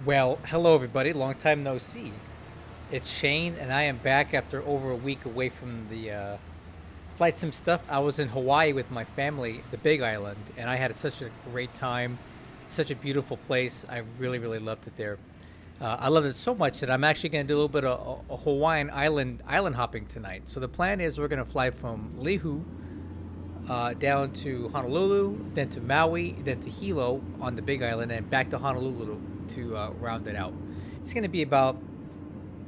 Well, hello everybody. Long time no see. It's Shane, and I am back after over a week away from the flight sim stuff. I was in Hawaii with my family, the Big Island, and I had such a great time. It's such a beautiful place. I really, really loved it there. I loved it so much that I'm actually going to do a little bit of a Hawaiian island hopping tonight. So the plan is we're going to fly from Lihu down to Honolulu, then to Maui, then to Hilo on the Big Island, and back to Honolulu to round it out. It's going to be about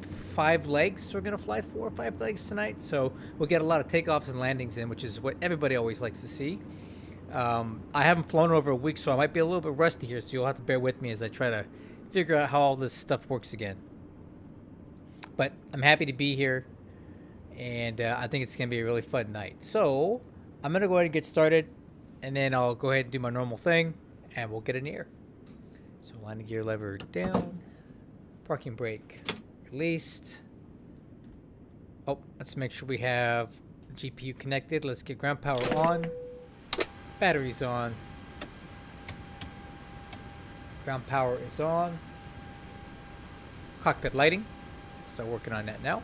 5 legs. We're going to fly 4 or 5 legs tonight, so we'll get a lot of takeoffs and landings in, which is what everybody always likes to see. I haven't flown over a week, so I might be a little bit rusty here, so you'll have to bear with me as I try to figure out how all this stuff works again. But I'm happy to be here, and I think it's going to be a really fun night. So I'm going to go ahead and get started, and then I'll go ahead and do my normal thing, and we'll get in the air. So landing gear lever down, parking brake released. Oh, let's make sure we have GPU connected. Let's get ground power on, batteries on, ground power is on, cockpit lighting. Start working on that now.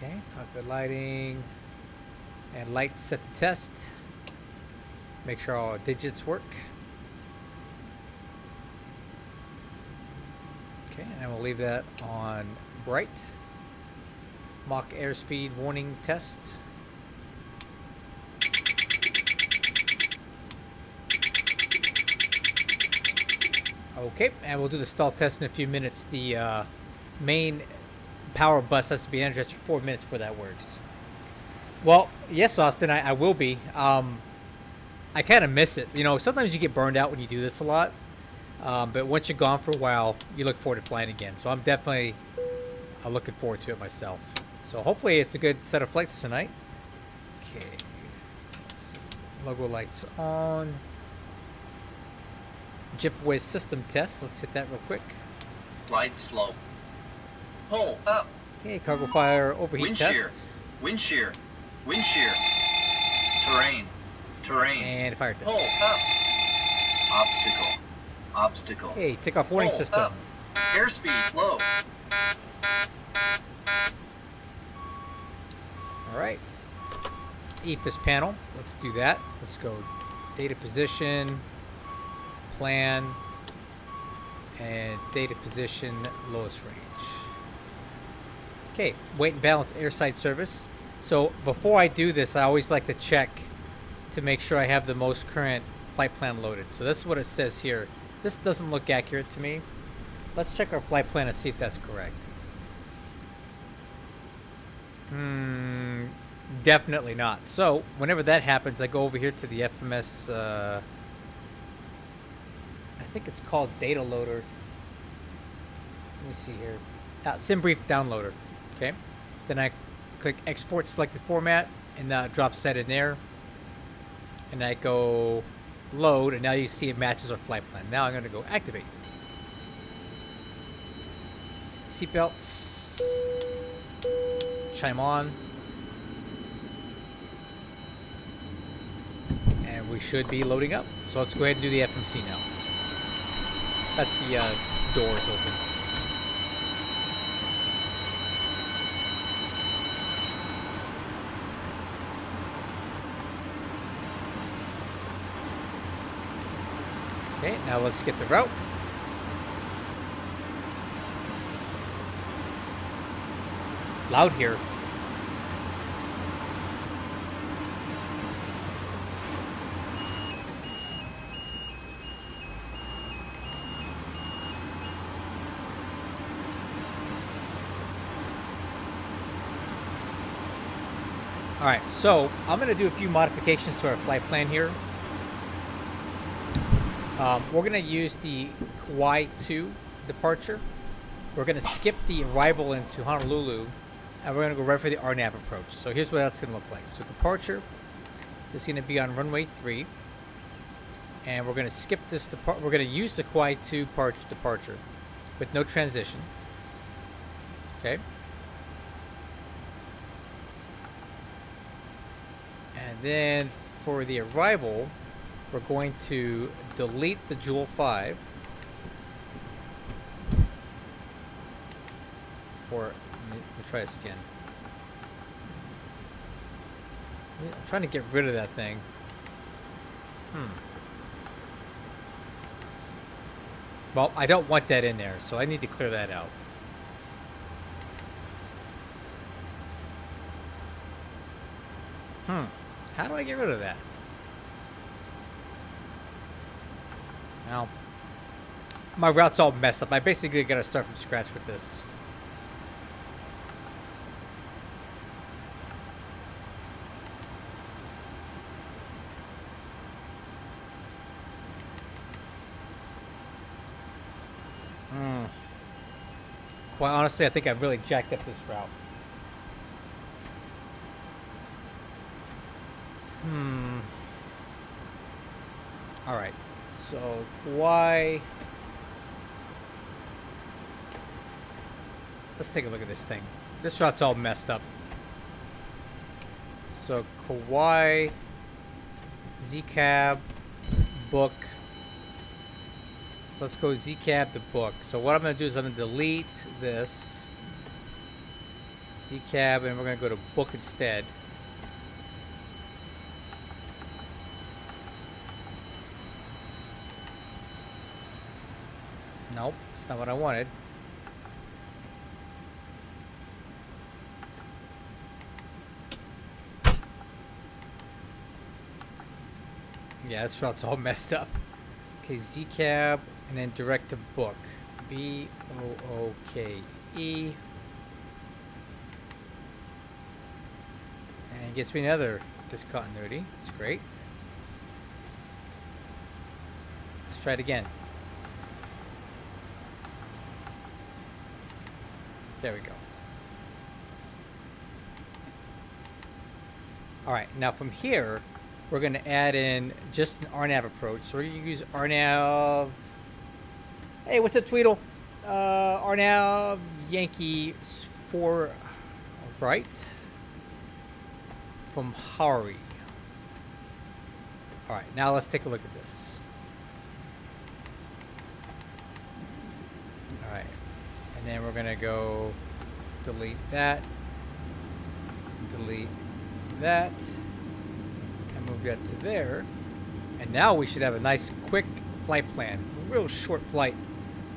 Okay, cockpit lighting and lights set to test. Make sure all our digits work. Okay, and then we'll leave that on bright. Mach airspeed warning test. Okay, and we'll do the stall test in a few minutes. The main power bus has to be energized for 4 minutes before that works. Well, yes, Austin, I will be. I kind of miss it. You know, sometimes you get burned out when you do this a lot. But once you're gone for a while, you look forward to flying again. So I'm definitely looking forward to it myself. So hopefully it's a good set of flights tonight. Okay. Let's see. Logo lights on. JipWay system test. Let's hit that real quick. Glide slope. Pull up. Okay, cargo fire overheat Wind test. shear. Wind shear. Wind shear. Terrain. Terrain. And fire test. Pull up. Obstacle. Obstacle. Okay, takeoff warning Pull system. up. Airspeed low. Alright. EFIS panel. Let's do that. Let's go data position, plan, and data position lowest range. Okay, weight and balance airside service. So before I do this, I always like to check to make sure I have the most current flight plan loaded. So this is what it says here. This doesn't look accurate to me. Let's check our flight plan and see if that's correct. Definitely not. So whenever that happens, I go over here to the FMS, I think it's called data loader. Let me see here. SimBrief downloader. Okay. Then I click export selected format, and that drops that in there. And I go load, and now you see it matches our flight plan. Now I'm going to go activate. Seatbelts. Chime on. And we should be loading up. So let's go ahead and do the FMC now. That's the doors open. Okay, now let's get the route. Loud here. Alright, so I'm going to do a few modifications to our flight plan here. We're going to use the Kauai 2 departure. We're going to skip the arrival into Honolulu, and we're going to go right for the RNAV approach. So here's what that's going to look like. So departure is going to be on runway 3, and we're going to skip this we're going to use the Kauai 2 departure with no transition. Okay. And then for the arrival, we're going to delete the Jewel 5. Or, let me try this again. I'm trying to get rid of that thing. Well, I don't want that in there, so I need to clear that out. How do I get rid of that? Now, my route's all messed up. I basically got to start from scratch with this. Quite honestly, I think I've really jacked up this route. Alright, so why... Let's take a look at this thing. This route's all messed up. So Kauai, Zcab, book. So let's go Zcab to book. So what I'm going to do is I'm going to delete this Zcab and we're going to go to book instead. Nope, it's not what I wanted. Yeah, this route's all messed up. Okay, Zcab and then direct to book. B-O-O-K-E. And it gets me another discontinuity. It's great. Let's try it again. There we go. Alright, now from here, we're going to add in just an RNAV approach. So we're going to use RNAV. Hey, what's up, Tweedle? RNAV Yankee 4 right from Hari. All right, now let's take a look at this. All right, and then we're going to go delete that, delete that. Move that to there, and now we should have a nice quick flight plan, a real short flight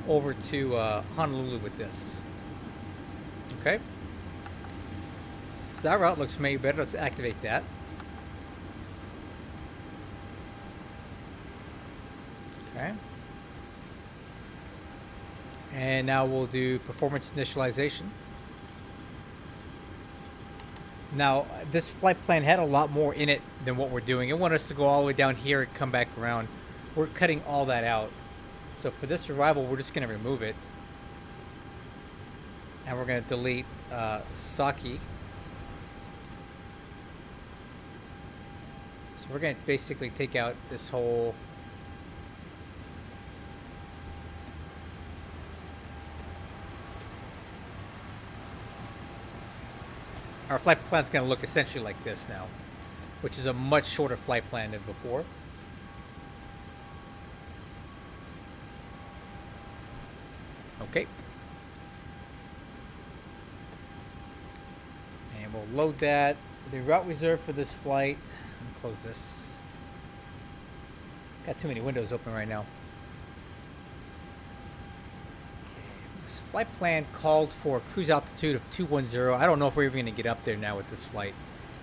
over to Honolulu with this. Okay, so that route looks maybe better. Let's activate that. Okay, and now we'll do performance initialization. Now, this flight plan had a lot more in it than what we're doing. It wanted us to go all the way down here and come back around. We're cutting all that out. So for this arrival, we're just going to remove it. And we're going to delete Saki. So we're going to basically take out this whole... Our flight plan is going to look essentially like this now, which is a much shorter flight plan than before. Okay. And we'll load that. The route reserved for this flight. Let me close this. Got too many windows open right now. This flight plan called for a cruise altitude of 210. I don't know if we're even going to get up there now with this flight.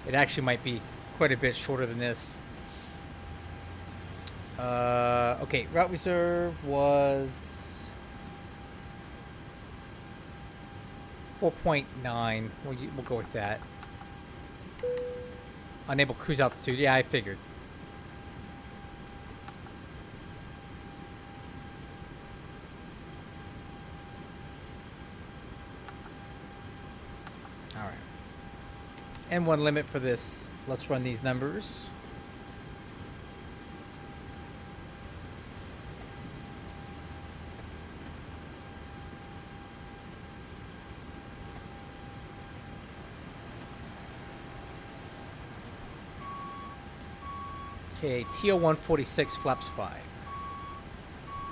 It actually might be quite a bit shorter than this. Okay, route reserve was 4.9. We'll go with that. Unable cruise altitude. Yeah, I figured. And one limit for this. Let's run these numbers. Okay, TO146 flaps 5.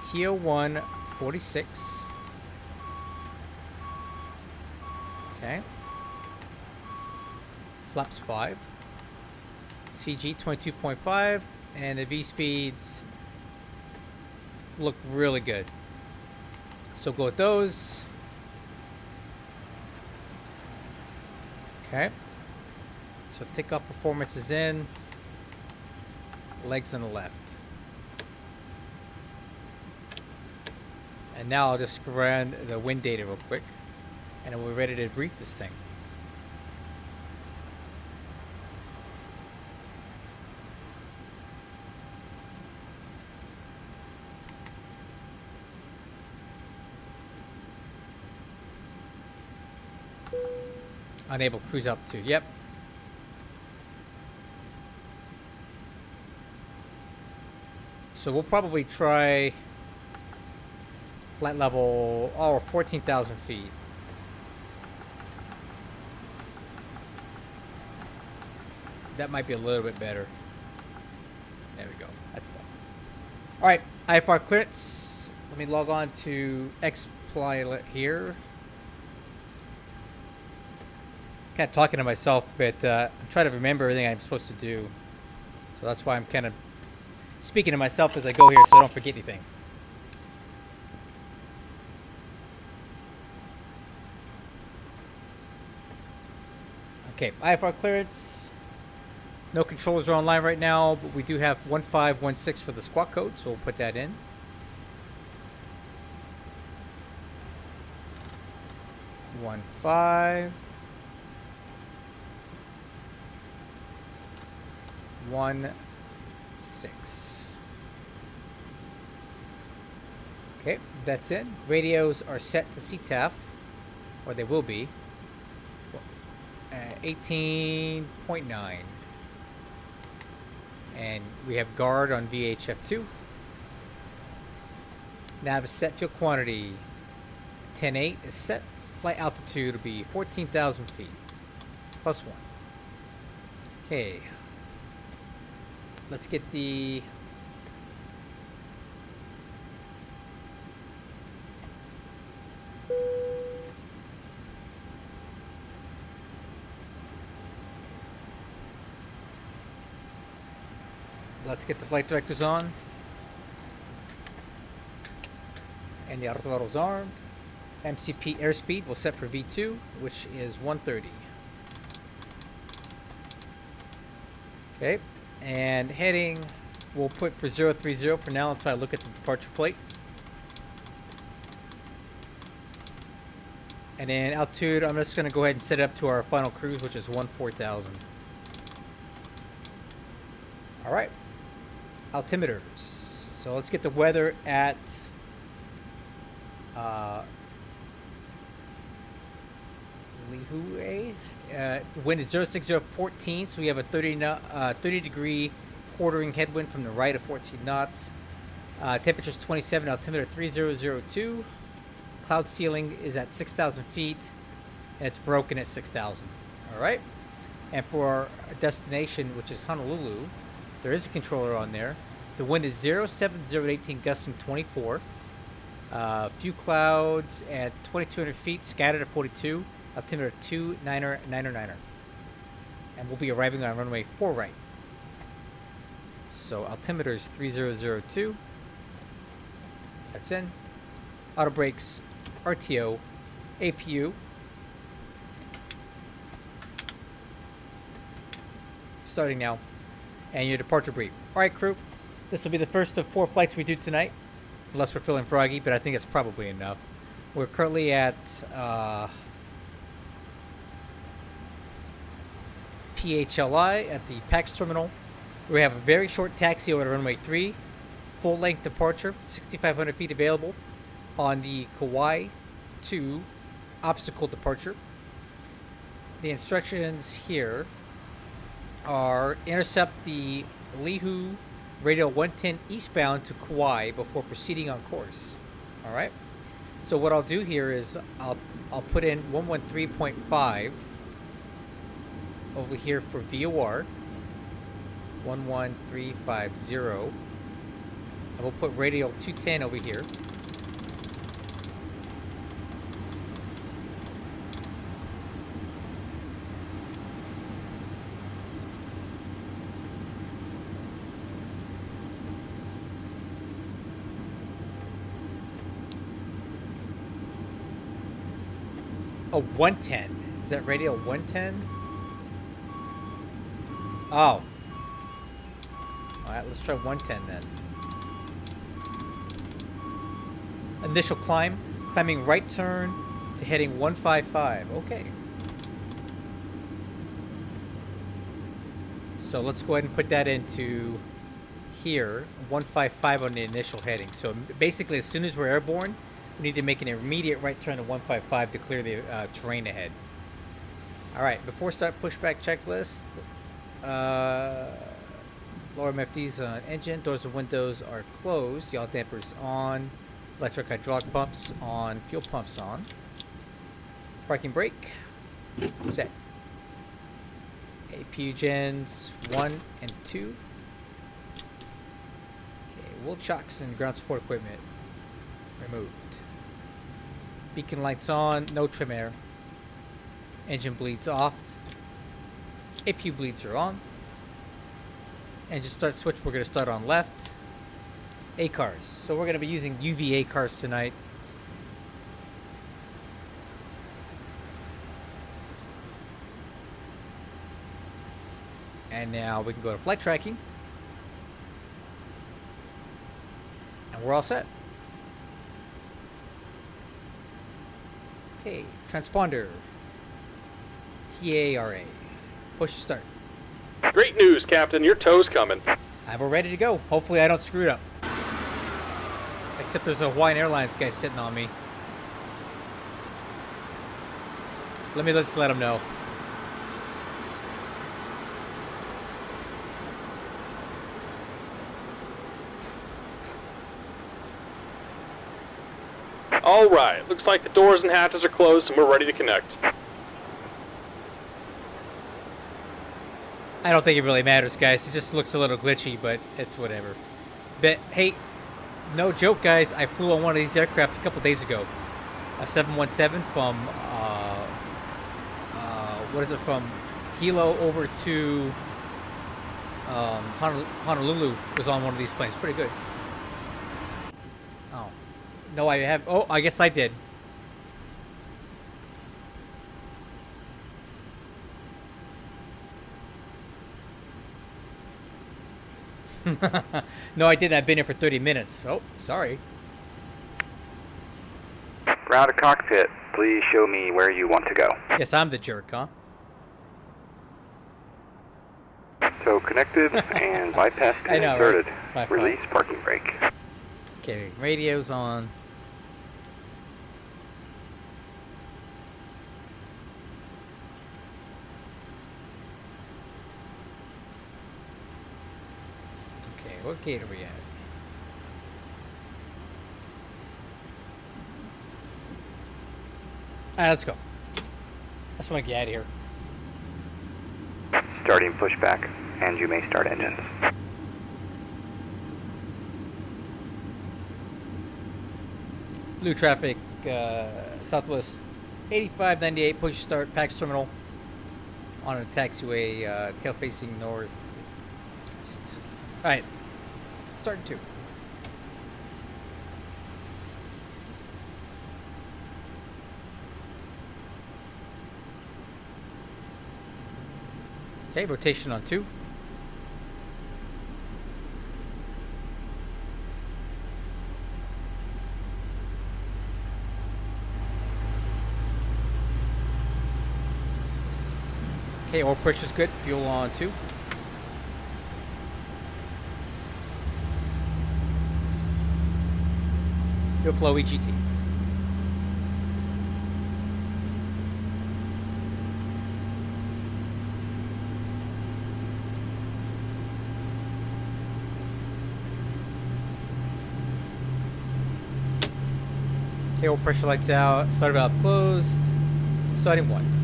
TO146. Okay. Flaps 5. CG 22.5. And the V speeds look really good. So go with those. Okay. So takeoff performance is in. Legs on the left. And now I'll just run the wind data real quick. And we're ready to brief this thing. Unable cruise altitude. Yep. So we'll probably try flight level, 14,000 feet. That might be a little bit better. There we go. That's better. All right, IFR clearance. Let me log on to XPilot here. Kind of talking to myself, but I'm trying to remember everything I'm supposed to do. So that's why I'm kind of speaking to myself as I go here so I don't forget anything. Okay, IFR clearance. No controllers are online right now, but we do have 1516 for the squawk code, so we'll put that in. One five. 16. Okay, that's it. Radios are set to CTAF, or they will be. 18.9. And we have guard on VHF2. Nav is set. Fuel quantity 10.8 is set. Flight altitude will be 14,000 feet. +1. Okay. Let's get the flight directors on. And the autothrottle's armed. MCP airspeed will set for V2, which is 130. Okay. And heading, we'll put for 030 for now until I look at the departure plate. And then altitude, I'm just going to go ahead and set it up to our final cruise, which is 14,000. All right. Altimeters. So let's get the weather at Lihue. The wind is 06014, so we have a 30 degree quartering headwind from the right of 14 knots. Temperature is 27, altimeter 3002. Cloud ceiling is at 6,000 feet, and it's broken at 6,000. All right. And for our destination, which is Honolulu, there is a controller on there. The wind is 07018, gusting 24. Few clouds at 2,200 feet, scattered at 42. Altimeter 29er. And we'll be arriving on runway 4 right. So altimeter is 3002. That's in. Auto brakes, RTO, APU. Starting now. And your departure brief. Alright, crew. This will be the first of 4 flights we do tonight. Unless we're feeling froggy, but I think it's probably enough. We're currently at PHLI at the PAX terminal. We have a very short taxi over to runway 3. Full-length departure, 6,500 feet available on the Kauai to obstacle departure. The instructions here are intercept the Lihu Radio 110 eastbound to Kauai before proceeding on course. All right. So what I'll do here is I'll put in 113.5 over here for VOR. 11350. And we'll put radial 210 over here. Oh, 110. Is that radial 110? Oh. Alright, let's try 110 then. Initial climb. Climbing right turn to heading 155. Okay. So let's go ahead and put that into here. 155 on the initial heading. So basically, as soon as we're airborne, we need to make an immediate right turn to 155 to clear the terrain ahead. Alright, before start pushback checklist. Lower MFDs on engine. Doors and windows are closed. Yaw dampers on. Electric hydraulic pumps on. Fuel pumps on. Parking brake. Set. APU gens 1 and 2. Okay, wool chocks and ground support equipment removed. Beacon lights on, no trim air. Engine bleeds off. APU bleeds are on. Engine start switch, we're going to start on left. A cars. So we're going to be using UVA cars tonight. And now we can go to flight tracking. And we're all set. Okay, transponder. TARA. Push start. Great news, Captain. Your tow's coming. We're ready to go. Hopefully I don't screw it up. Except there's a Hawaiian Airlines guy sitting on me. Let's let him know. All right. Looks like the doors and hatches are closed and we're ready to connect. I don't think it really matters, guys. It just looks a little glitchy, but it's whatever. But hey, no joke, guys. I flew on one of these aircraft a couple days ago. A 717 from, what is it, from Hilo over to Honolulu was on one of these planes. Pretty good. Oh. No, I have. Oh, I guess I did. No, I didn't. I've been here for 30 minutes. Oh, sorry. Ground to cockpit. Please show me where you want to go. Yes, I'm the jerk, huh? So connected and bypass I pin know, inserted. right? It's my fault. Release parking brake. Okay, radio's on. Okay, what gate are we at? Alright, let's go. I just want to get out of here. Starting pushback, and you may start engines. Blue traffic, Southwest 8598, push start, PAX terminal on a taxiway, tail facing northeast. Alright, starting 2. Okay, rotation on 2. Okay, oil pressure's good. Fuel on 2. Fuel flow EGT. Okay, oil pressure lights out. Starter valve closed. Starting 1.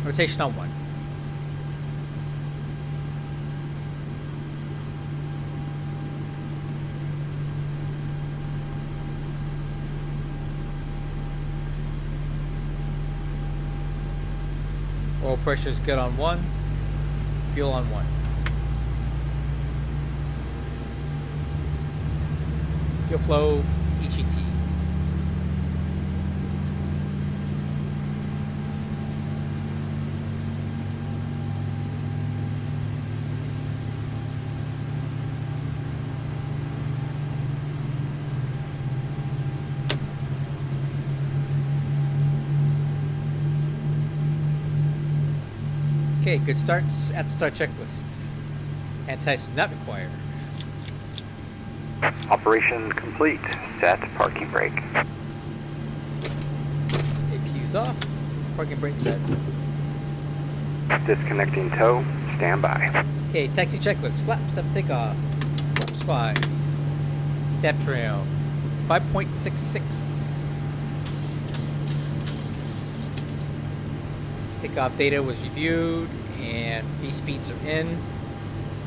Rotation on 1. Oil pressure is good on 1. Fuel on 1. Fuel flow, HET. Okay, good starts at the start checklist. Anti-ice is not required. Operation complete. Set parking brake. APU's off. Parking brake set. Disconnecting tow. Stand by. Okay, taxi checklist. Flaps up takeoff. Flaps 5. Step trail. 5.66. Takeoff data was reviewed and these speeds are in.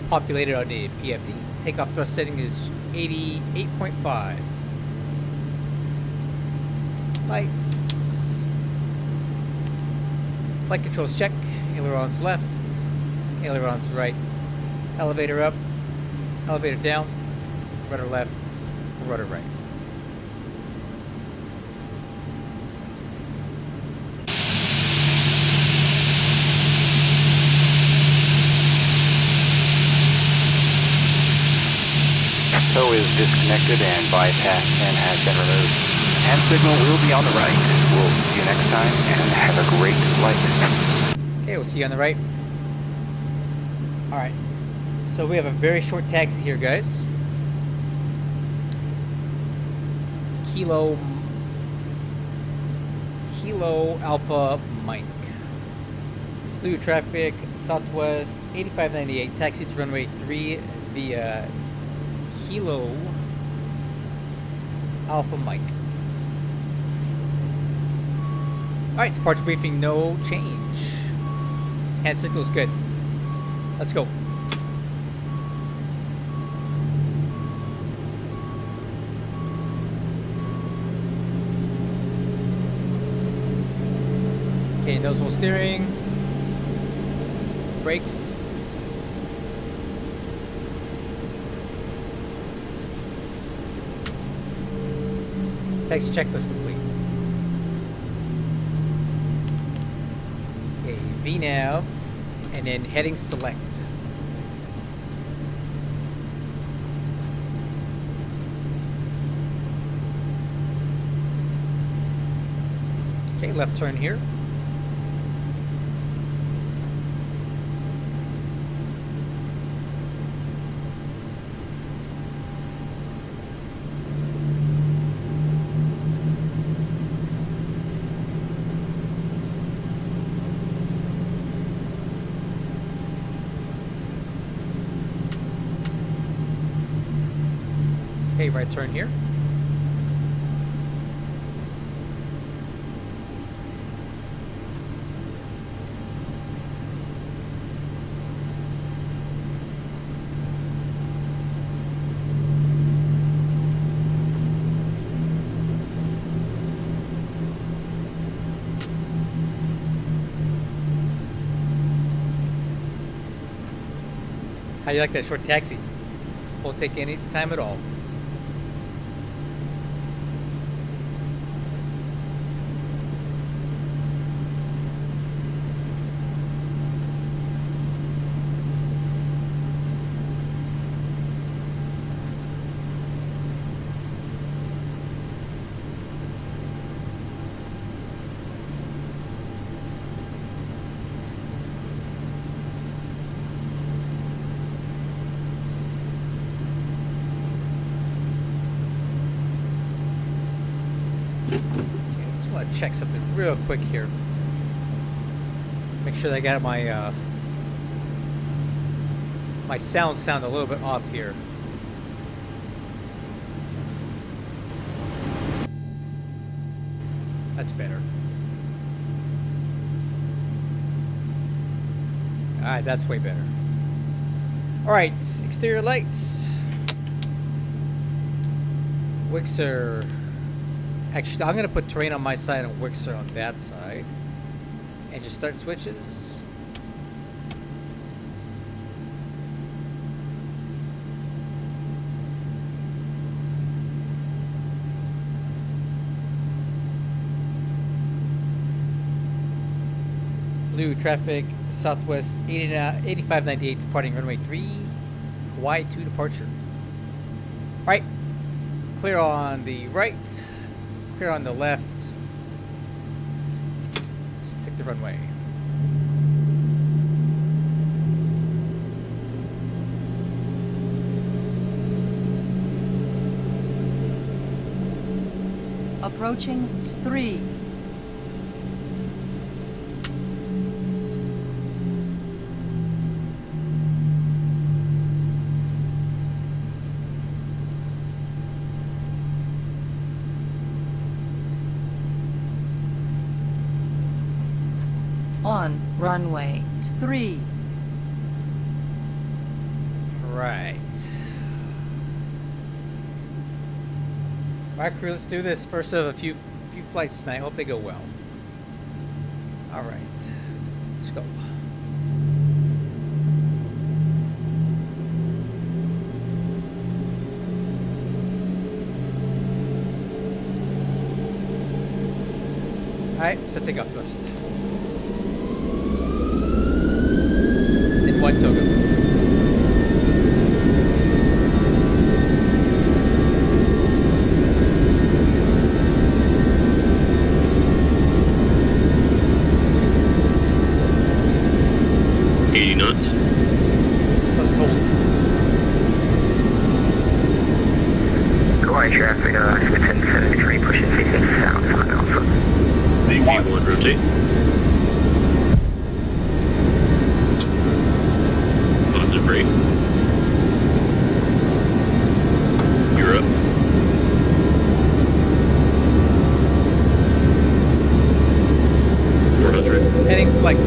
Populated on the PFD. Takeoff thrust setting is 88.5. Lights. Flight controls check. Ailerons left. Ailerons right. Elevator up. Elevator down. Rudder left. Rudder right. Tow is disconnected and bypass pin has been removed. Hand signal will be on the right. We'll see you next time and have a great flight. Okay, we'll see you on the right. Alright. So we have a very short taxi here, guys. Kilo Alpha Mike. Blue traffic, Southwest 8598, taxi to runway 3 via Kilo Alpha Mike. Alright, departure briefing, no change. Hand signal's good. Let's go. Okay, nozzle steering. Brakes. Taxi checklist complete. Okay, VNav, and then heading select. Okay, left turn here. Okay, right turn here. How do you like that short taxi? Won't take any time at all. Check something real quick here. Make sure that I got my my sound a little bit off here. That's better. Alright, that's way better. Alright, exterior lights. Wixer. Actually, I'm going to put terrain on my side and Wixer on that side. And just start switches. Blue traffic, Southwest 8598 departing runway 3, Hawaii 2 departure. Alright, clear on the right, clear on the left. Let's take the runway. Approaching 3. On runway 3. Right. Alright, crew, let's do this. First of a few flights tonight. Hope they go well. Alright. Let's go. Alright, set takeoff thrust. In one token. Knots. Plus total. Hawaii traffic, Smithson 73, pushing 66 south on Alpha. V1, rotate. Positive rate. You're up. Heading select.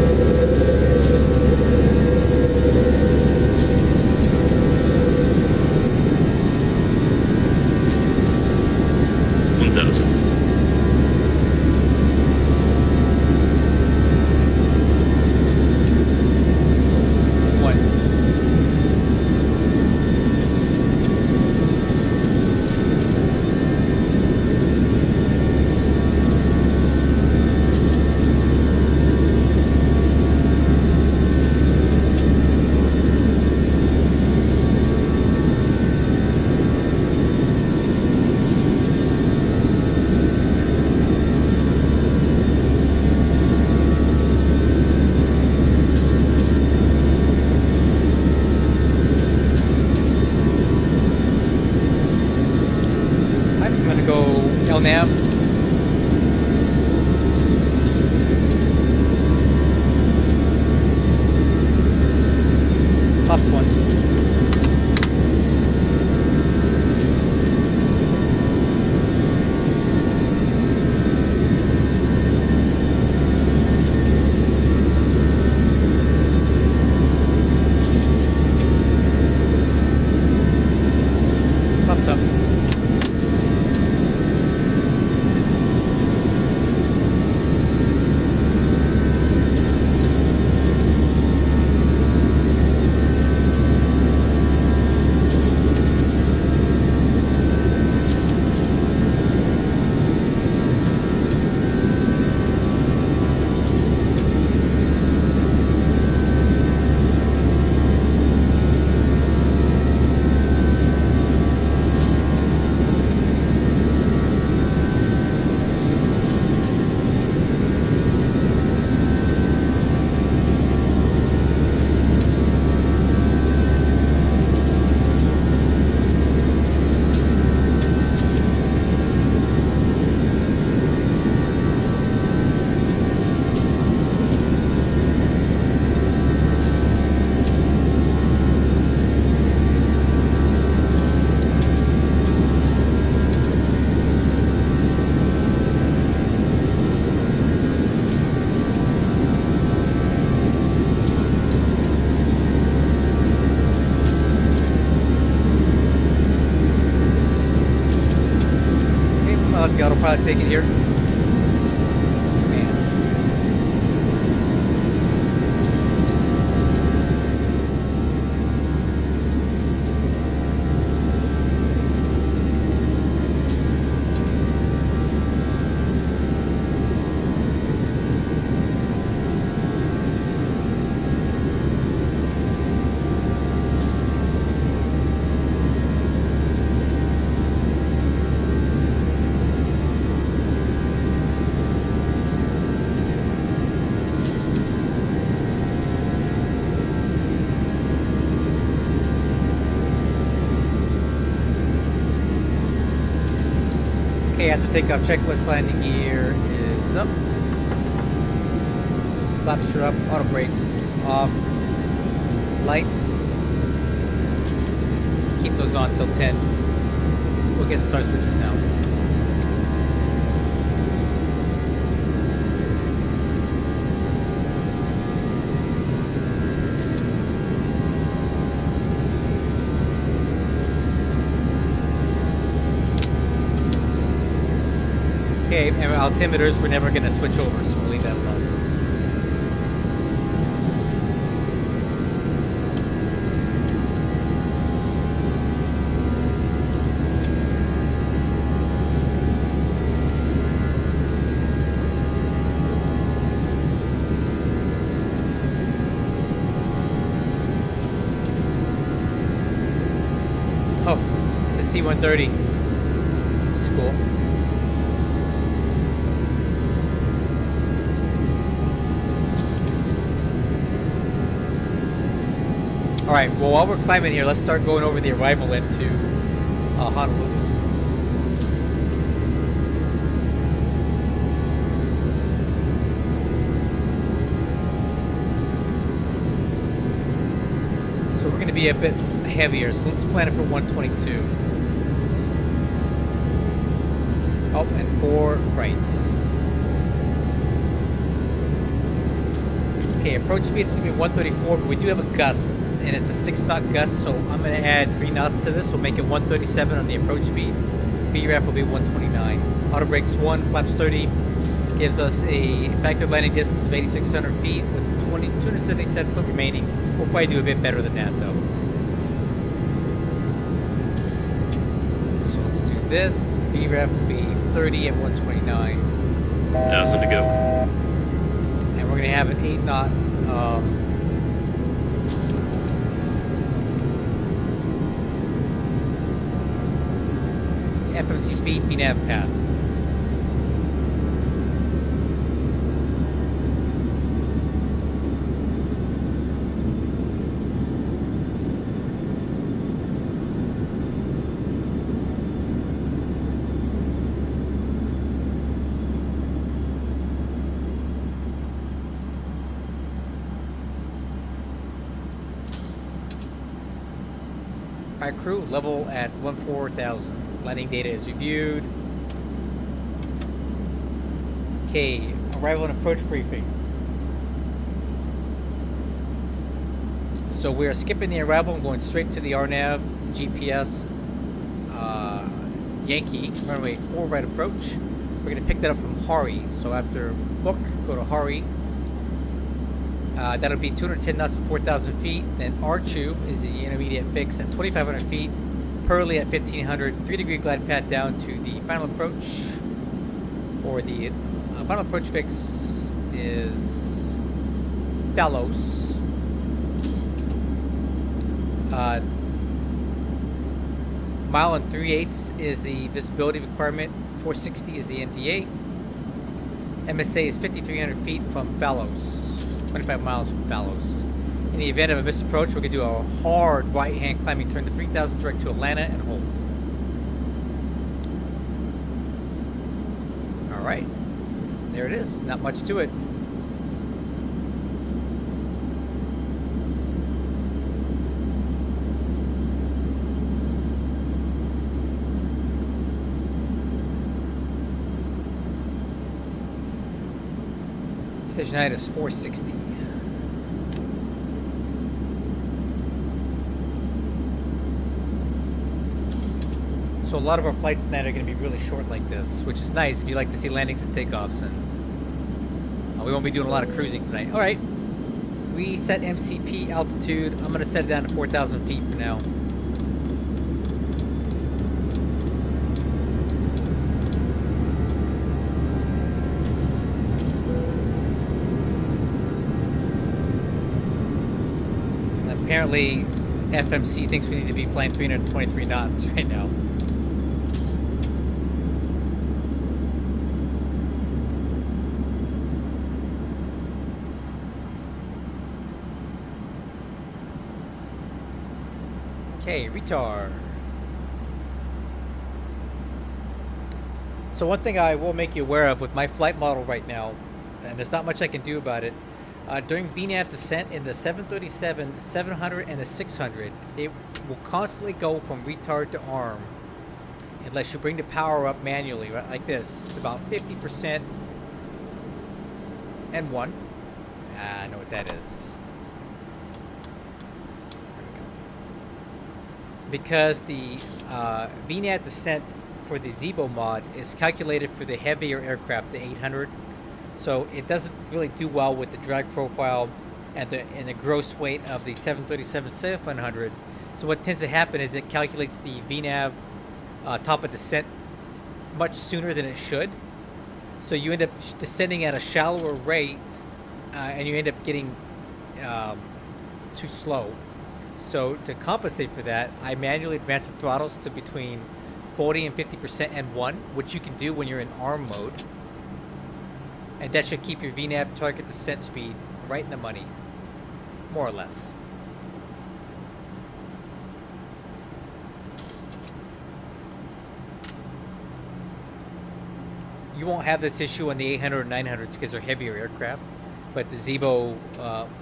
Nav. Plus one. Pops up. The autopilot take it here. Man. Okay, after takeoff checklist, landing gear is up. Flaps are up, auto brakes off, lights. Keep those on till 10. We'll get start switches now. Okay, and altimeters, we're never going to switch over, so we'll leave that alone. Oh, it's a C-130. It's cool. All right, well, while we're climbing here, let's start going over the arrival into Honolulu. So we're going to be a bit heavier, so let's plan it for 122. Oh, and 4 right. Okay, approach speed is going to be 134, but we do have a gust. And it's a 6-knot gust, so I'm going to add 3 knots to this. We'll make it 137 on the approach speed. BRAF will be 129. Auto brakes 1, flaps 30. Gives us a factored landing distance of 8,600 feet with 277 foot remaining. We'll probably do a bit better than that, though. So let's do this. BRAF will be 30 at 129. Awesome to go. And we're going to have an 8-knot... FMC speed, VNAV path. Alright, crew, level at 14,000. Landing data is reviewed. Okay, arrival and approach briefing. So we are skipping the arrival and going straight to the RNAV, GPS, Yankee, runway 4 right approach. We're going to pick that up from Hari. So after book, go to Hari. That'll be 210 knots at 4,000 feet. Then Archu is the intermediate fix at 2,500 feet. Pearly at 1,500. 3-degree glide path down to the final approach. Or the final approach fix is Thalos. Mile and 3/8 is the visibility requirement. 460 is the NDA. MSA is 5,300 feet from Thalos. 25 miles from Thalos. In the event of a missed approach, we could do a hard right-hand climbing turn to 3,000 direct to Atlanta and hold. All right, there it is. Not much to it. Session height is 460. So a lot of our flights tonight are going to be really short like this, which is nice if you like to see landings and takeoffs. And we won't be doing a lot of cruising tonight. All right, we set MCP altitude. I'm going to set it down to 4,000 feet for now. Apparently, FMC thinks we need to be flying 323 knots right now. Okay, retard. So one thing I will make you aware of with my flight model right now, and there's not much I can do about it, during VNAV descent in the 737, 700, and the 600, it will constantly go from retard to arm unless you bring the power up manually, right? Like this, it's about 50% and 1. I know what that is. There we go. Because the VNAV descent for the Zibo mod is calculated for the heavier aircraft, the 800. So it doesn't really do well with the drag profile and the gross weight of the 737-700. So what tends to happen is it calculates the VNAV top of descent much sooner than it should. So you end up descending at a shallower rate, and you end up getting too slow. So to compensate for that, I manually advance the throttles to between 40 and 50% and 1, which you can do when you're in ARM mode. And that should keep your VNAV target descent speed right in the money, more or less. You won't have this issue on the 800 and 900s because they're heavier aircraft, but the Zibo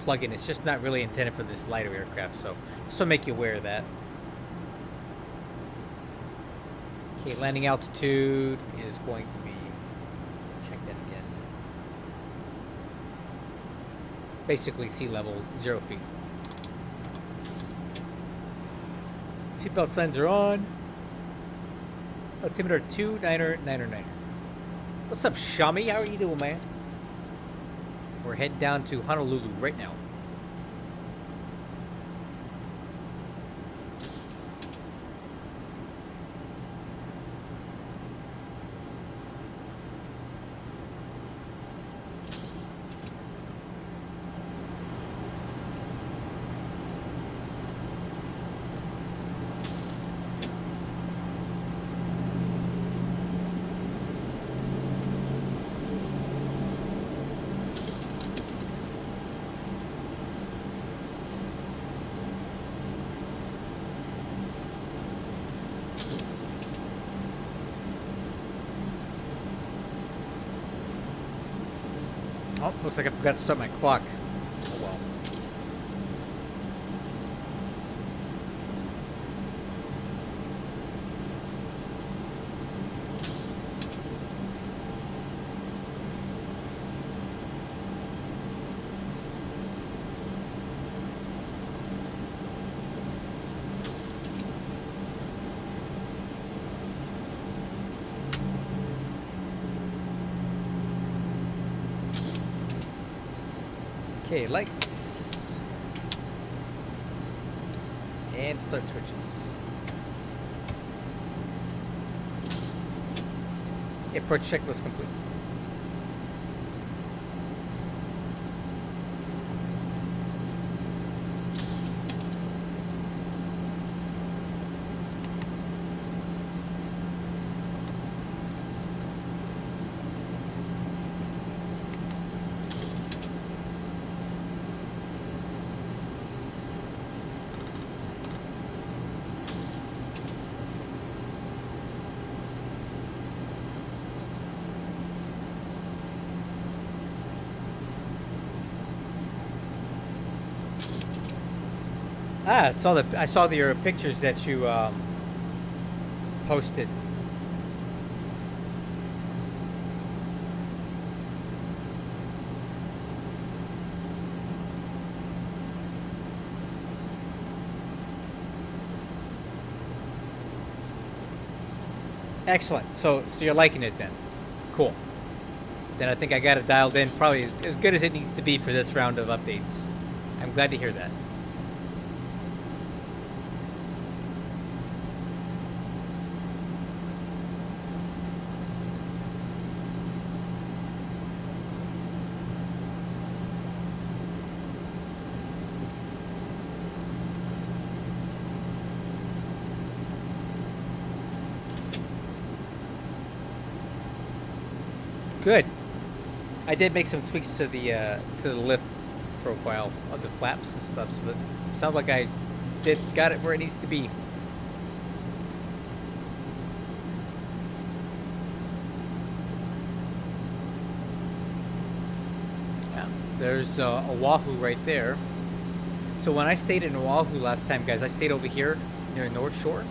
plugin is just not really intended for this lighter aircraft, so just to make you aware of that. Okay, landing altitude is going to be, check that again, basically sea level, 0 feet. Seatbelt signs are on. Altimeter 29er. What's up, Shami? How are you doing, man? We're heading down to Honolulu right now. Oh, looks like I forgot to start my clock. Oh well. Okay, lights. And start switches. Approach checklist complete. Ah, I saw your pictures that you posted. Excellent. So you're liking it then? Cool. Then I think I got it dialed in probably as good as it needs to be for this round of updates. I'm glad to hear that. Good. I did make some tweaks to the lift profile of the flaps and stuff, so that sounds like I got it where it needs to be. There's Oahu right there. So when I stayed in Oahu last time, guys, I stayed over here near North Shore.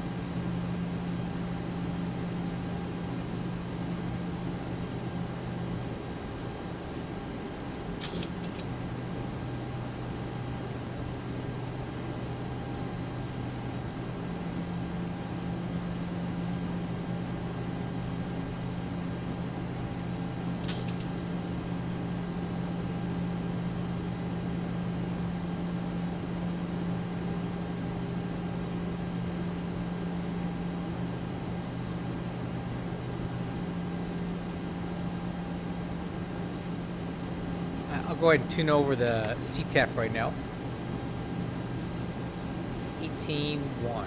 I'll go ahead and tune over the CTAF right now. It's 18.1.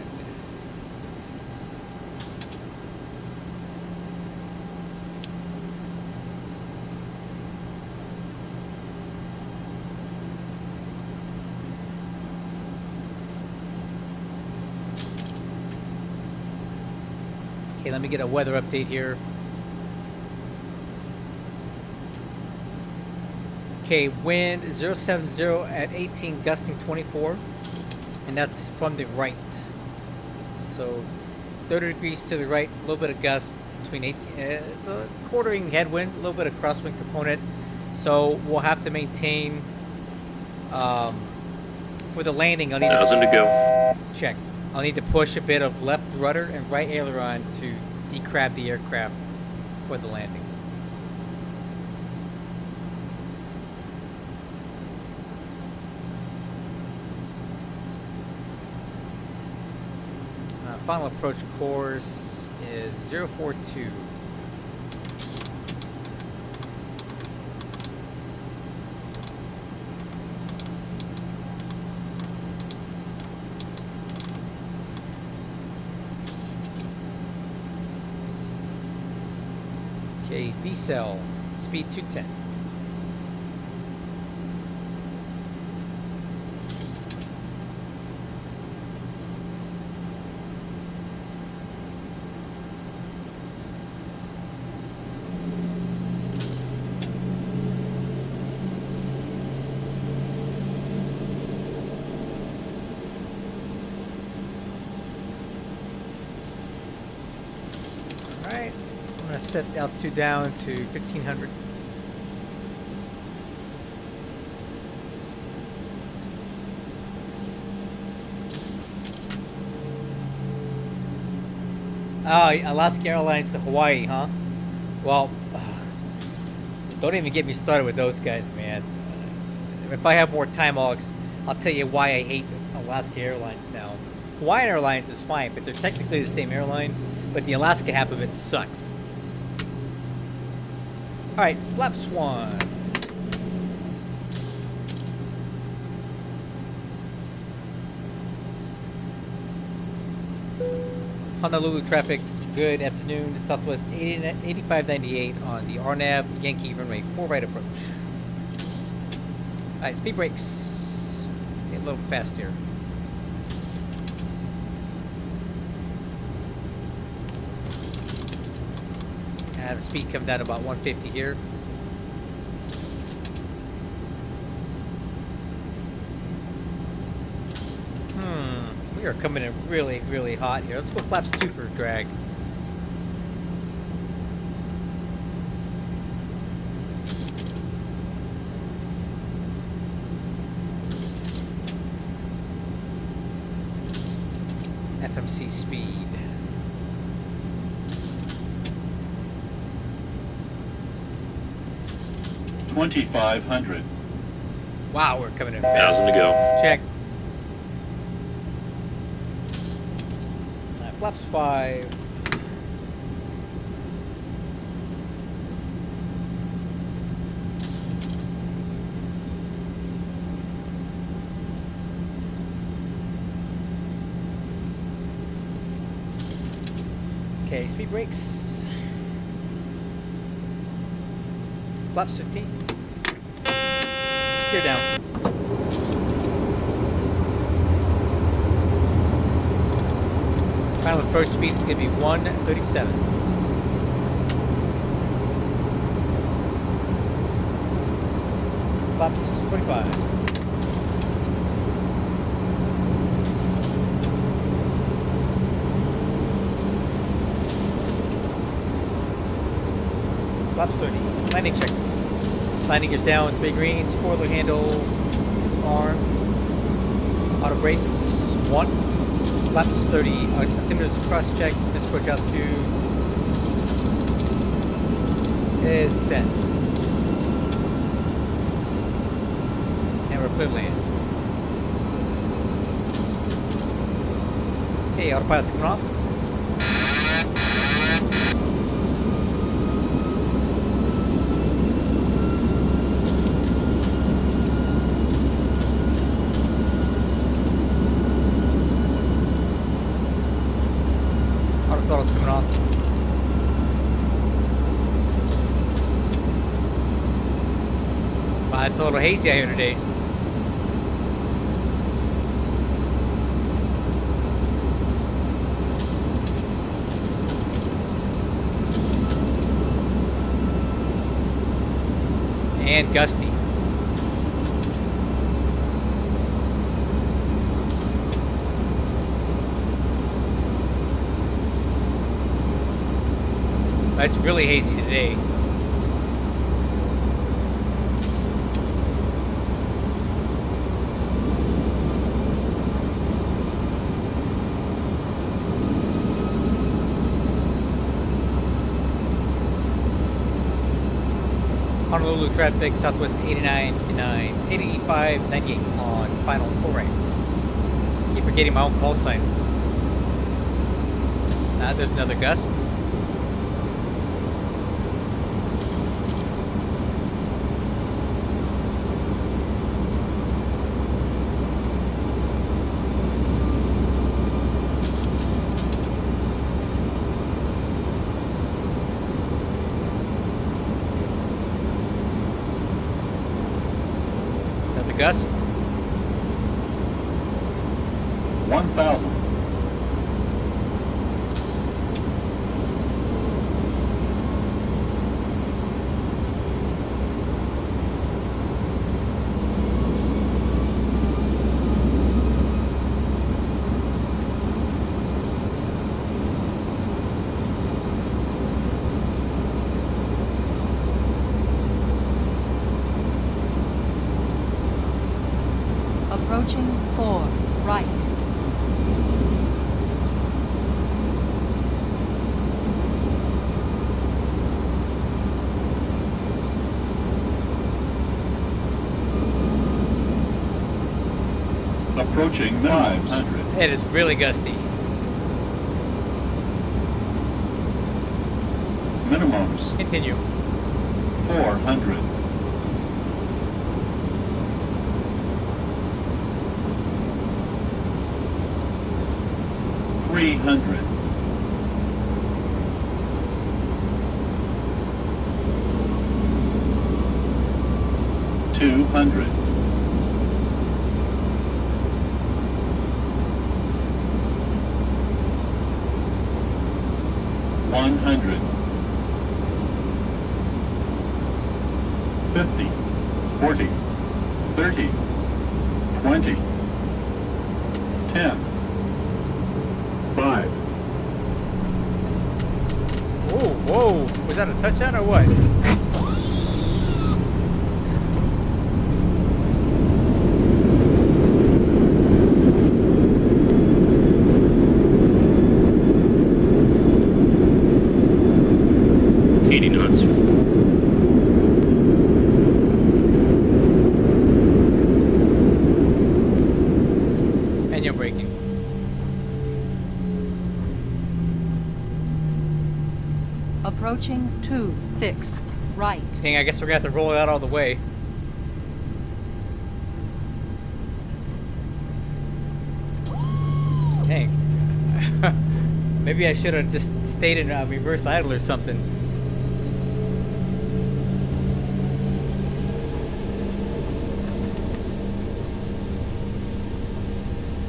Okay, let me get a weather update here. Okay, wind 070 at 18, gusting 24, and that's from the right. So 30 degrees to the right, a little bit of gust between 18. It's a quartering headwind, a little bit of crosswind component. So we'll have to maintain for the landing. I'll need 1,000 to go. check. I'll need to push a bit of left rudder and right aileron to decrab the aircraft for the landing. Final approach course is 042. Okay, decel, speed 210. Alright, I'm going to set altitude down to 1500. Oh, Alaska Airlines to Hawaii, huh? Well, don't even get me started with those guys, man. If I have more time, I'll tell you why I hate Alaska Airlines now. Hawaiian Airlines is fine, but they're technically the same airline, but the Alaska half of it sucks. Alright, flaps 1. Honolulu traffic, good afternoon. Southwest 8598 on the RNAV Yankee runway 4 right approach. Alright, speed brakes. Get a little fast here. I have the speed come down to about 150 here. We are coming in really, really hot here. Let's go flaps 2 for drag. FMC speed. $2,500. Wow, we're coming in fast. 1,000 to go. Check. Flaps 5. Okay, speed brakes. Flaps 15. Gear down. Final approach speed is going to be 137. Flaps 25. Flaps 30. Landing checklist. Landing is down, 3 green. Spoiler handle is armed. Auto brakes 1. Flaps 30. Altimeter's cross check. Escort altitude is set. And we're clear land. Hey, autopilot's coming off. Autopilot's coming off. Wow, it's a little hazy out here today. And gusty. It's really hazy today. Honolulu traffic, Southwest 85, 98 on final 4 right. Keep forgetting my own call sign. There's another gust. Gust. 1,000. Approaching 4, right. Approaching 500. It is really gusty. Minimums Continue. 400. $300. $200. $100. 50. 40. 30. 20. 10. 5. Oh, whoa. Was that a touchdown or what? And you're braking. Approaching 2, 6, right. Dang, I guess we're gonna have to roll it out all the way. Dang. Maybe I should have just stayed in reverse idle or something.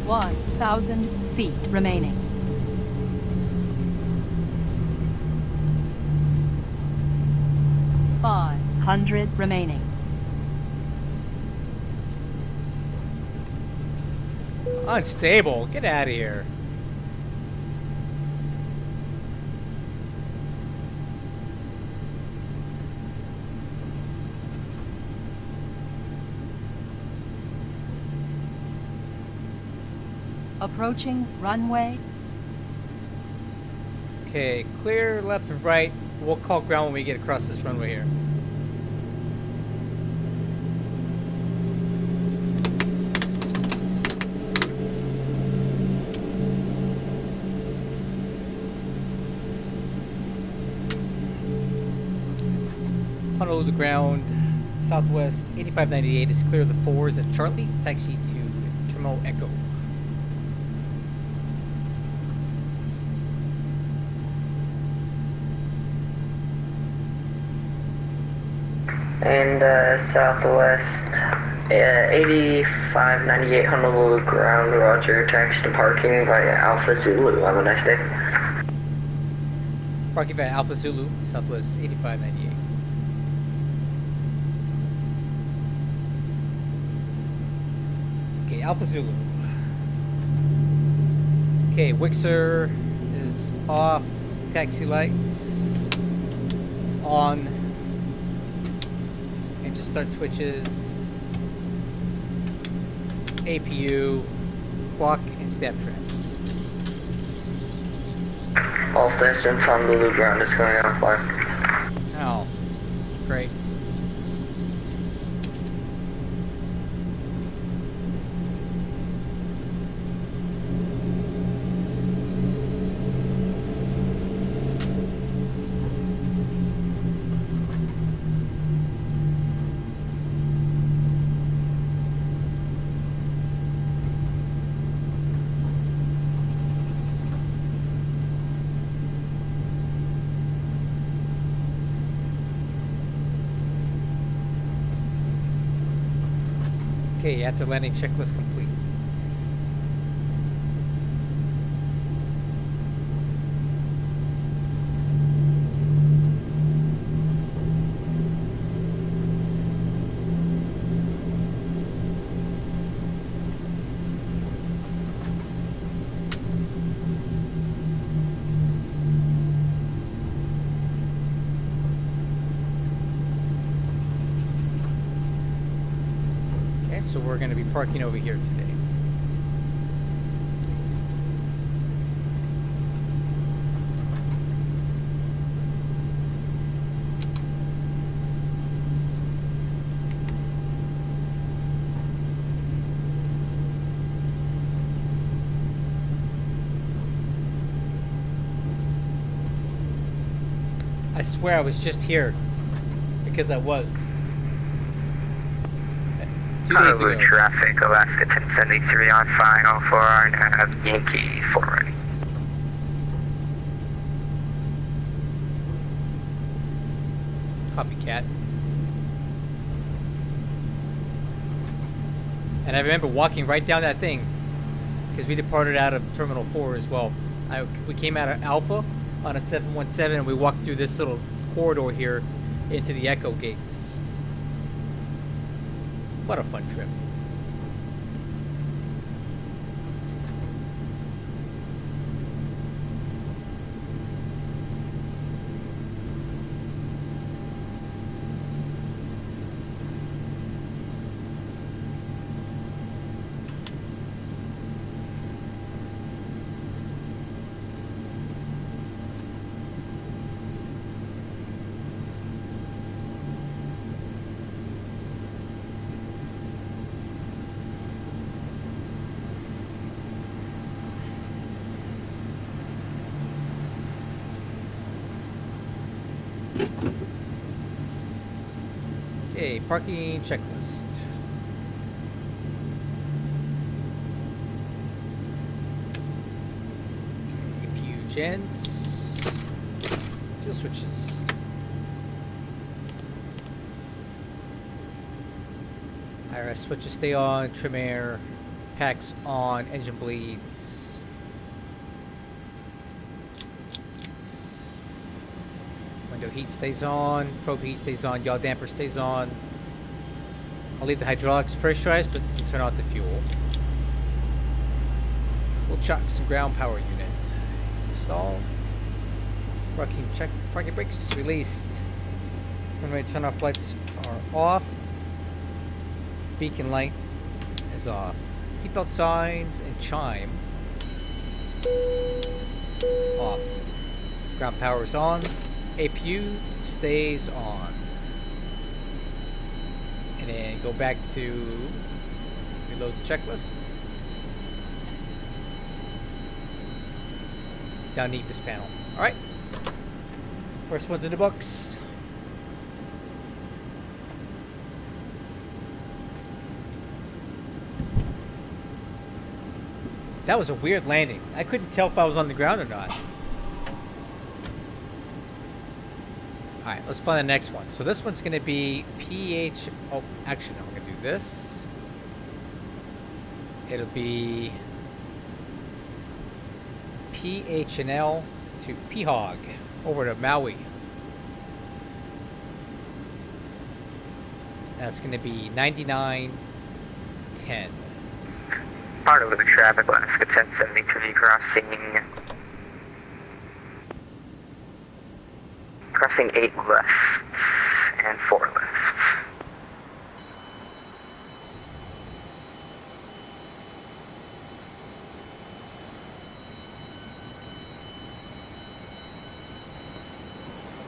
One 1,000 feet remaining. $500 remaining. Unstable. Get out of here. Approaching runway. Okay, clear left and right. We'll call ground when we get across this runway here. Honolulu ground, southwest 8598 is clear of the 4s at Charlie. Taxi to Terminal Echo. And southwest 8598 Honolulu ground, roger, taxi to parking via Alpha Zulu. Have a nice day. Parking via Alpha Zulu, southwest 8598. Okay, Alpha Zulu. Okay, Wixer is off. Taxi lights on. And just start switches. APU, clock, and step trap. All stations on Lulu ground is going offline. Oh, great. Okay, after landing checklist complete. So we're going to be parking over here today. I swear I was just here because I was. 2 days ago. Traffic, Alaska 1073 on final for our nav, Yankee forward. Copycat. And I remember walking right down that thing because we departed out of Terminal 4 as well. We came out of Alpha on a 717 and we walked through this little corridor here into the Echo gates. What a fun trip. Okay, parking checklist. Okay, APU gens. Fuel switches. IRS switches stay on, trim air, packs on, engine bleeds. Window heat stays on, probe heat stays on, yaw damper stays on. I'll leave the hydraulics pressurized, but turn off the fuel. We'll chuck some ground power unit. Install. Parking brakes released. Runway turn off lights are off. Beacon light is off. Seatbelt signs and chime off. Ground power is on. APU stays on. And then go back to reload the checklist. Down neath this panel. Alright. First one's in the books. That was a weird landing. I couldn't tell if I was on the ground or not. Alright, let's play the next one. So this one's going to be PH... Oh, actually, no. We're going to do this. It'll be PHNL to PHOG over to Maui. That's going to be 9910. Part of the traffic, Alaska 1073 crossing 8 left and 4 left.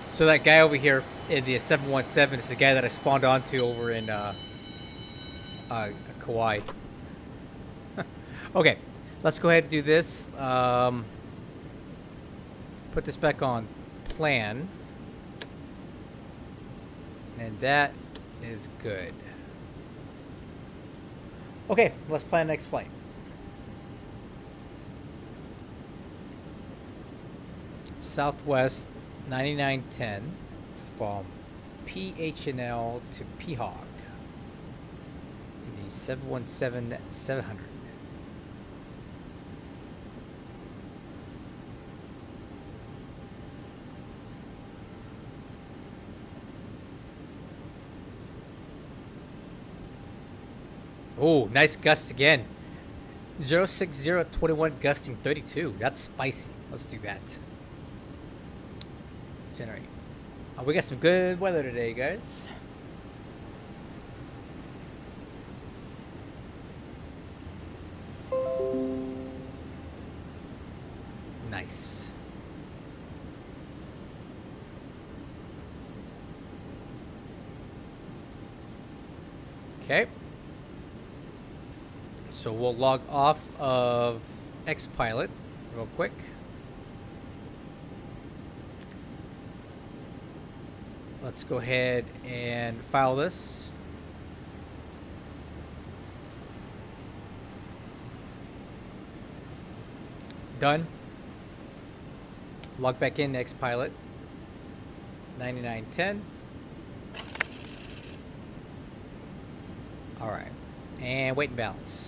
So that guy over here in the 717 is the guy that I spawned onto over in Kauai. Okay, let's go ahead and do this. Put this back on plan. And that is good. Okay, let's plan next flight. Southwest 9910 from PHNL to PHOG in the 717-700. Oh, nice gusts again. 06021 gusting 32. That's spicy. Let's do that. Generate. Oh, we got some good weather today, guys. Nice. Okay. So we'll log off of Xpilot real quick. Let's go ahead and file this. Done. Log back in Xpilot. 9910. All right. And wait and balance.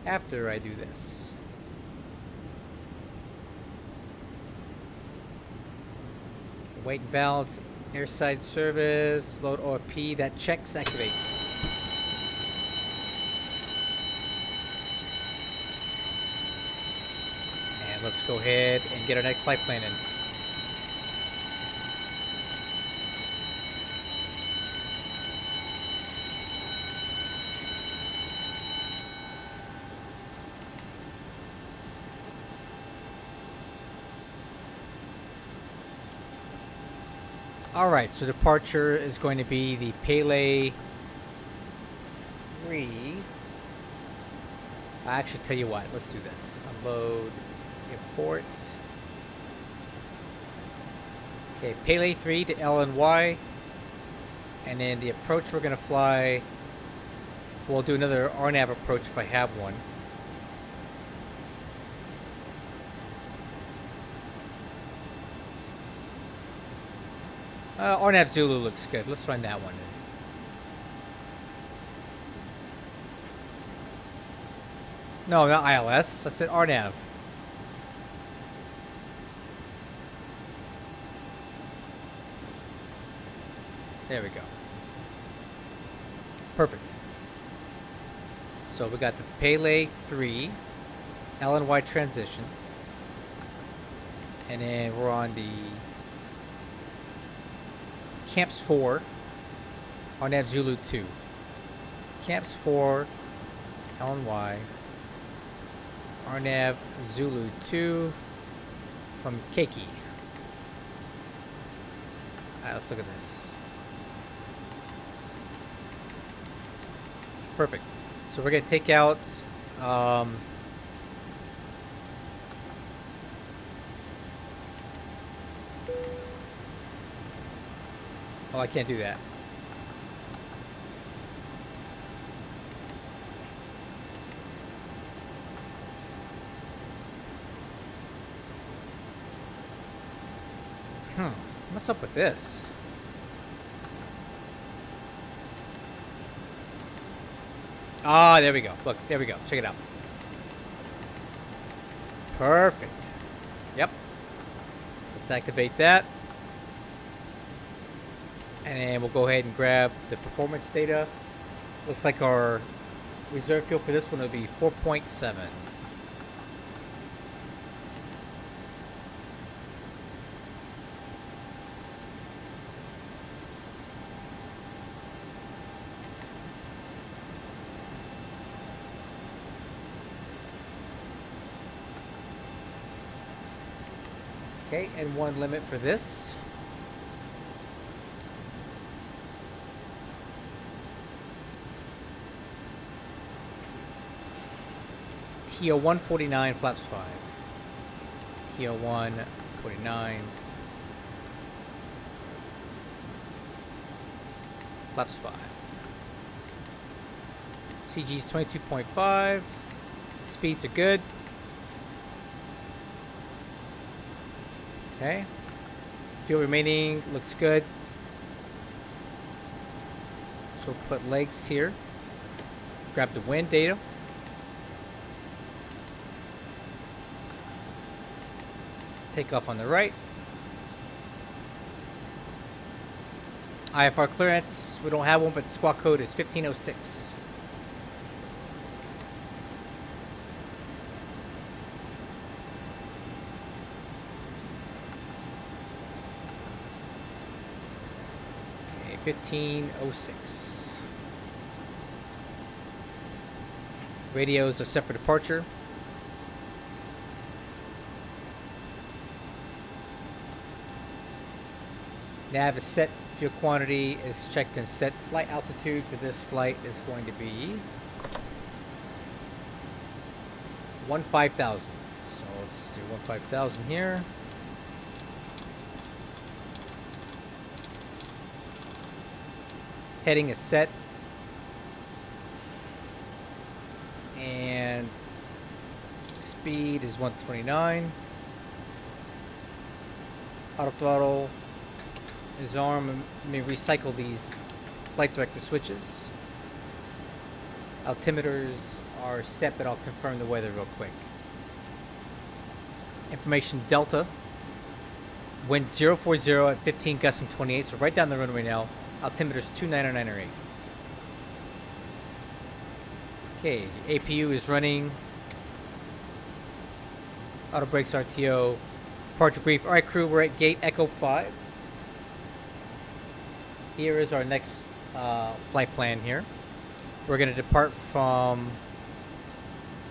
After I do this. Wait and balance. Airside service, load OFP, that checks activate. And let's go ahead and get our next flight plan in. Alright, so departure is going to be the Pele 3. I actually tell you what, let's do this. Unload, import. Okay, Pele 3 to LNY. And then the approach we're going to fly, we'll do another RNAV approach if I have one. RNAV Zulu looks good. Let's run that one. No, not ILS. I said RNAV. There we go. Perfect. So we got the Pele 3 LNY transition. And then we're on the Camps 4, RNAV Zulu 2. Camps 4, LNY, RNAV Zulu 2 from Keiki. Alright, let's look at this. Perfect. So we're going to take out oh, I can't do that. What's up with this? Ah, there we go. Look, there we go. Check it out. Perfect. Yep. Let's activate that. And then we'll go ahead and grab the performance data. Looks like our reserve fuel for this one will be 4.7. Okay, and one limit for this. TO 149 flaps 5. TO 149 flaps 5. CG's 22.5. Speeds are good. Okay. Fuel remaining looks good. So we'll put legs here. Grab the wind data. Take off on the right. IFR clearance, we don't have one, but the squawk code is 1506. Okay, 1506. Radios are set for departure. Nav is set, fuel quantity is checked and set. Flight altitude for this flight is going to be 15,000. So let's do 15,000 here. Heading is set. And speed is 129. Auto throttle is arm. Let me recycle these flight director switches. Altimeters are set, but I'll confirm the weather real quick. Information Delta. Wind 040 at 15 gusting 28, so right down the runway now. Altimeters 29908. Okay, APU is running. Auto brakes RTO. Departure brief. Alright crew, we're at gate Echo 5. Here is our next flight plan here. We're going to depart from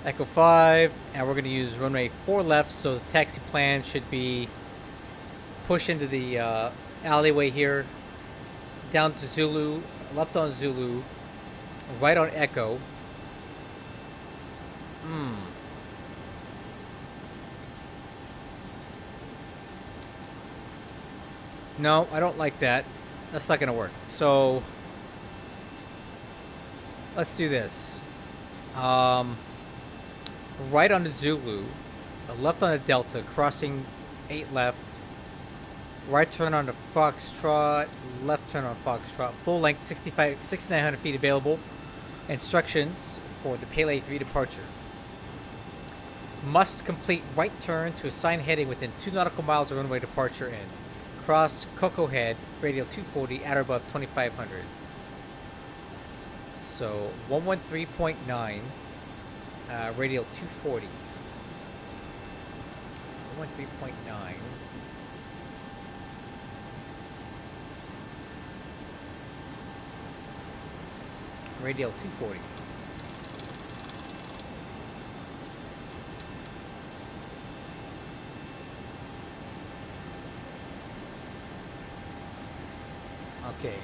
Echo 5 and we're going to use runway 4 left, so the taxi plan should be push into the alleyway here, down to Zulu, left on Zulu, right on Echo. No, I don't like that. That's not going to work. So let's do this. Right on the Zulu, left on the Delta, crossing 8 left, right turn on the Foxtrot, left turn on Foxtrot, full length 6,900 feet available. Instructions for the Pele 3 departure. Must complete right turn to assigned heading within 2 nautical miles of runway departure in. Cross Cocoa Head, radial 240, at or above 2,500. So 113.9, radial 240. 213.9. Radial 240. Okay.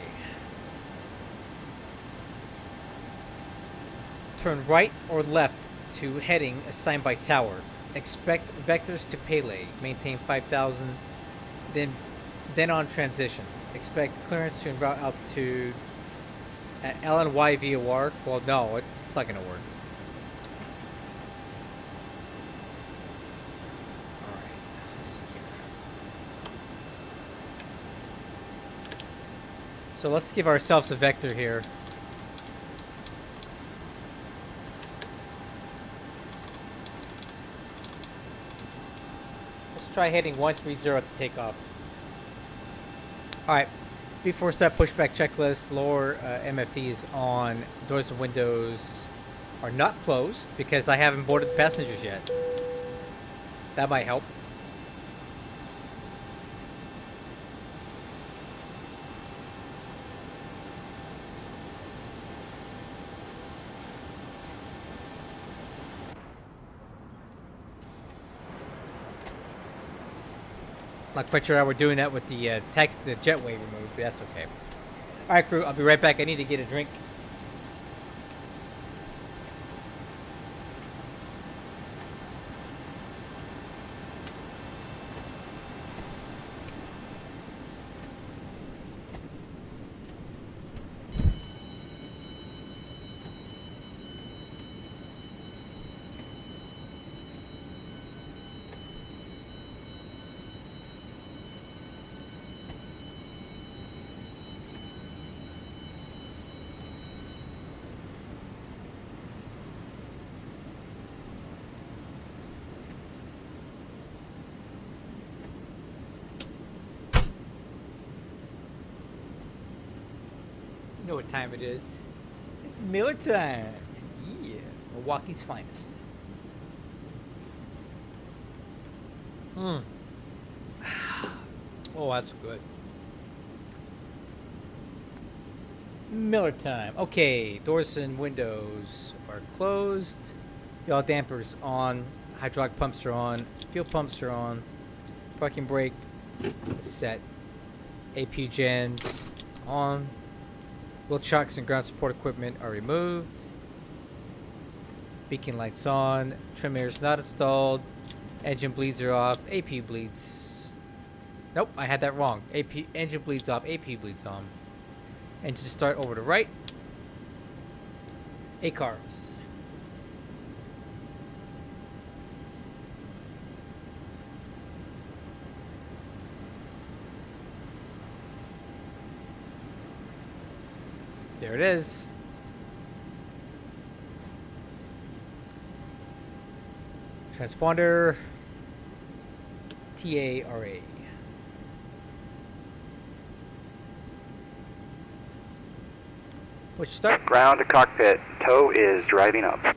Turn right or left to heading assigned by tower. Expect vectors to Pele. Maintain 5,000. Then on transition. Expect clearance to en route altitude at LNY VOR. Well, no, it's not going to work. Alright, let's see here. So let's give ourselves a vector here. Let's try hitting 130 to take off. Alright, before start pushback checklist, lower MFDs on doors and windows are not closed because I haven't boarded the passengers yet. That might help. Not quite sure how we're doing that with the the jetway removed, but that's okay. All right, crew, I'll be right back. I need to get a drink. You know what time it is. It's Miller time. Yeah, Milwaukee's finest. Oh, that's good. Miller time. Okay, doors and windows are closed. Yaw dampers on. Hydraulic pumps are on. Fuel pumps are on. Parking brake set. AP gens on. Wheel chocks and ground support equipment are removed. Beacon lights on. Trim mirrors not installed. Engine bleeds are off. AP bleeds. Nope, I had that wrong. Engine bleeds off. AP bleeds on. Engine start over to right. ACARS. There it is. Transponder. TARA. Push start. Ground to cockpit. Tow is driving up.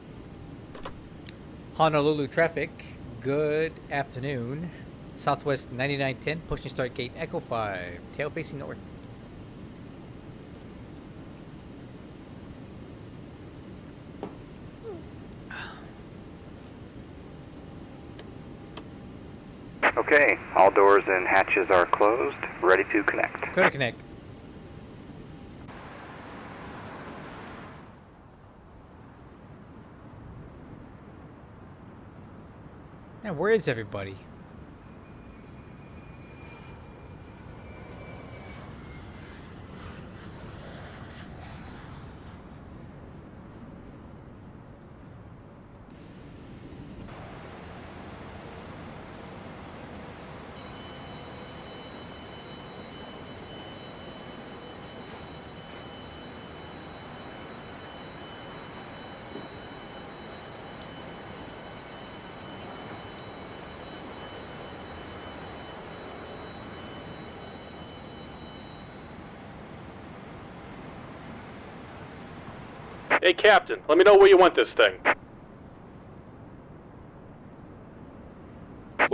Honolulu traffic. Good afternoon. Southwest 9910. Pushing start gate Echo 5. Tail facing north. Okay, all doors and hatches are closed. Ready to connect. Go to connect. Now, where is everybody? Hey, Captain, let me know where you want this thing.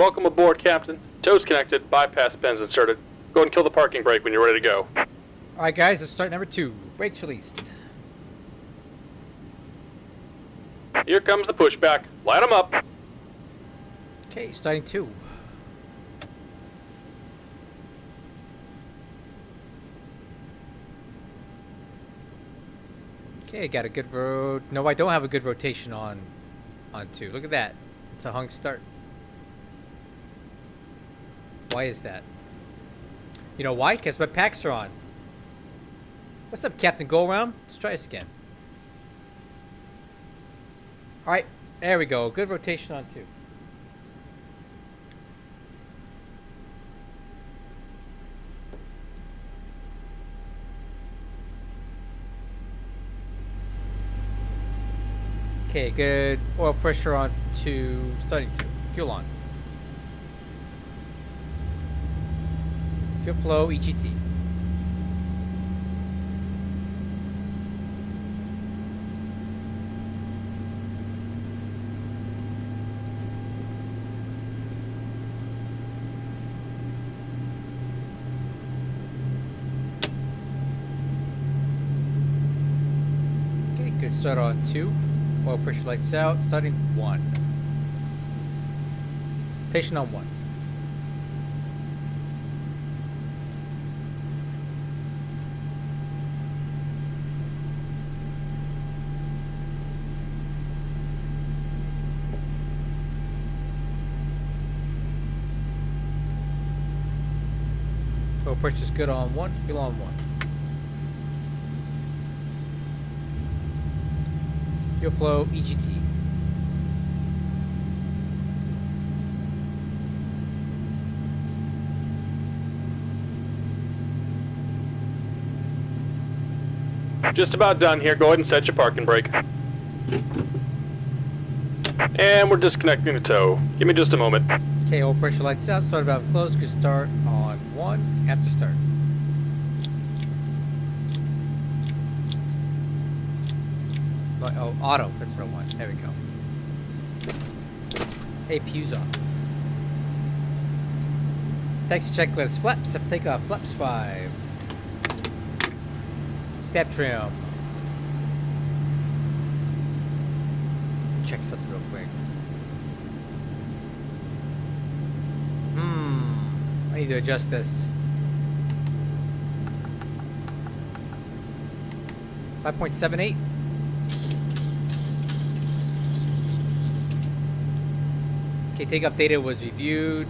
Welcome aboard, Captain. Toes connected, bypass pins inserted. Go ahead and kill the parking brake when you're ready to go. Alright guys, let's start number 2. Brakes released. Here comes the pushback. Light them up. Okay, starting 2. Okay, got a good road. No, I don't have a good rotation on 2. Look at that. It's a hung start. Why is that? You know why? Because my packs are on. What's up, Captain Go Around? Let's try this again. Alright, there we go. Good rotation on 2. Okay, good oil pressure on 2, starting 2. Fuel on. Fuel flow, EGT. Okay, good start on 2. Oil pressure lights out, starting 1. Rotation on 1. Oil pressure's good on 1, fuel on 1. Fuel flow, EGT. Just about done here. Go ahead and set your parking brake. And we're disconnecting the tow. Give me just a moment. Okay, oil pressure lights out, start valve closed, good start on 1, after start. Oh, auto, that's what I want. There we go. APU's off. Text checklist, flaps, have take off, flaps 5. Step trim. Check something real quick. I need to adjust this. 5.78. Okay, takeoff data was reviewed.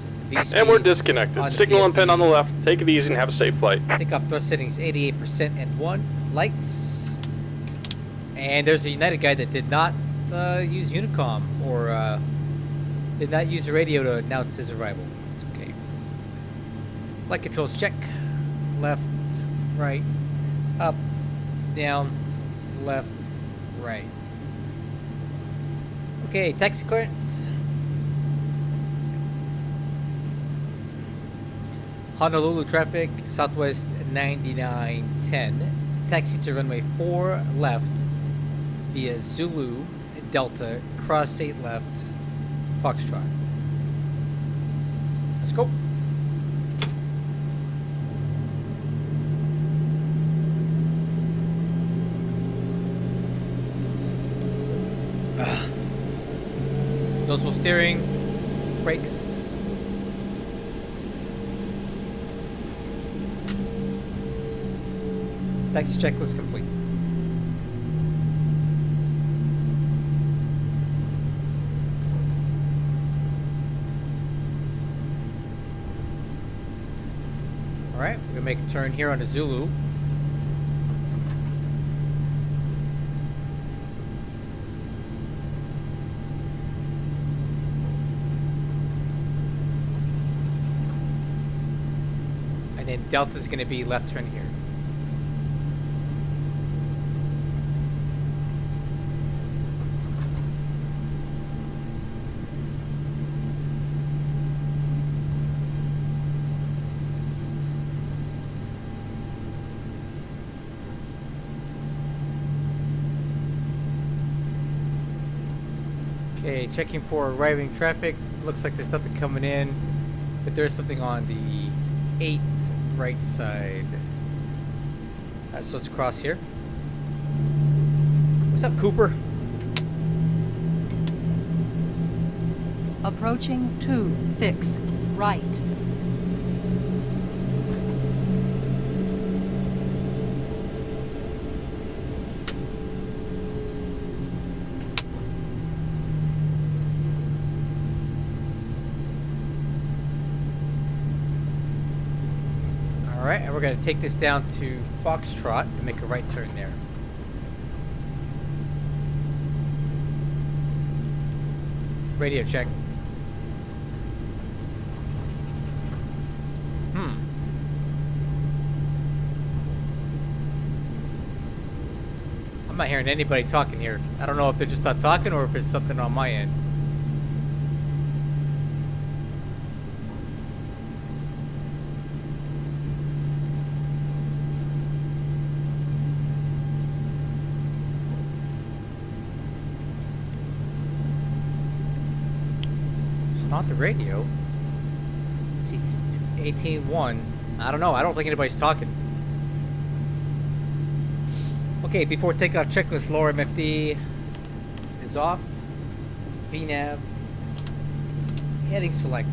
And we're disconnected. Signal and pin on the left. Take it easy and have a safe flight. Takeoff thrust settings 88% and 1. Lights. And there's a United guy that did not use Unicom or did not use the radio to announce his arrival. It's okay. Flight controls check. Left, right, up, down, left, right. Okay, taxi clearance. Honolulu traffic, Southwest 9910. Taxi to runway 4 left via Zulu, Delta, cross 8 left, Foxtrot. Let's go. Noticeable steering, brakes. Taxi checklist complete. Alright, we're gonna make a turn here on the Zulu. And then Delta's gonna be left turn here. Okay, checking for arriving traffic. Looks like there's nothing coming in, but there's something on the 8 right side. Alright, so let's cross here. What's up, Cooper? Approaching 2-6 right. Alright, and we're going to take this down to Foxtrot and make a right turn there. Radio check. I'm not hearing anybody talking here. I don't know if they're just not talking or if it's something on my end. It's not the radio. See, it's 18.1. I don't know. I don't think anybody's talking. Okay, before takeoff checklist, lower MFD is off. VNAV. Heading select.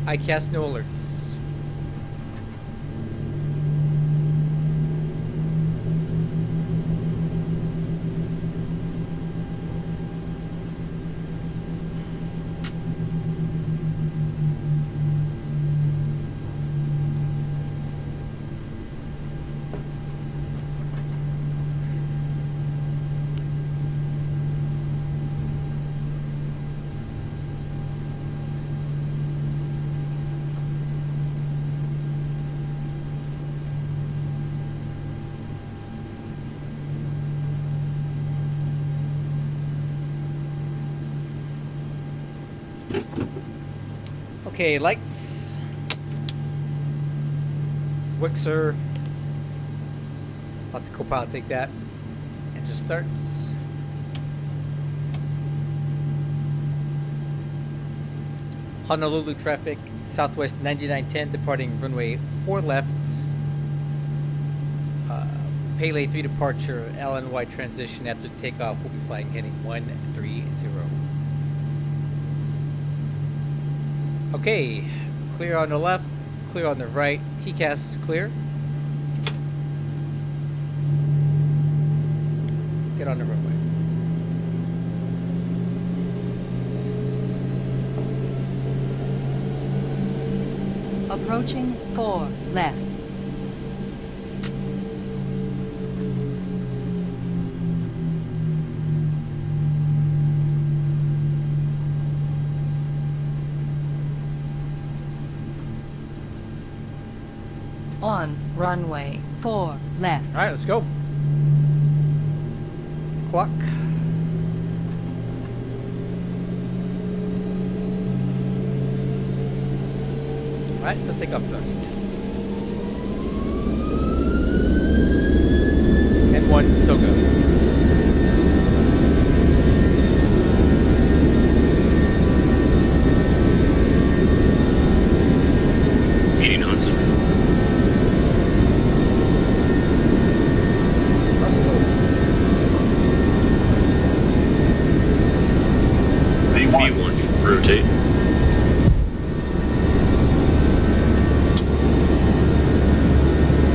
ICAST, no alerts. Okay, lights. Wixer. Let the copilot take that. And just starts. Honolulu traffic, Southwest 9910, departing runway 4 left. Pele 3 departure, LNY transition after takeoff. We'll be flying heading 130. Okay, clear on the left, clear on the right. TCAS clear. Let's get on the runway. Approaching 4 left. On runway 4 left. All right, let's go. Clock. All right, so take off thrust. N1 Togo. Rotate.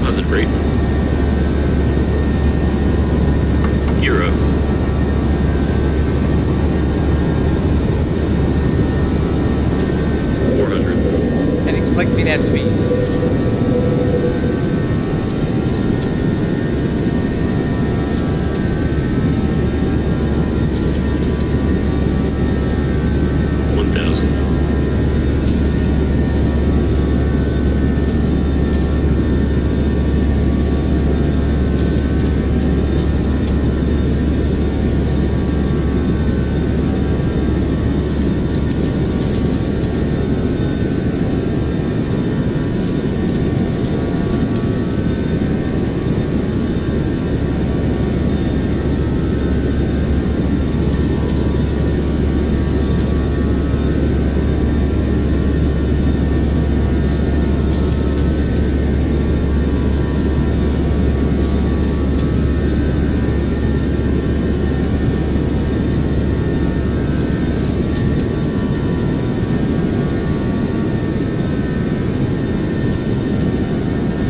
Positive rate. Hero. Heading select VNAV speed.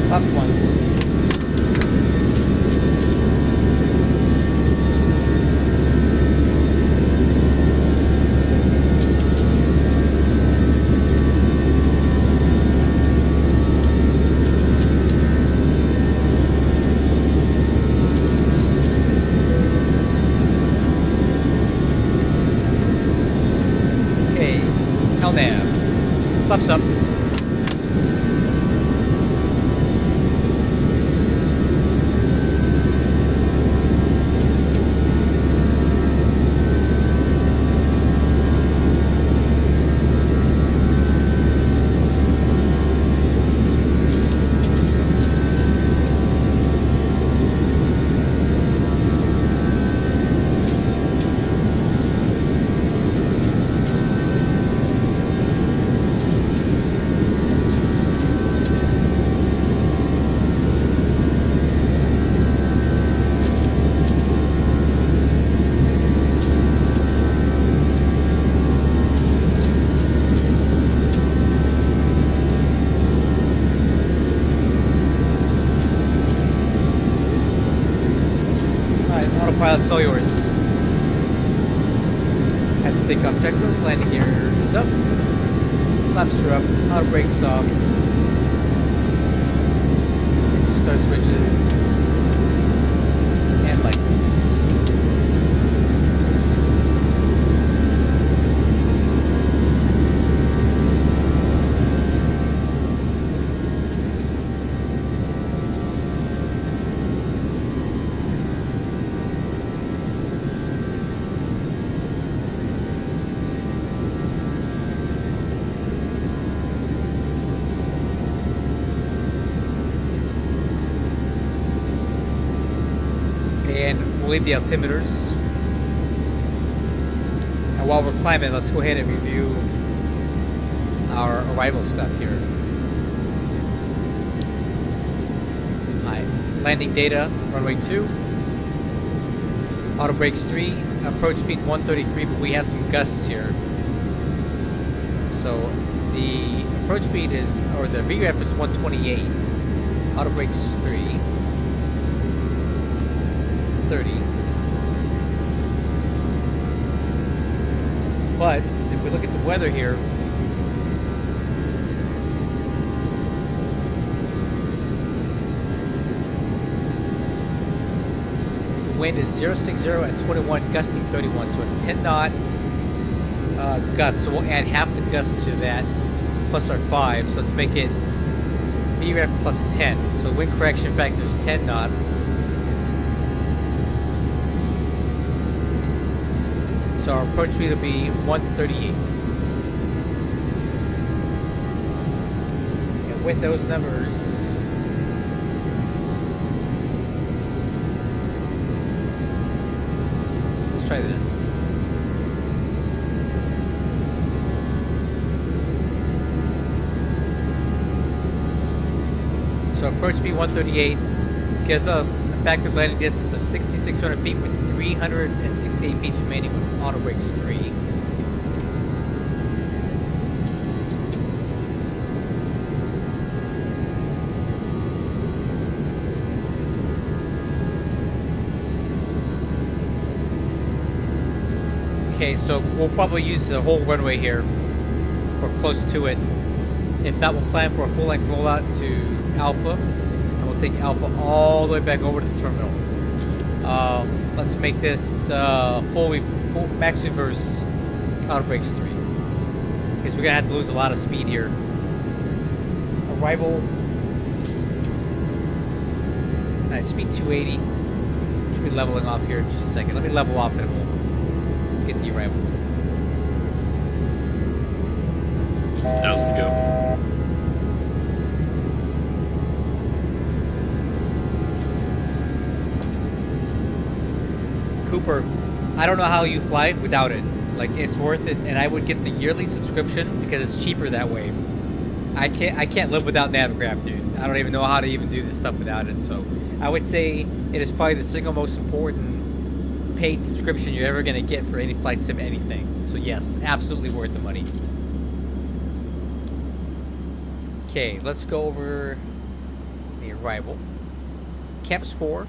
Pops one. Okay, LNAV. Pops up. Autopilot, it's all yours. Have to take off checklist. Landing gear is up. Flaps are up. Auto brakes off. Start switches. And lights. And we'll leave the altimeters. And while we're climbing, let's go ahead and review our arrival stuff here. Alright, landing data, runway 2. Auto brakes 3, approach speed 133, but we have some gusts here. So the approach speed is, or the VREF is 128. Auto brakes 3. 30. But if we look at the weather here, the wind is 060 at 21, gusting 31, so a 10 knot gust. So we'll add half the gust to that plus our 5. So let's make it VREF plus 10. So wind correction factor is 10 knots. So our approach speed will be 138. And with those numbers, let's try this. So approach speed 138 gives us a factored landing distance of 6,600 feet with 368 feet remaining with auto brakes 3. Okay, so we'll probably use the whole runway here, or close to it. If not, we'll plan for a full-length rollout to Alpha, and we'll take Alpha all the way back over to the terminal. Let's make this full max reverse auto brakes 3, because we're gonna have to lose a lot of speed here. Arrival at speed 280. Should be leveling off here in just a second. Let me level off and we'll get the arrival. Doesn't go. Cooper, I don't know how you fly it without it. Like, it's worth it, and I would get the yearly subscription because it's cheaper that way. I can't live without Navgraph, dude. I don't even know how to even do this stuff without it. So I would say it is probably the single most important paid subscription you're ever gonna get for any flight sim anything. So yes, absolutely worth the money. Okay, let's go over the my arrival. Camps 4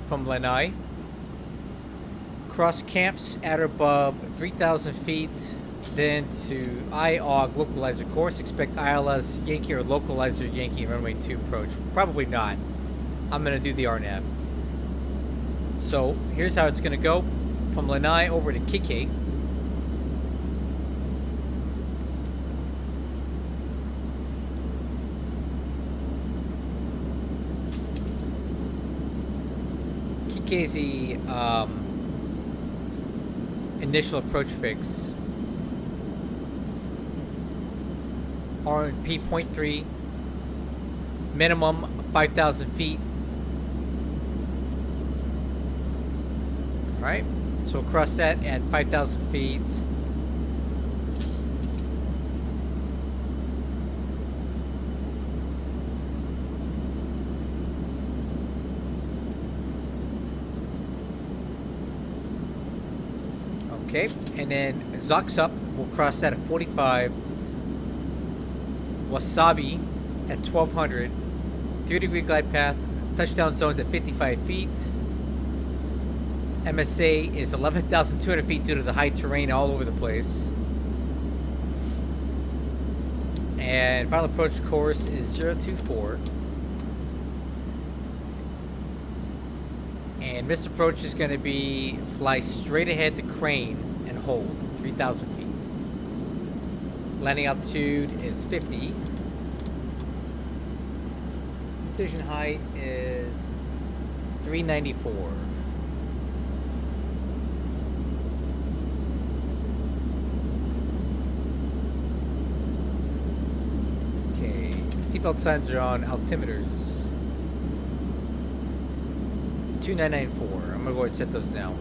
from Lanai. Cross camps at or above 3,000 feet. Then to OGG localizer course. Expect ILS Yankee or localizer Yankee runway 2 approach. Probably not. I'm going to do the RNAV. So here's how it's going to go. From Lanai over to Kike. Kike's the initial approach fix. RNP 0.3. Minimum 5,000 feet. Alright, so we'll cross that at 5,000 feet. Okay, and then Zox up, we'll cross that at 45. Wasabi at 1,200. 3-degree glide path, touchdown zones at 55 feet. MSA is 11,200 feet due to the high terrain all over the place. And final approach course is 024. And missed approach is going to be fly straight ahead to crane and hold 3,000 feet. Landing altitude is 50. Decision height is 394. Okay, seatbelt signs are on. Altimeters 2994. I'm gonna go ahead and set those now.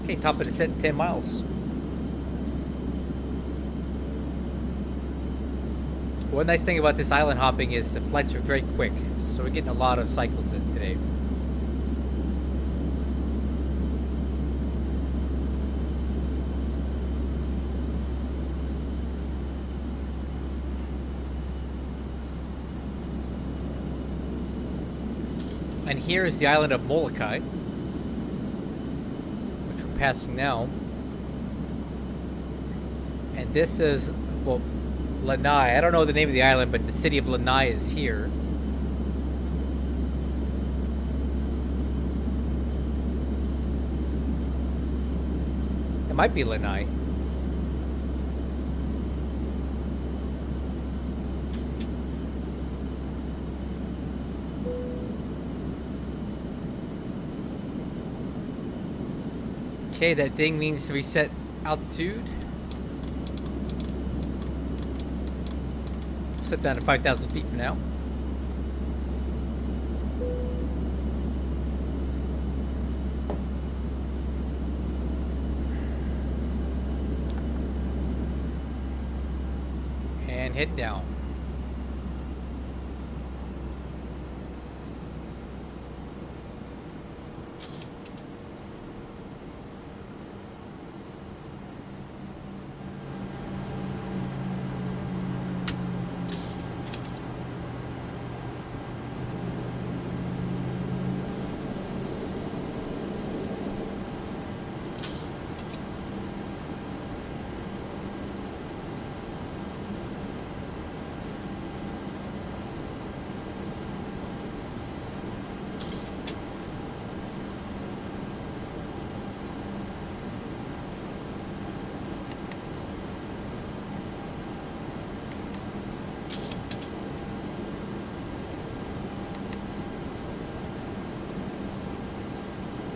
Okay, top of the set, 10 miles. One nice thing about this island hopping is the flights are very quick, so we're getting a lot of cycles in today. And here is the island of Molokai, which we're passing now. And this is, well, Lanai. I don't know the name of the island, but the city of Lanai is here. It might be Lanai. Okay, that ding means to reset altitude. Set down to 5,000 feet for now. And head down.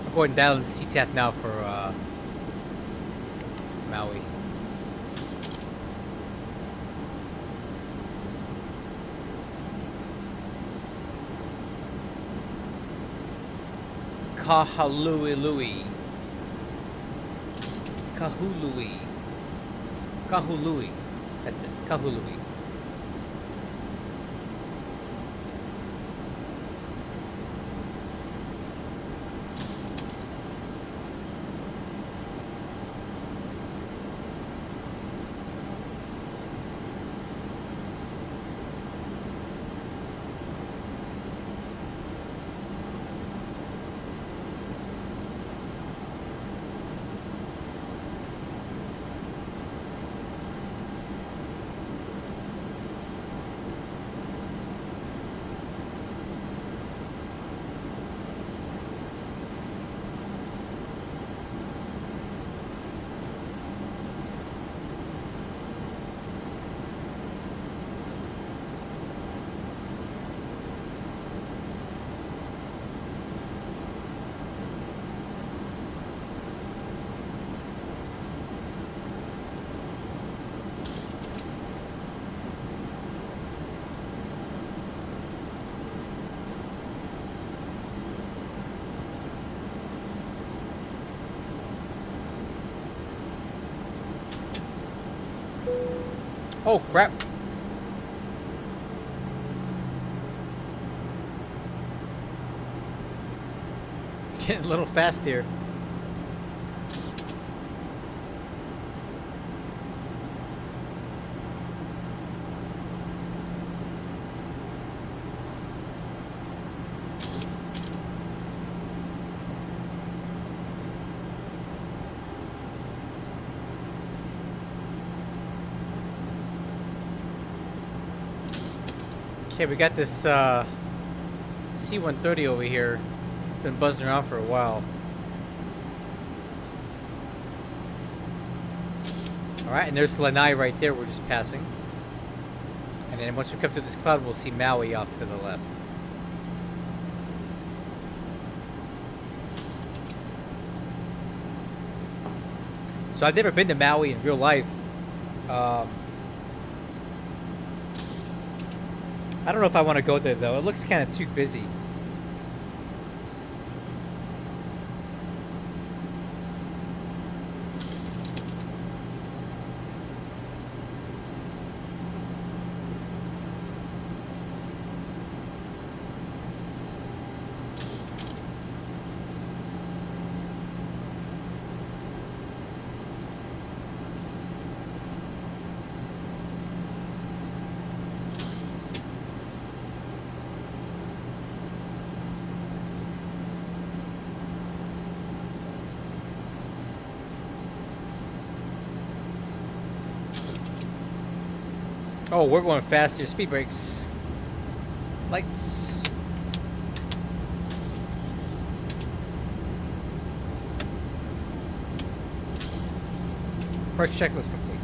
I'm going down to CTAT now for Maui. Kahului. Kahului. Kahului. That's it. Kahului. Oh, crap. Getting a little fast here. Okay, we got this C-130 over here. It's been buzzing around for a while. Alright, and there's Lanai right there we're just passing. And then once we come to this cloud, we'll see Maui off to the left. So I've never been to Maui in real life. I don't know if I want to go there though. It looks kind of too busy. Oh, we're going fast here. Speed brakes. Lights. First checklist complete.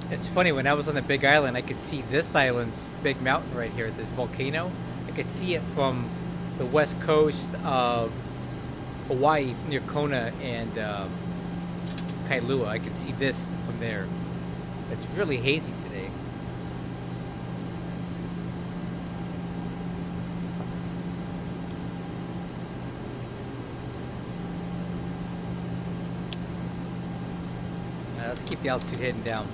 It's funny, when I was on the Big Island, I could see this island's big mountain right here, this volcano. I could see it from the west coast of Hawaii, near Kona and Kailua. I could see this from there. It's really hazy today. Let's keep the altitude heading down.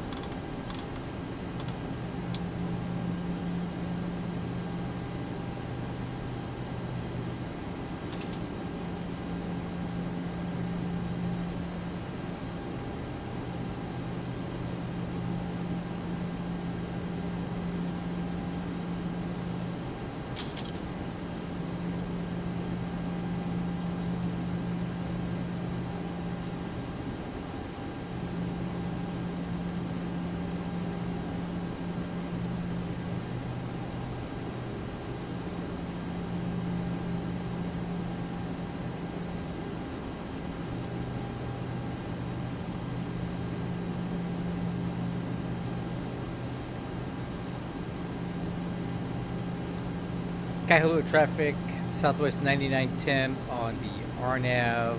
Kailua traffic, Southwest 9910 on the RNAV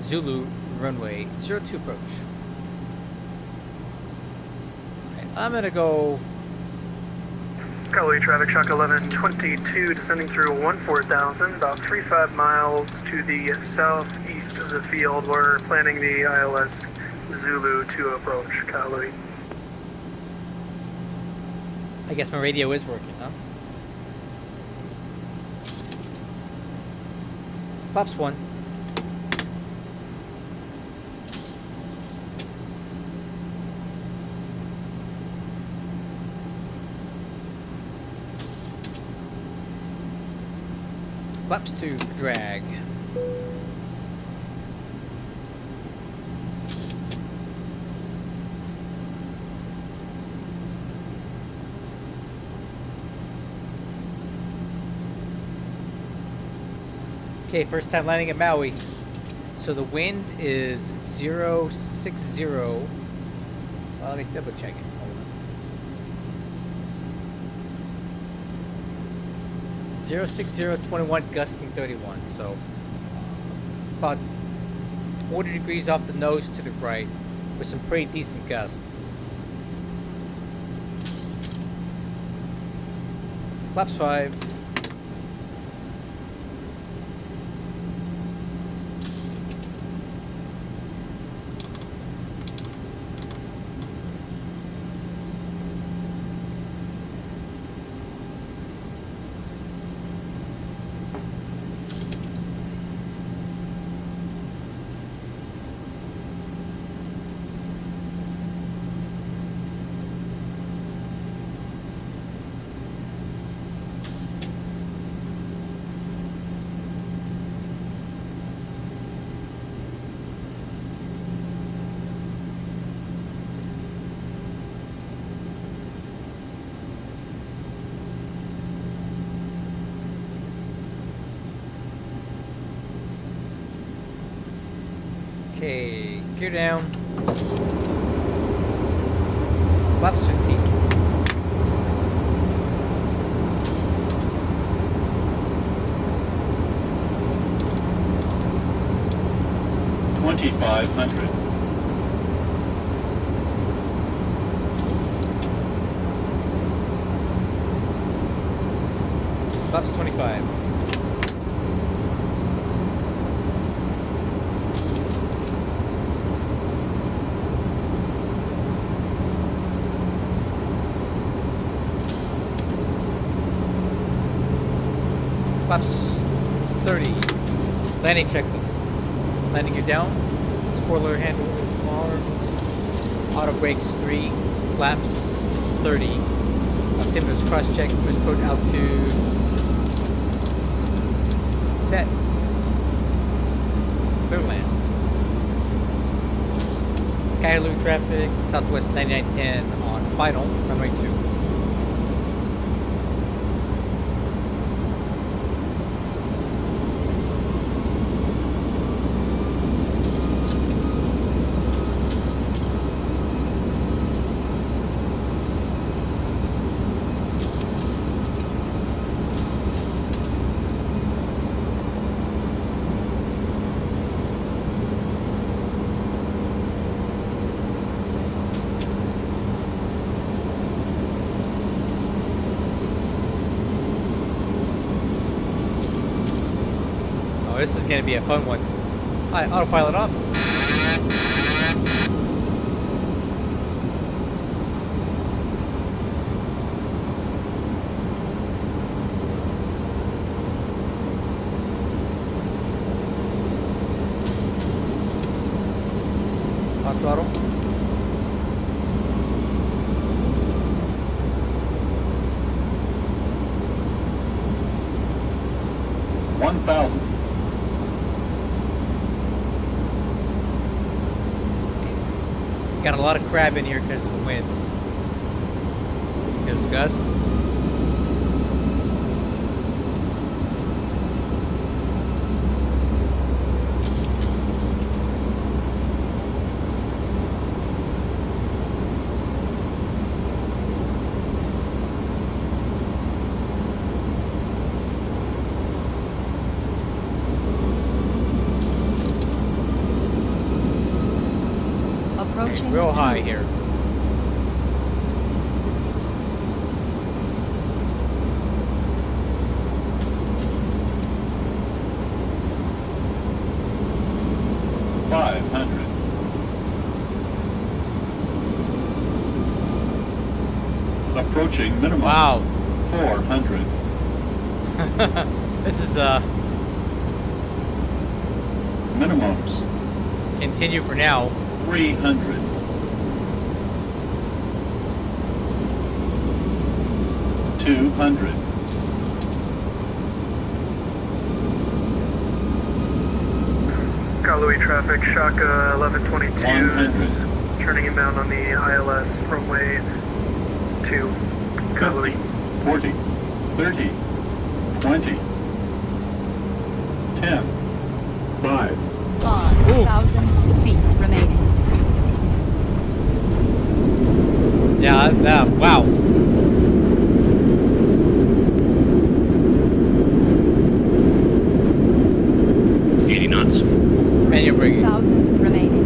Zulu runway 02 approach. Right, I'm gonna go. Kailua traffic, Shock 1122, descending through 14,000, about 35 miles to the southeast of the field. We're planning the ILS Zulu to approach Kailua. I guess my radio is working, huh? Flaps 1. Flaps 2 for drag. Okay, first time landing at Maui. So the wind is 060. Well, let me double check it. Hold on. 06021 gusting 31. So about 40 degrees off the nose to the right with some pretty decent gusts. Flaps 5. Okay, gear down. Flaps 15. $2,500. Flaps 25. Flaps 30. Landing checklist. Landing gear down. Spoiler handle is armed. Auto brakes 3. Flaps 30. Altimeter's cross check. Miscode altitude. Set. Clear land. Kailua traffic. Southwest 9910 on final. Runway 2. This is gonna be a fun one. Alright, autopilot off. Hot throttle. $1,000. Got a lot of crab in here because of the wind. There's a gust. Approaching Real high two. here. Approaching minimum. Wow. 400. This is Minimums. continue for now. 300. 200. Louis traffic, Shaka 1122, 100. turning inbound on the ILS runway 2. 50, 40, 30, 20, 10, 5, 5,000 feet remaining. Yeah, wow. Manual braking. 1,000 remaining.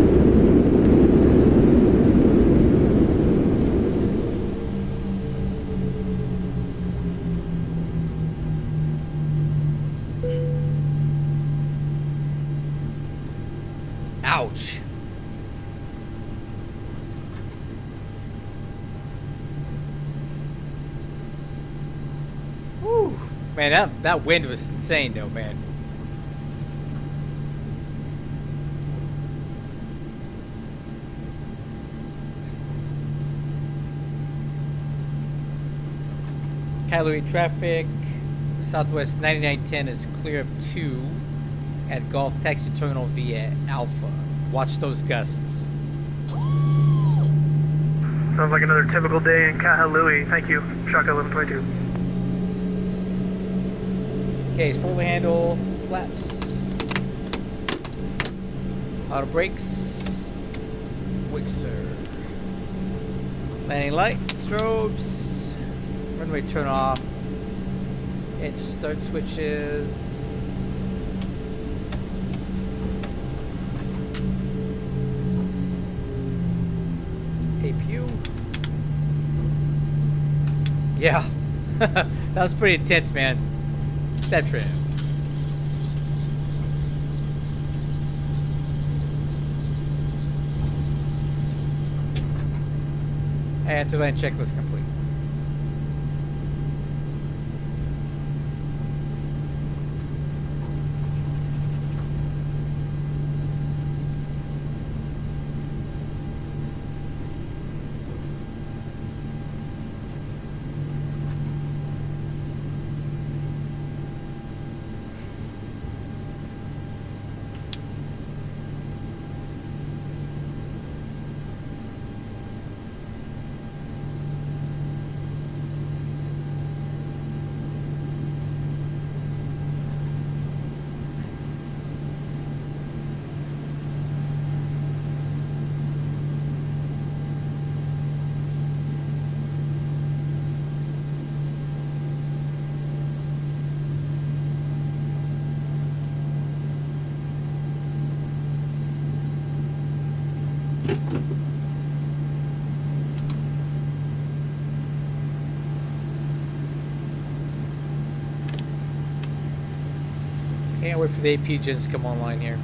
Ouch. Woo. Man, that wind was insane though, man. Louis traffic, Southwest 9910 is clear of 2 at Gulf Taxi Terminal via Alpha. Watch those gusts. Sounds like another typical day in Kahului. Thank you, Shaka 1122. Okay, spoiler handle, flaps, auto brakes, Wixer, landing light, strobes, runway turn off, edge start switches, APU. Yeah, that was pretty intense, man. That trip. And to land checklist complete. Can't wait for the AP gens to come online here.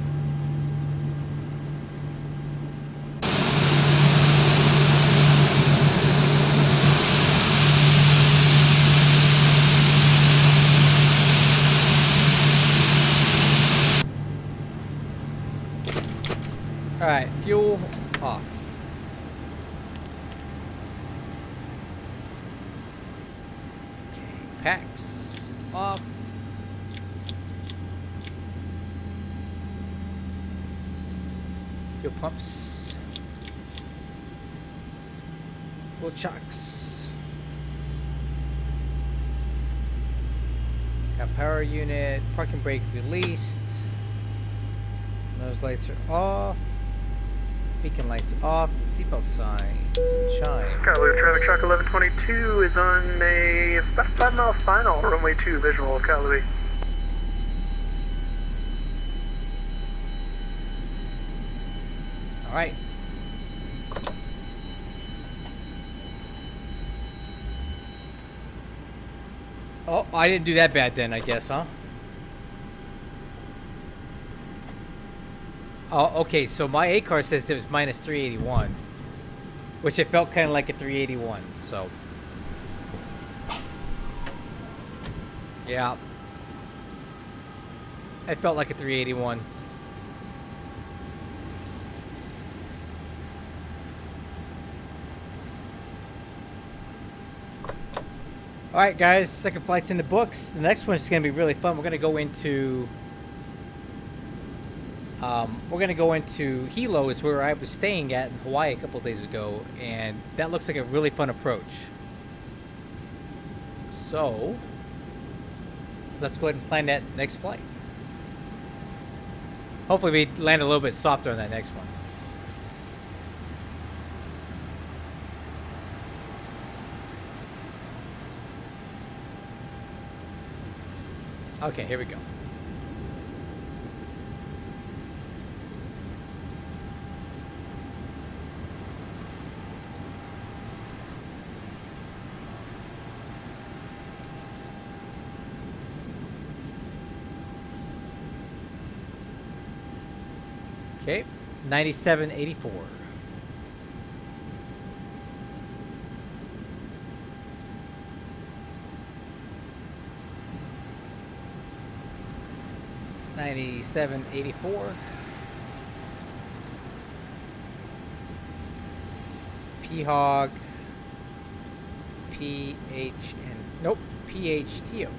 Alright, fuel off. Okay, packs off. Fuel pumps. Fuel chocks. Got power unit, parking brake released. Those lights are off. Beacon lights off. Seatbelt signs and chime. Kahului traffic, Shaka 1122 is on a about 5 mile final, runway 2 visual, Kahului. All right. Oh, I didn't do that bad then, I guess, huh? Oh, okay, so my ACAR says it was minus 381, which it felt kind of like a 381, so Yeah. It felt like a 381. All right, guys, second flight's in the books. The next one's going to be really fun. We're going to go into Hilo, is where I was staying at in Hawaii a couple of days ago, and that looks like a really fun approach. So let's go ahead and plan that next flight. Hopefully we land a little bit softer on that next one. Okay, here we go. Okay, 9784. $97.84. P-Hog. P-H-N. Nope. P-H-T-O.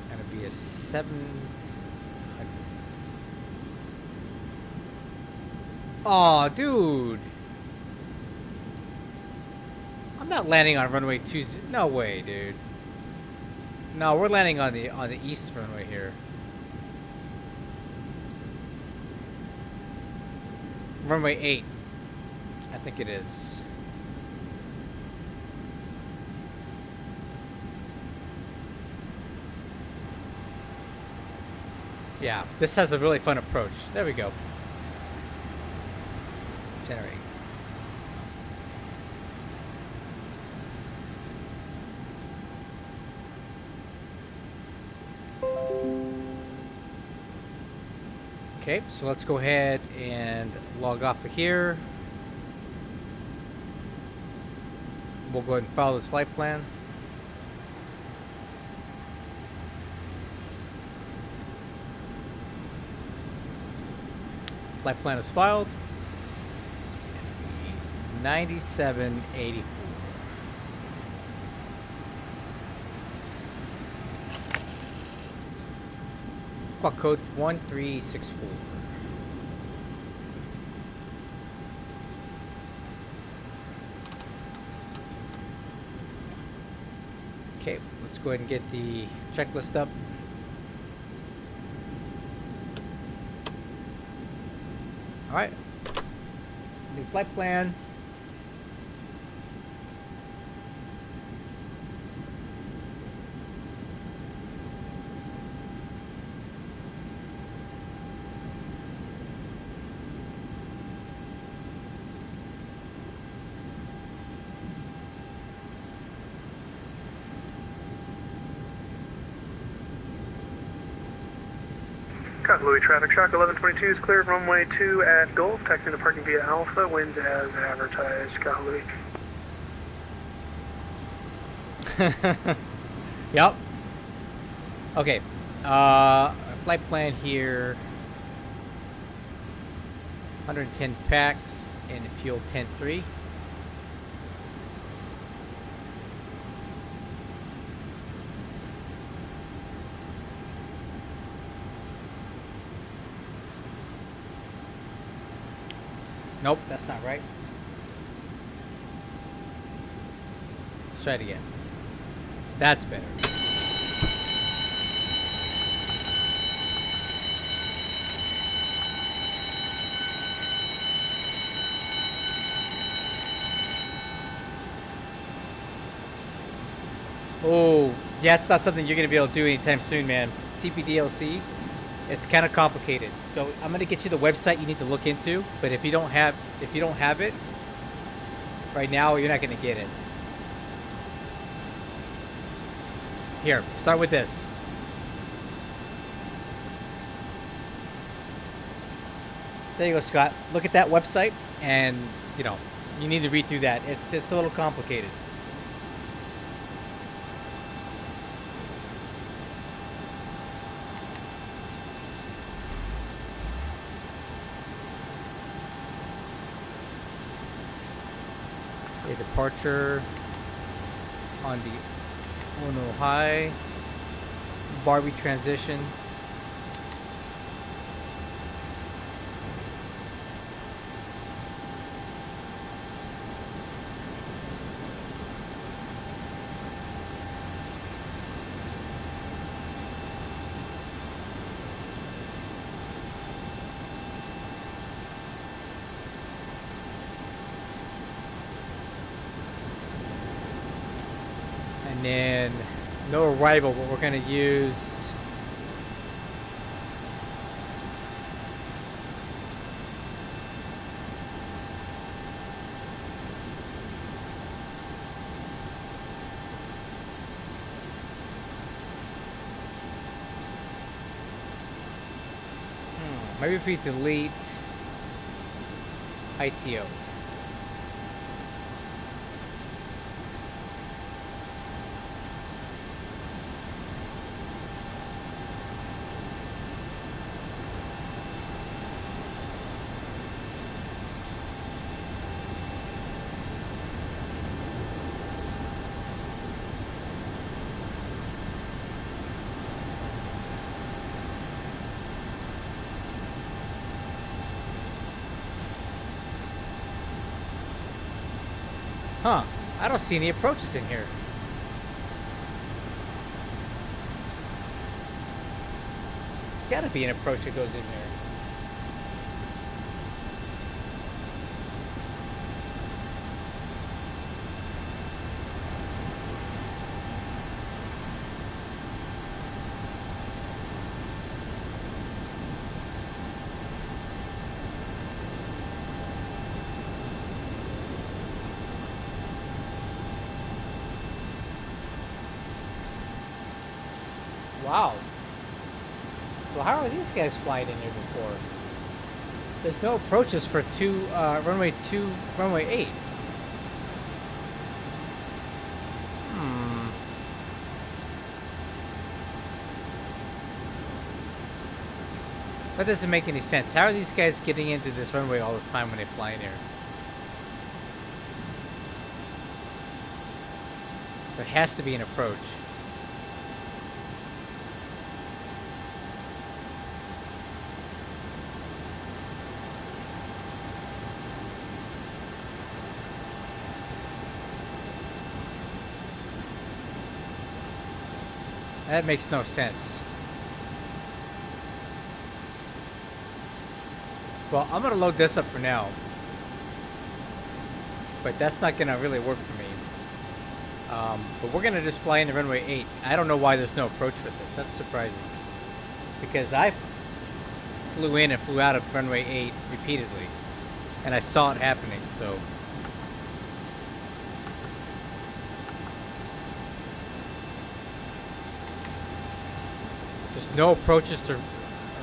That'll be a 700. Aw, dude. I'm not landing on runway 20. No way, dude. No, we're landing on the east runway here. Runway 8. I think it is. Yeah, this has a really fun approach. There we go. Generate. Okay, so let's go ahead and log off of here. We'll go ahead and follow this flight plan. Flight plan is filed. 9784. Squawk code 1364. Okay, let's go ahead and get the checklist up. All right, new flight plan. Louis traffic shock 1122 is clear. Runway 2 at Gulf. Taxiing to parking via Alpha. Winds as advertised. Louis. Yep. Okay. Flight plan here. 110 packs and fuel 10.3. Nope, that's not right. Let's try it again. That's better. Oh, yeah, it's not something you're going to be able to do anytime soon, man. CPDLC. It's kind of complicated, so I'm gonna get you the website you need to look into. But if you don't have it right now, you're not gonna get it. Here, start with this. There you go, Scott. Look at that website, and you need to read through that. It's a little complicated. A departure on the Ono High. Barbie transition. And then no arrival, but we're going to use maybe if we delete ITO. Huh, I don't see any approaches in here. There's gotta be an approach that goes in here. Wow. Well, how are these guys flying in here before? There's no approaches for runway 2, runway 8. That doesn't make any sense. How are these guys getting into this runway all the time when they fly in here? There has to be an approach. That makes no sense. Well, I'm gonna load this up for now. But that's not gonna really work for me. But we're gonna just fly into runway 8. I don't know why there's no approach for this. That's surprising. Because I flew in and flew out of runway 8 repeatedly. And I saw it happening, so... There's no approaches to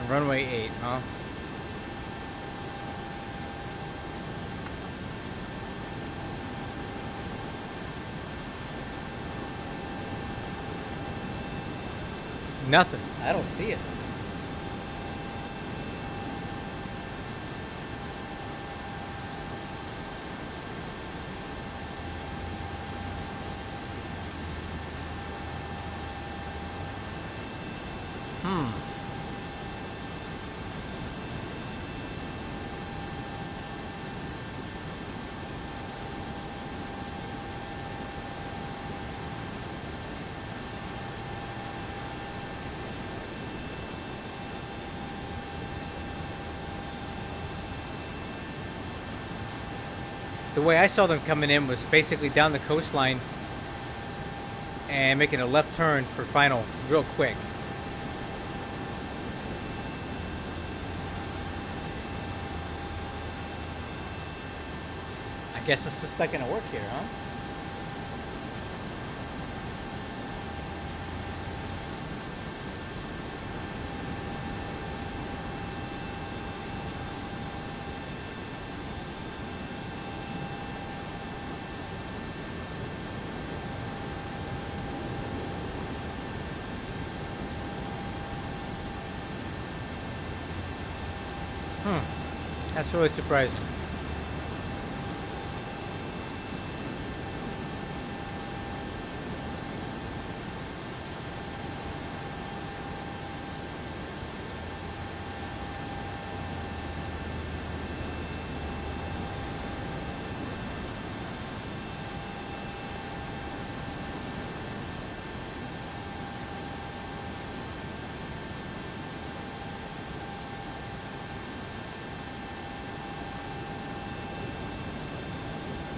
runway 8, huh? Nothing. I don't see it. The way I saw them coming in was basically down the coastline and making a left turn for final real quick. I guess it's just not gonna work here, huh? That's really surprising.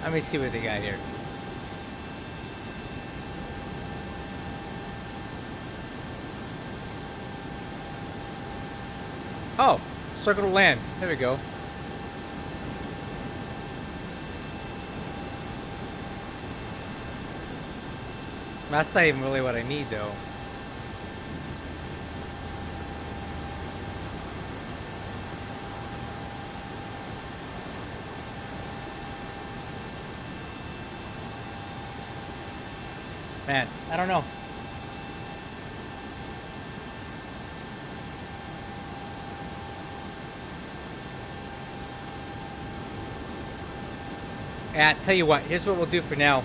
Let me see what they got here. Oh, circle to land. There we go. That's not even really what I need, though. Man, I don't know. Tell you what, here's what we'll do for now.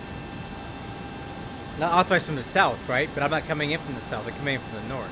Not authorized from the south, right? But I'm not coming in from the south. I'm coming in from the north.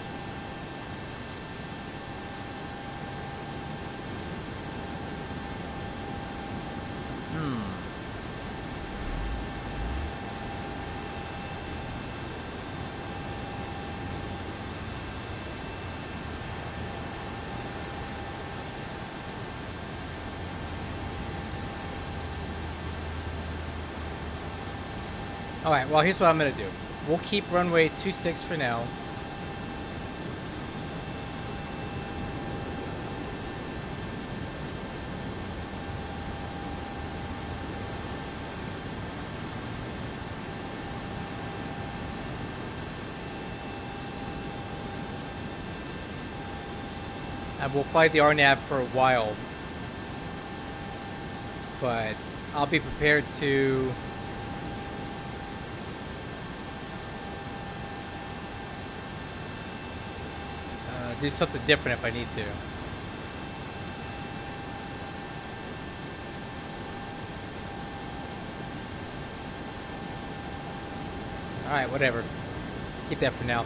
Alright, well, here's what I'm going to do. We'll keep runway 26 for now. And we'll fly the RNAV for a while. But I'll be prepared to... do something different if I need to. Alright, whatever. Keep that for now.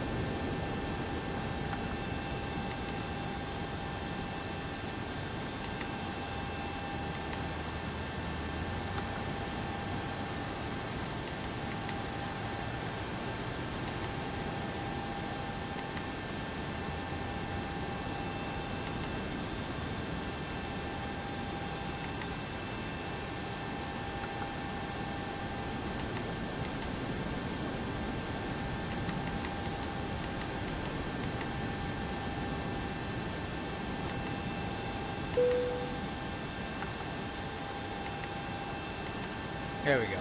There we go.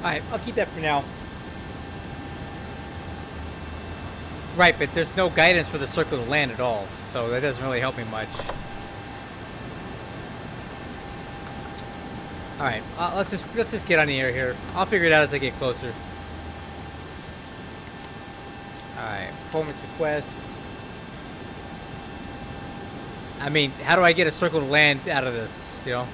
Alright, I'll keep that for now. Right, but there's no guidance for the circle to land at all, so that doesn't really help me much. Alright, let's just get on the air here. I'll figure it out as I get closer. Alright, performance request. I mean, how do I get a circle to land out of this, you know?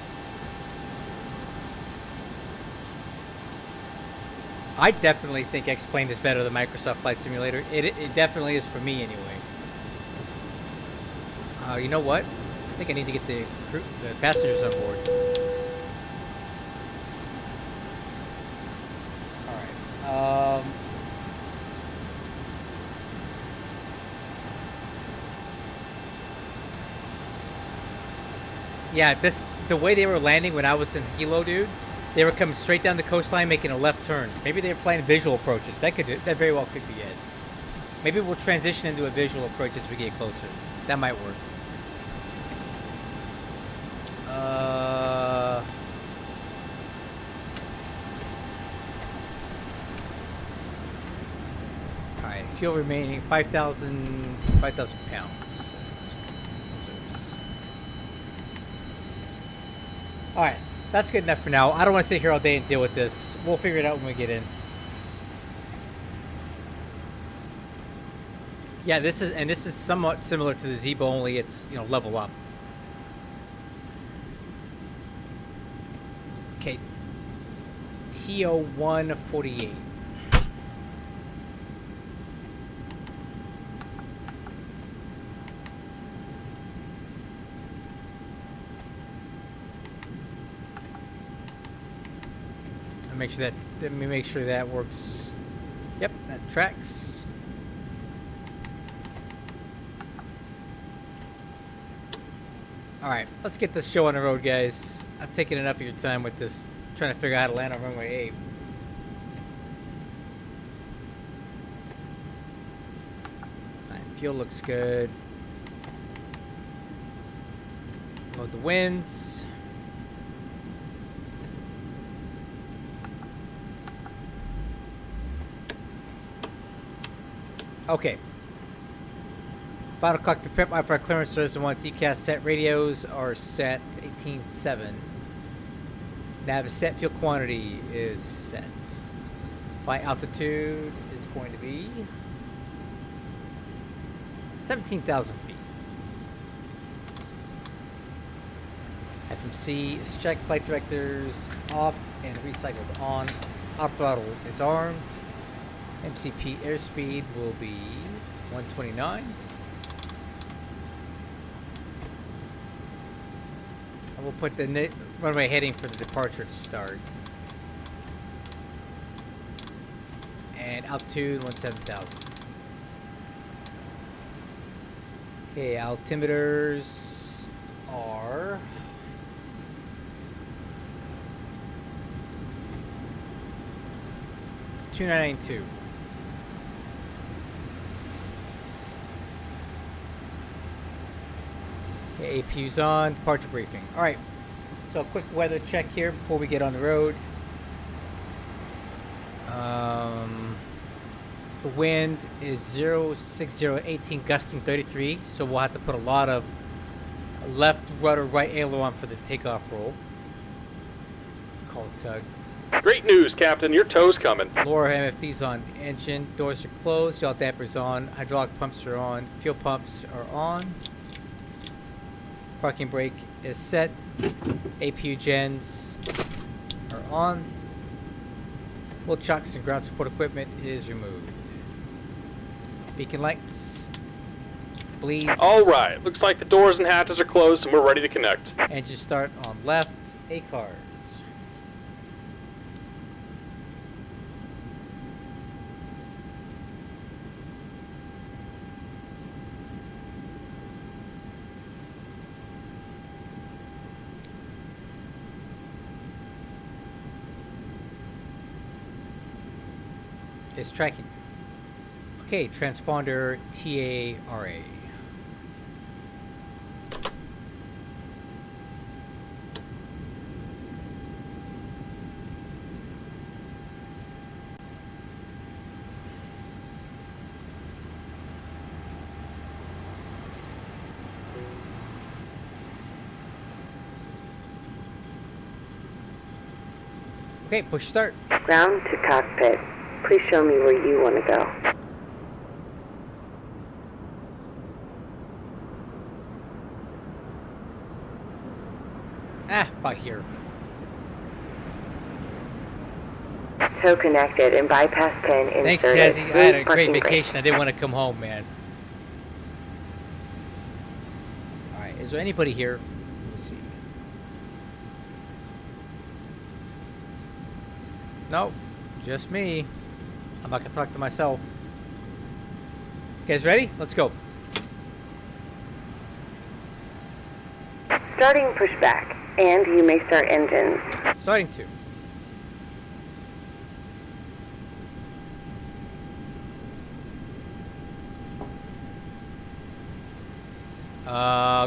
I definitely think X-Plane is better than Microsoft Flight Simulator. It definitely is for me, anyway. You know what? I think I need to get the passengers on board. Alright. Yeah, the way they were landing when I was in Hilo, dude, they were coming straight down the coastline, making a left turn. Maybe they were flying visual approaches. That very well could be it. Maybe we'll transition into a visual approach as we get closer. That might work. All right, fuel remaining 5,000 pounds. Alright, that's good enough for now. I don't want to sit here all day and deal with this. We'll figure it out when we get in. Yeah, this is somewhat similar to the Zebo, only it's, you know, level up. Okay. TO148. Let me make sure that works. Yep, that tracks. Alright, let's get this show on the road, guys. I'm taking enough of your time with this, trying to figure out how to land on runway 8. Alright, fuel looks good. Load the winds. Okay. Final cockpit prep. Wi-Fi clearance. There's one TCAS set. Radios are set 18.7. Nav is set. Fuel quantity is set. Flight altitude is going to be 17,000 feet. FMC is checked. Flight directors off and recycled on. Op throttle is armed. MCP airspeed will be 129. And we'll put the runway heading for the departure to start. And altitude 17,000. Okay, altimeters are 2992. Okay, APU's on, departure briefing. Alright, so a quick weather check here before we get on the road. The wind is 06018, gusting 33, so we'll have to put a lot of left rudder, right aileron for the takeoff roll. Call it tug. Great news, Captain. Your tow's coming. Lower MFD's on. Engine doors are closed. Yaw dampers on. Hydraulic pumps are on. Fuel pumps are on. Parking brake is set. APU gens are on. Wheel chocks and ground support equipment is removed. Beacon lights. Bleeds. All right. Looks like the doors and hatches are closed and we're ready to connect. Engine start on left. ACARS. Is tracking. Okay, transponder TARA. Okay, push start. Ground to cockpit. Please show me where you want to go. By here. Tow connected and bypass 10 inserted. Thanks, Tazzy. I had a great Parking brake. vacation. I didn't want to come home, man. Alright, is there anybody here? Let's see. Nope, just me. I'm not gonna talk to myself. You guys ready? Let's go. Starting pushback, and you may start engines. Starting to.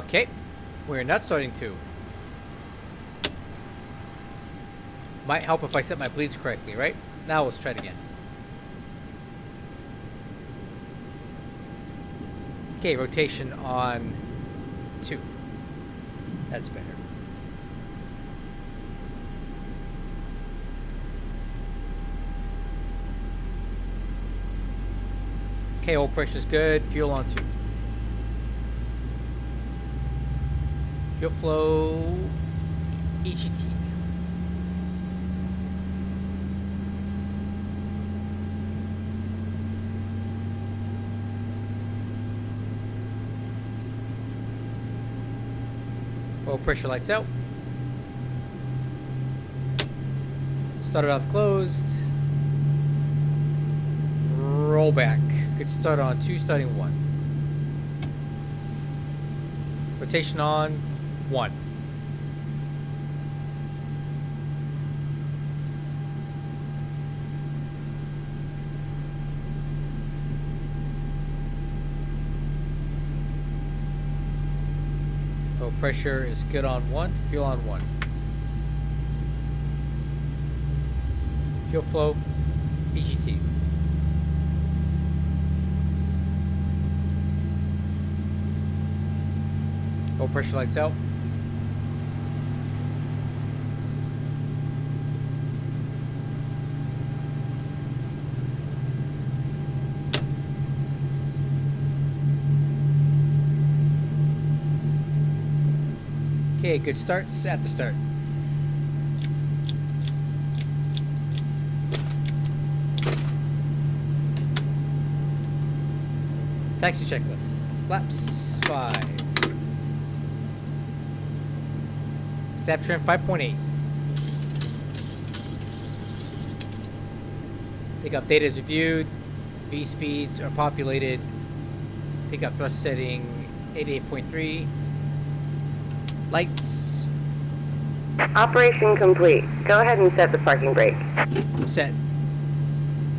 Okay. We're not starting to. Might help if I set my bleeds correctly, right? Now let's try it again. Okay, rotation on 2. That's better. Okay, oil pressure's good. Fuel on 2. Fuel flow EGT. Oil pressure lights out. Started off closed. Roll back. Good start on 2, starting 1. Rotation on. 1. Oh, pressure is good on 1. Fuel on 1. Fuel flow, EGT. Oh, pressure lights out. Okay, good starts at the start. Taxi checklist. Flaps 5. Stab trim 5.8. Take up data is reviewed. V speeds are populated. Take up thrust setting 88.3. Lights. Operation complete. Go ahead and set the parking brake. Set.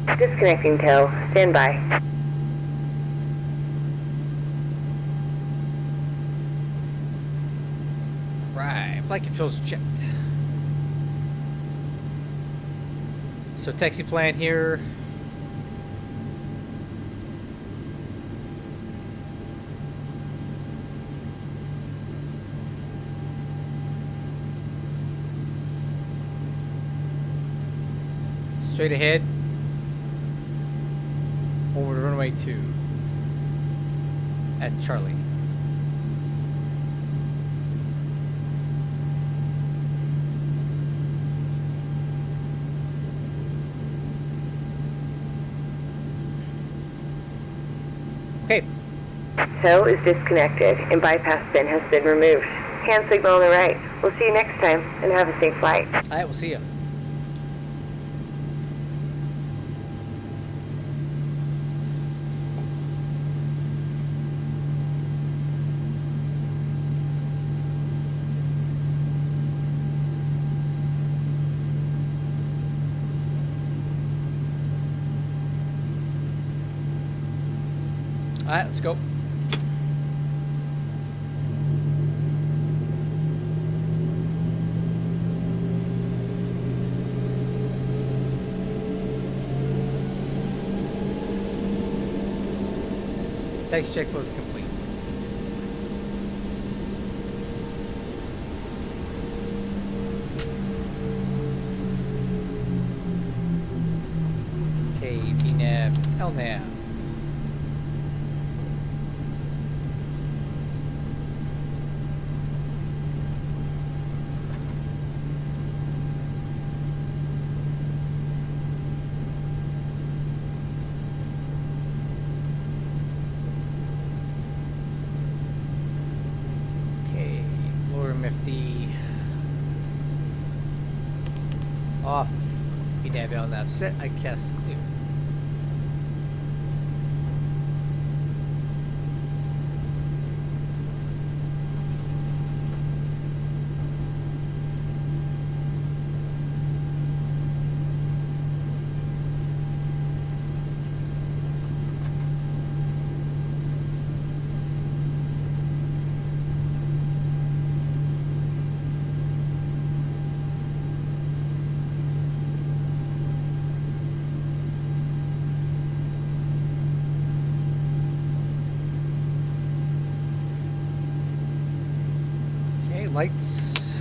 Disconnecting tow. Stand by. Right. Flight controls checked. So taxi plan here. Straight ahead. Over to runway 2. At Charlie. Okay. Tow is disconnected and bypass pin has been removed. Hand signal on the right. We'll see you next time and have a safe flight. Alright, we'll see you. Alright, let's go. Taxi checklist complete. Okay, VNAV, LNAV. MFD off. VNAV LNAV set. ICAS clear. Lights.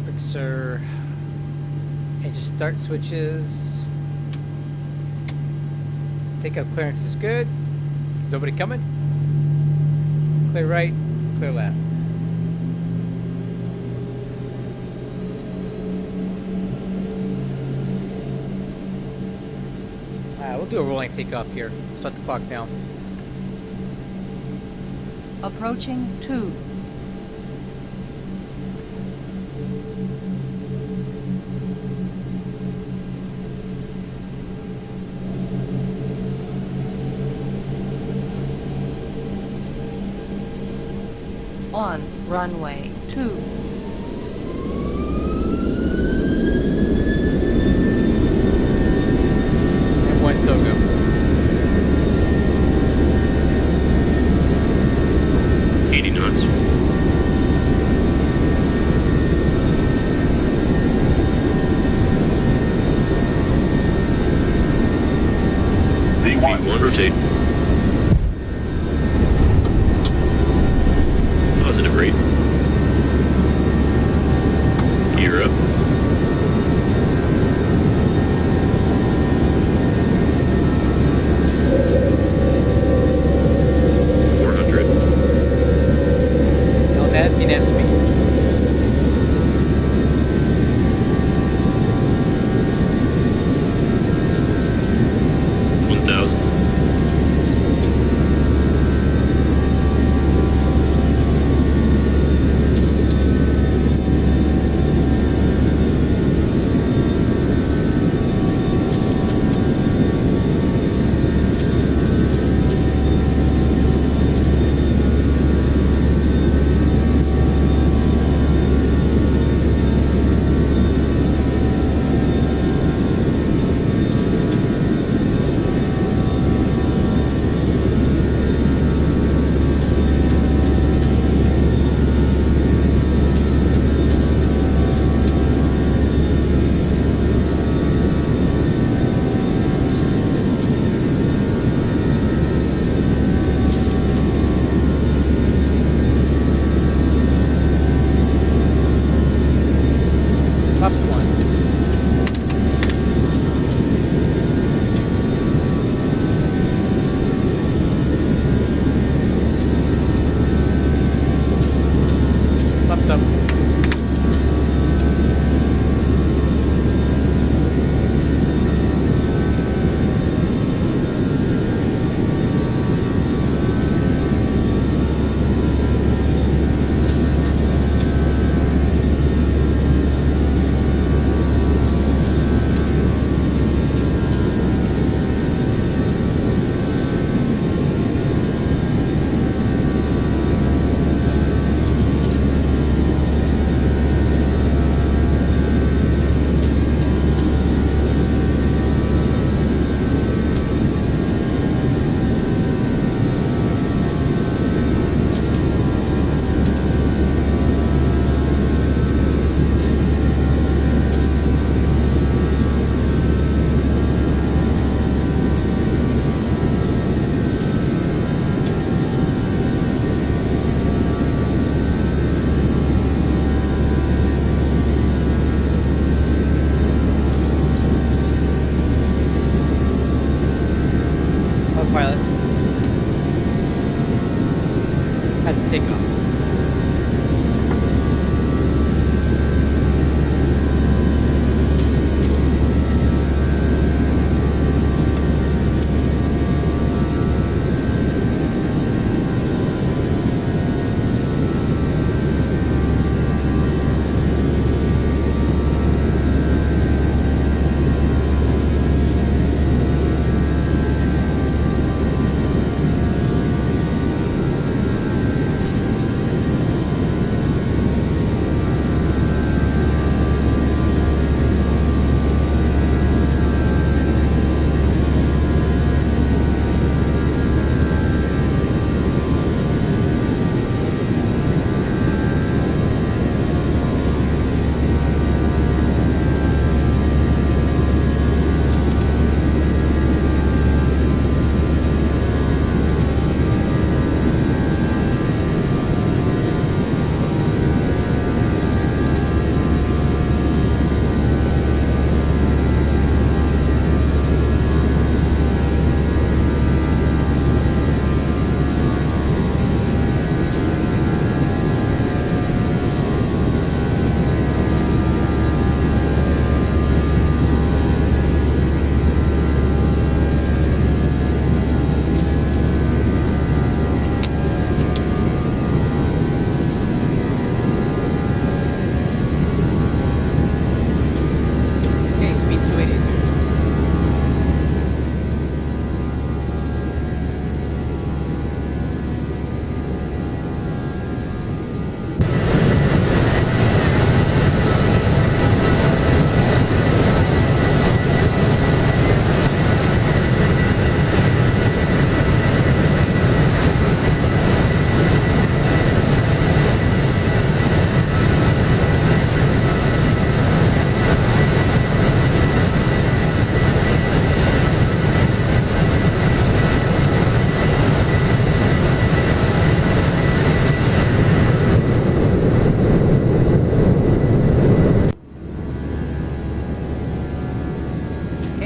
Mixer. Engine start switches. Takeout clearance is good. There's nobody coming. Clear right, clear left. We'll do a rolling takeoff here. Start the clock now. Approaching 2. on runway 2. And 1 Togo. knots. V1. V1, rotate. Positive rate. Gear up. VNAV speed.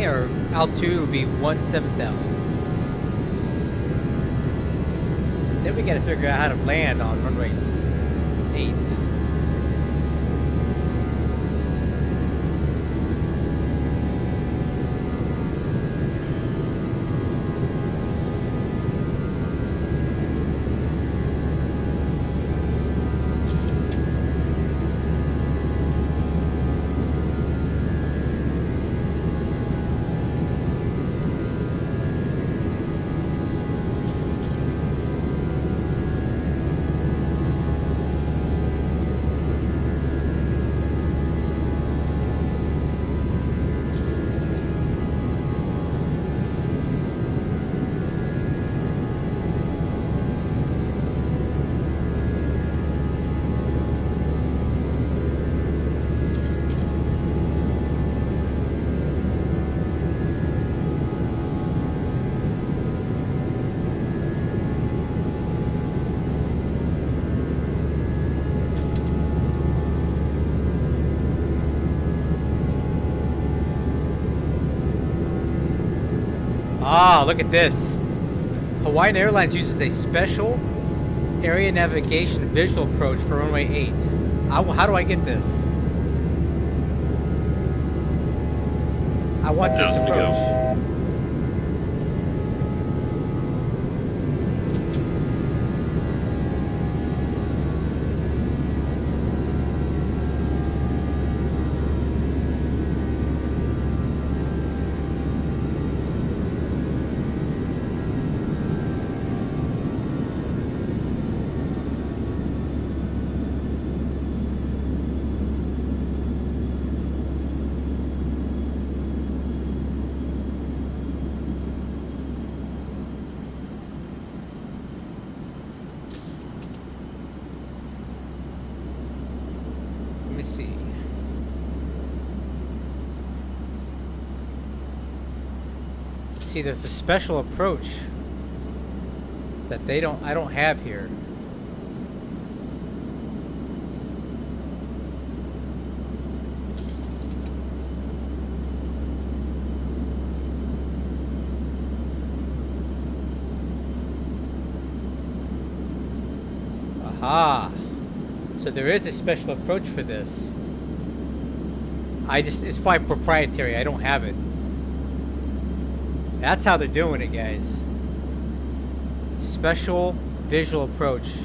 runway, our altitude will be 17,000. Then we gotta figure out how to land on runway 8. Ah, look at this. Hawaiian Airlines uses a special area navigation visual approach for runway 8. How do I get this? I want this Just to approach. go. Let me see. See, there's a special approach that I don't have here. Aha. So there is a special approach for this. It's probably proprietary. I don't have it. That's how they're doing it, guys. Special visual approach.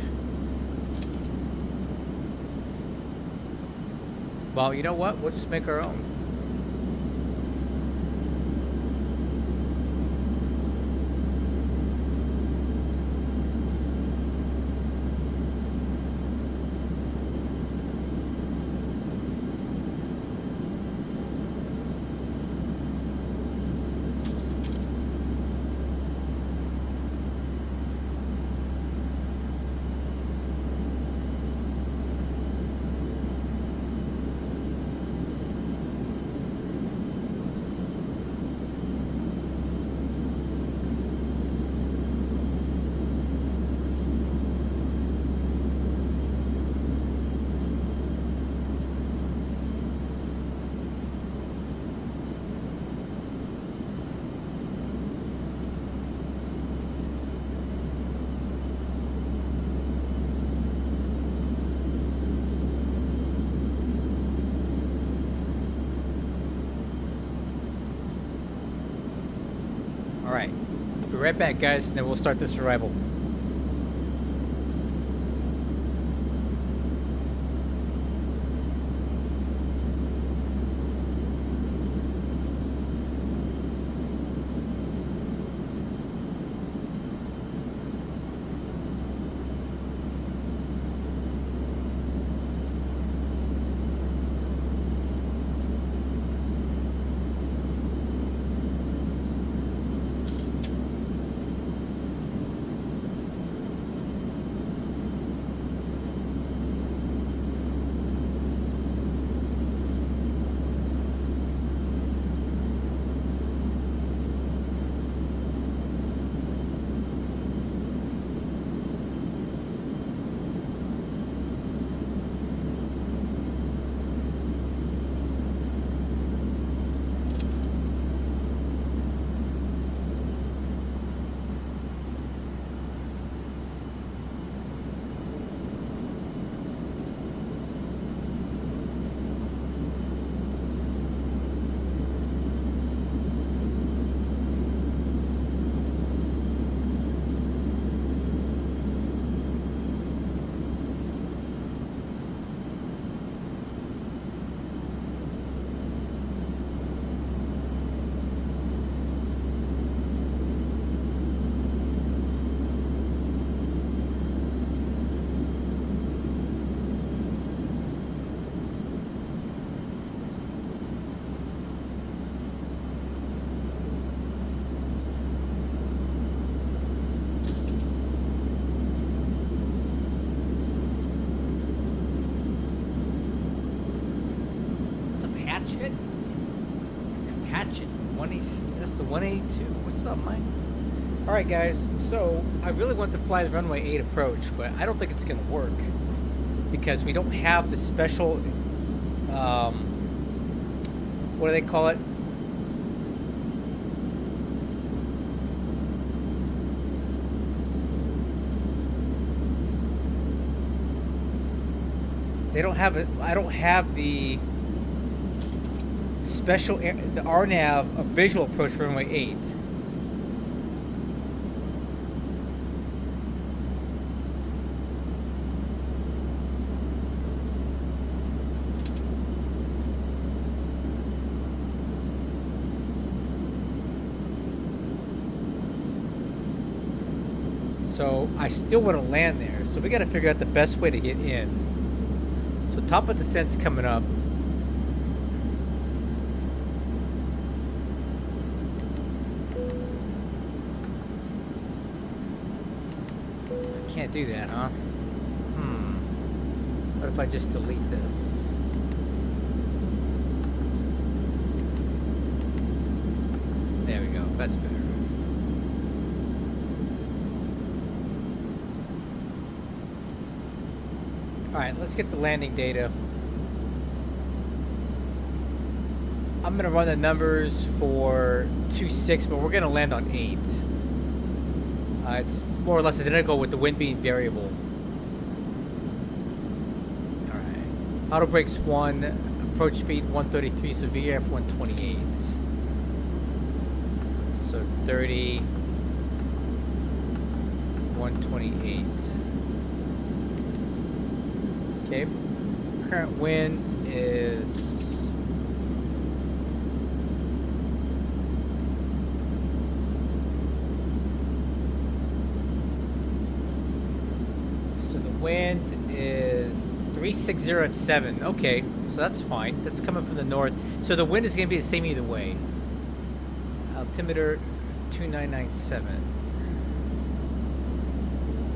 Well, you know what? We'll just make our own. Alright. I'll be right back, guys, and then we'll start this arrival. That's the 182. What's up, Mike? All right, guys. So I really want to fly the runway 8 approach, but I don't think it's going to work because we don't have the special. What do they call it? They don't have it. I don't have the special the RNAV, a visual approach for runway 8. So I still want to land there. So we got to figure out the best way to get in. So top of descent's coming up. I can't do that, huh? What if I just delete this? There we go. That's better. Alright, let's get the landing data. I'm going to run the numbers for 2.6, but we're going to land on 8. It's more or less identical with the wind being variable. Alright. Auto brakes 1, approach speed 133, so VF 128. So 30, 128. Okay, current wind is so the wind is 360 at 7. Okay, so that's fine. That's coming from the north. So the wind is going to be the same either way. Altimeter 2997.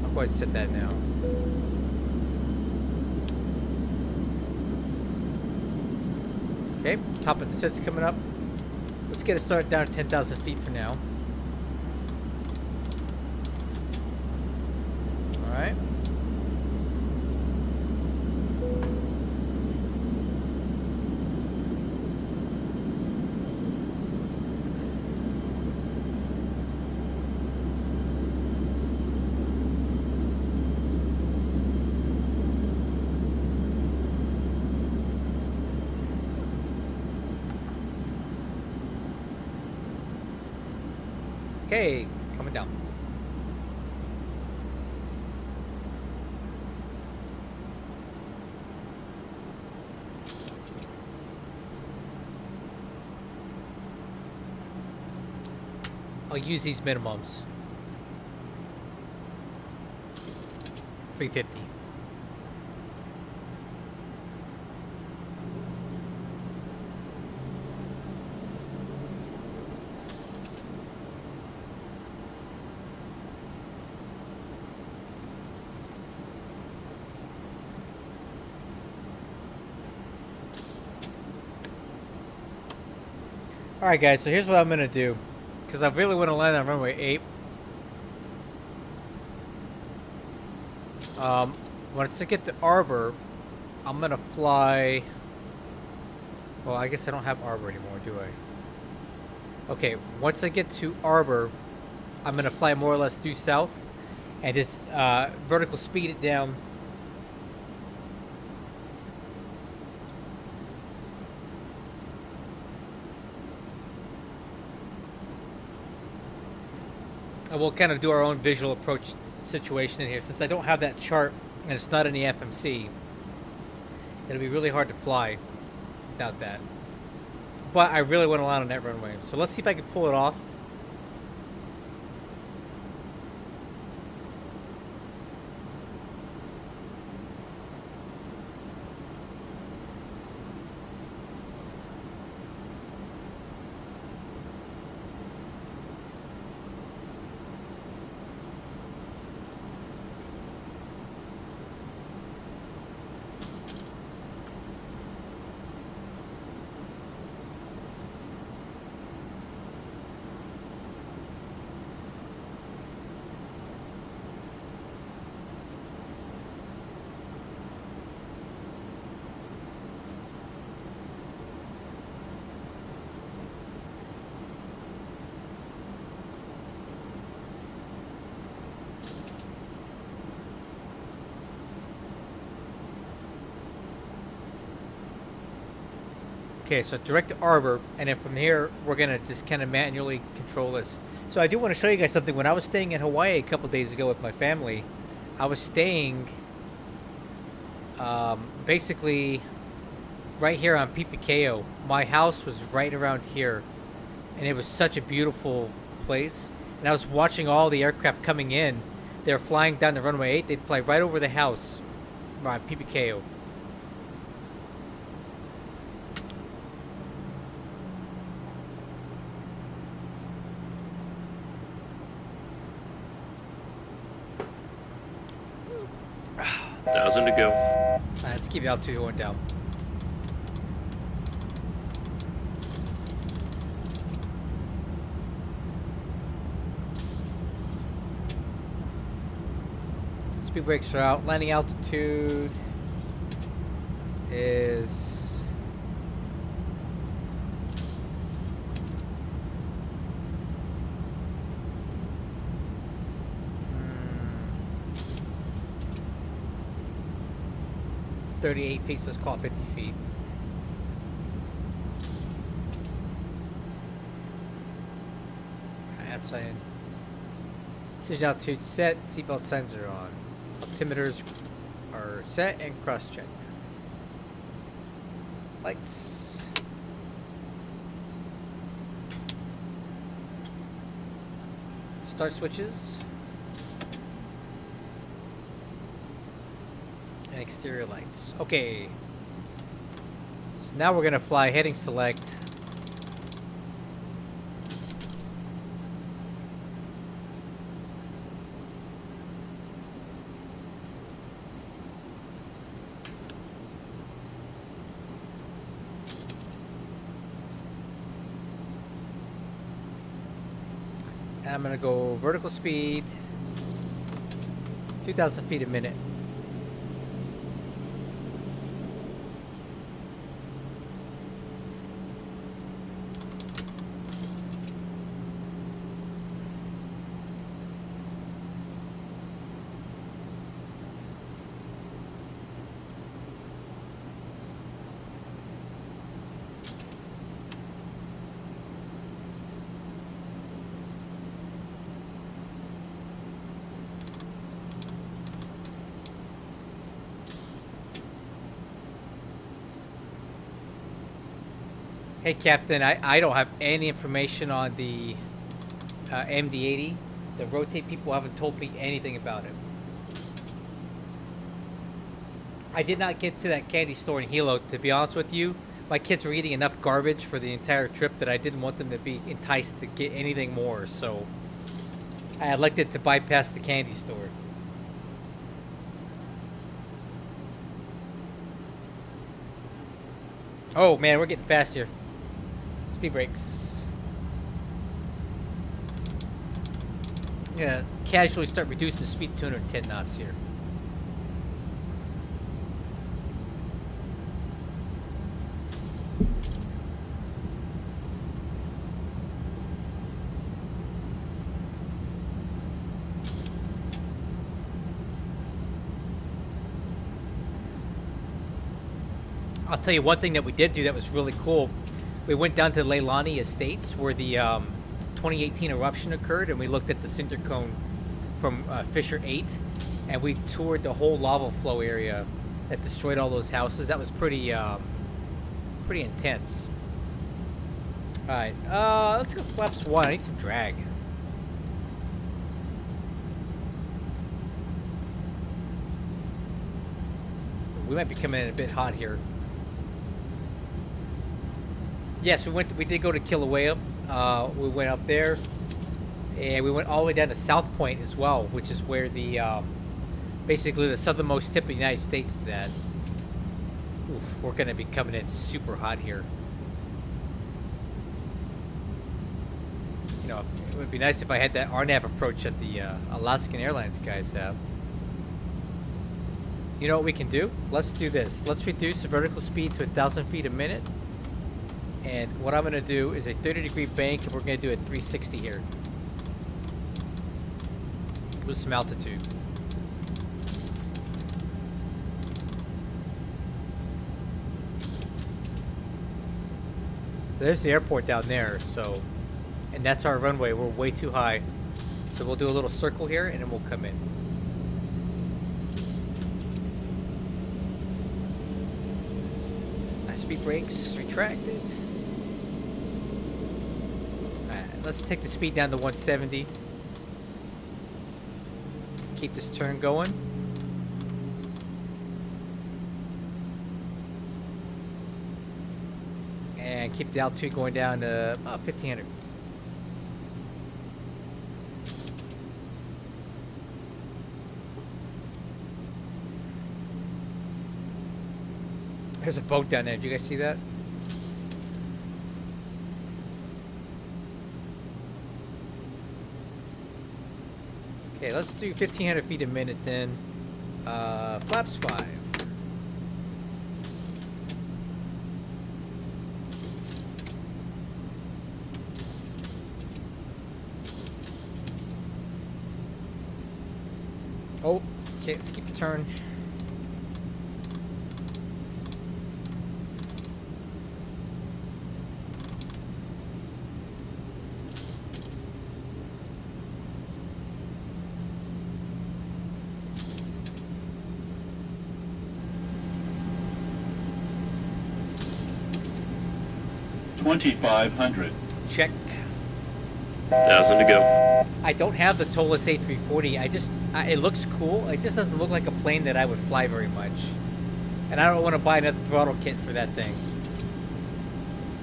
I'll go ahead and set that now. Okay, top of the set's coming up. Let's get it started down at 10,000 feet for now. Alright. Okay, coming down. I'll use these minimums. 350. Alright guys, so here's what I'm going to do. Because I really want to land on runway 8. Once I get to Arbor, I'm going to fly... Well, I guess I don't have Arbor anymore, do I? Okay, once I get to Arbor, I'm going to fly more or less due south. And just vertical speed it down. And we'll kind of do our own visual approach situation in here. Since I don't have that chart and it's not in the FMC, it'll be really hard to fly without that. But I really want to land on that runway. So let's see if I can pull it off. Okay, so direct to arbor, and then from here, we're gonna just kind of manually control this. So I do want to show you guys something. When I was staying in Hawaii a couple days ago with my family, I was staying basically right here on Pipikeo. My house was right around here, and it was such a beautiful place. And I was watching all the aircraft coming in. They were flying down the runway 8. They'd fly right over the house on Pipikeo. Thousand to go. Let's keep the altitude going down. Speed brakes are out. Landing altitude is — 38 feet, so let's call it 50 feet. That's in. Decision altitude set, seatbelt signs are on. Altimeters are set and cross-checked. Lights. Start switches. And exterior lights. Okay. So now we're gonna fly heading select. And I'm gonna go vertical speed, 2,000 feet a minute. Hey, Captain, I don't have any information on the MD-80. The rotate people haven't told me anything about it. I did not get to that candy store in Hilo, to be honest with you. My kids were eating enough garbage for the entire trip that I didn't want them to be enticed to get anything more, so I elected to bypass the candy store. Oh man, we're getting fast here. Speed brakes. I'm gonna casually start reducing the speed to 210 knots here. I'll tell you one thing that we did do that was really cool. We went down to Leilani Estates where the 2018 eruption occurred, and we looked at the cinder cone from Fissure 8, and we toured the whole lava flow area that destroyed all those houses. That was pretty intense. All right, let's go flaps 1. I need some drag. We might be coming in a bit hot here. Yes, we did go to Kilauea. We went up there, and we went all the way down to South Point as well, which is where the basically the southernmost tip of the United States is at. Oof, we're gonna be coming in super hot here. You know, it would be nice if I had that RNAV approach that the Alaskan Airlines guys have. You know what we can do? Let's do this. Let's reduce the vertical speed to 1,000 feet a minute. And what I'm going to do is a 30-degree bank, and we're going to do a 360 here. Lose some altitude. There's the airport down there, so, and that's our runway. We're way too high. So we'll do a little circle here and then we'll come in. Speed brakes retracted. Alright, let's take the speed down to 170. Keep this turn going. And keep the altitude going down to about 1500. There's a boat down there. Did you guys see that? Okay, let's do 1500 feet a minute then. Flaps 5. Oh, okay, let's keep the turn. $2,500. Check. 1,000 to go. I don't have the Tollus A340. It looks cool. It just doesn't look like a plane that I would fly very much. And I don't want to buy another throttle kit for that thing.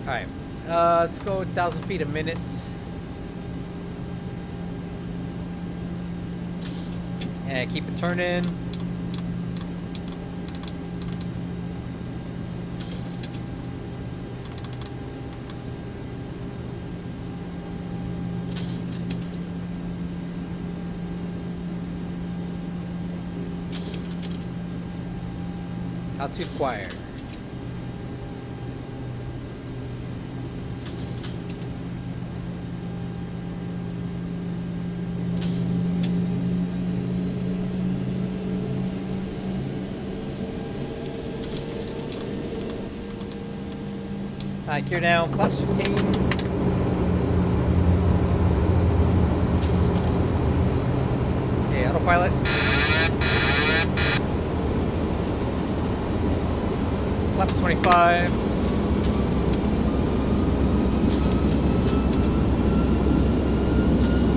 Alright. Let's go 1,000 feet a minute. And keep it turning. Altitude acquired. Alright, gear down, flaps 15. Okay, autopilot. Flaps 25.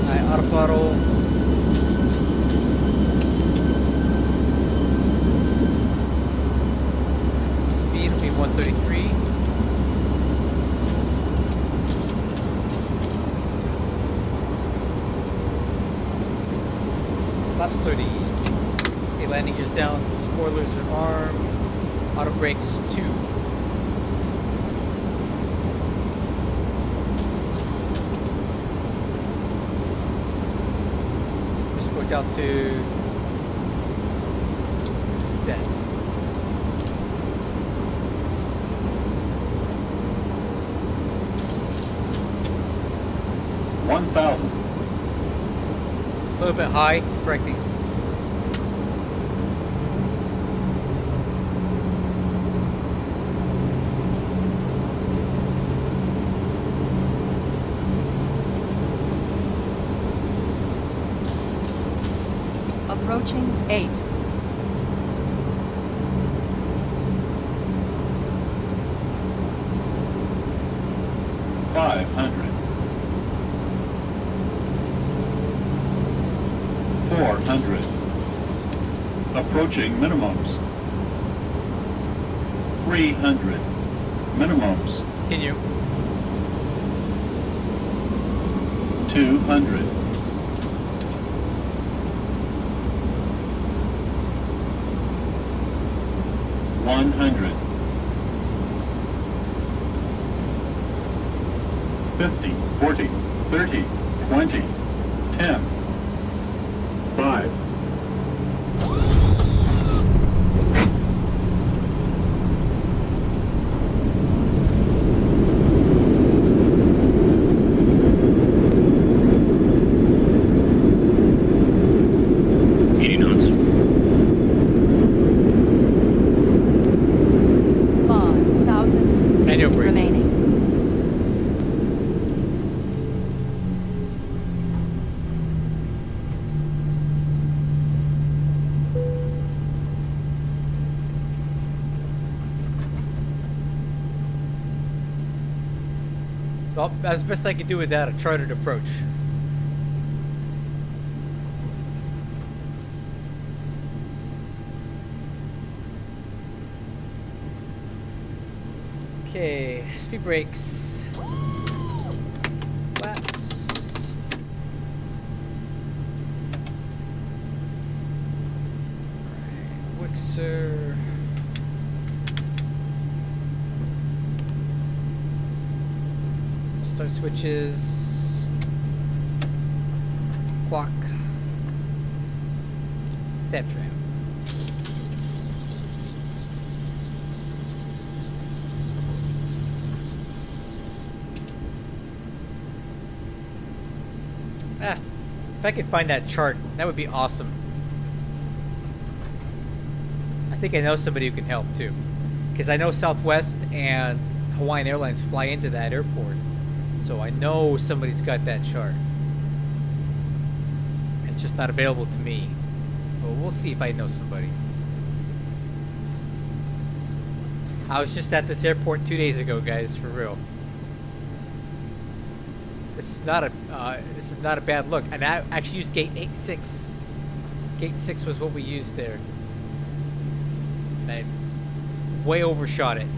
Alright, autothrottle. Speed will be 133. Flaps 30. Okay, landing gears down. Spoilers are armed. Auto brakes 2. Just go down to set. $1,000. A little bit high, correcting. Approaching 8. $500. 400. Approaching minimums. 300. Minimums. Continue. 200. 100. 50, 40, 30, 20, 10, 5. Well, that's the best I could do without a chartered approach. Okay, speed brakes. Flaps. Alright, Wixer. Start switches. Clock. Step tram. Ah, if I could find that chart, that would be awesome. I think I know somebody who can help too. Because I know Southwest and Hawaiian Airlines fly into that airport. So I know somebody's got that chart. It's just not available to me. But we'll see if I know somebody. I was just at this airport 2 days ago, guys, for real. This is not a bad look. And I actually used gate 86. Gate 6 was what we used there. And I way overshot it.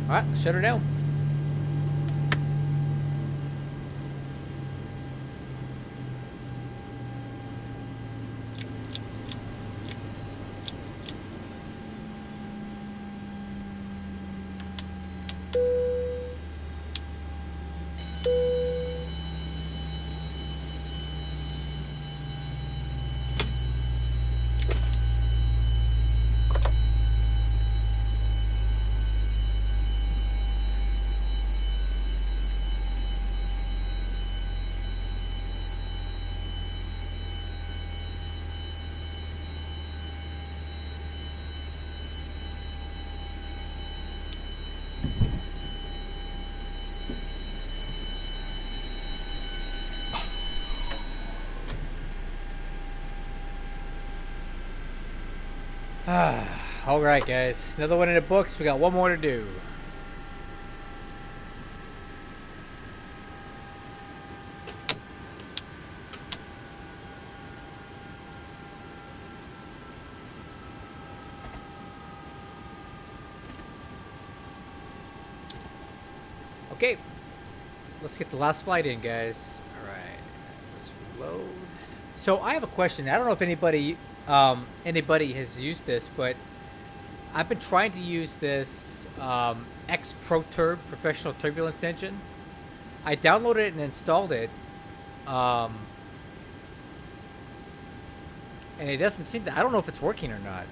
Alright, shut her down. Alright guys, another one in the books. We got one more to do. Okay, let's get the last flight in, guys. Alright, let's load. So I have a question. I don't know if anybody has used this, but I've been trying to use this X ProTurb professional turbulence engine. I downloaded it and installed it, and it doesn't seem to. I don't know if it's working or not.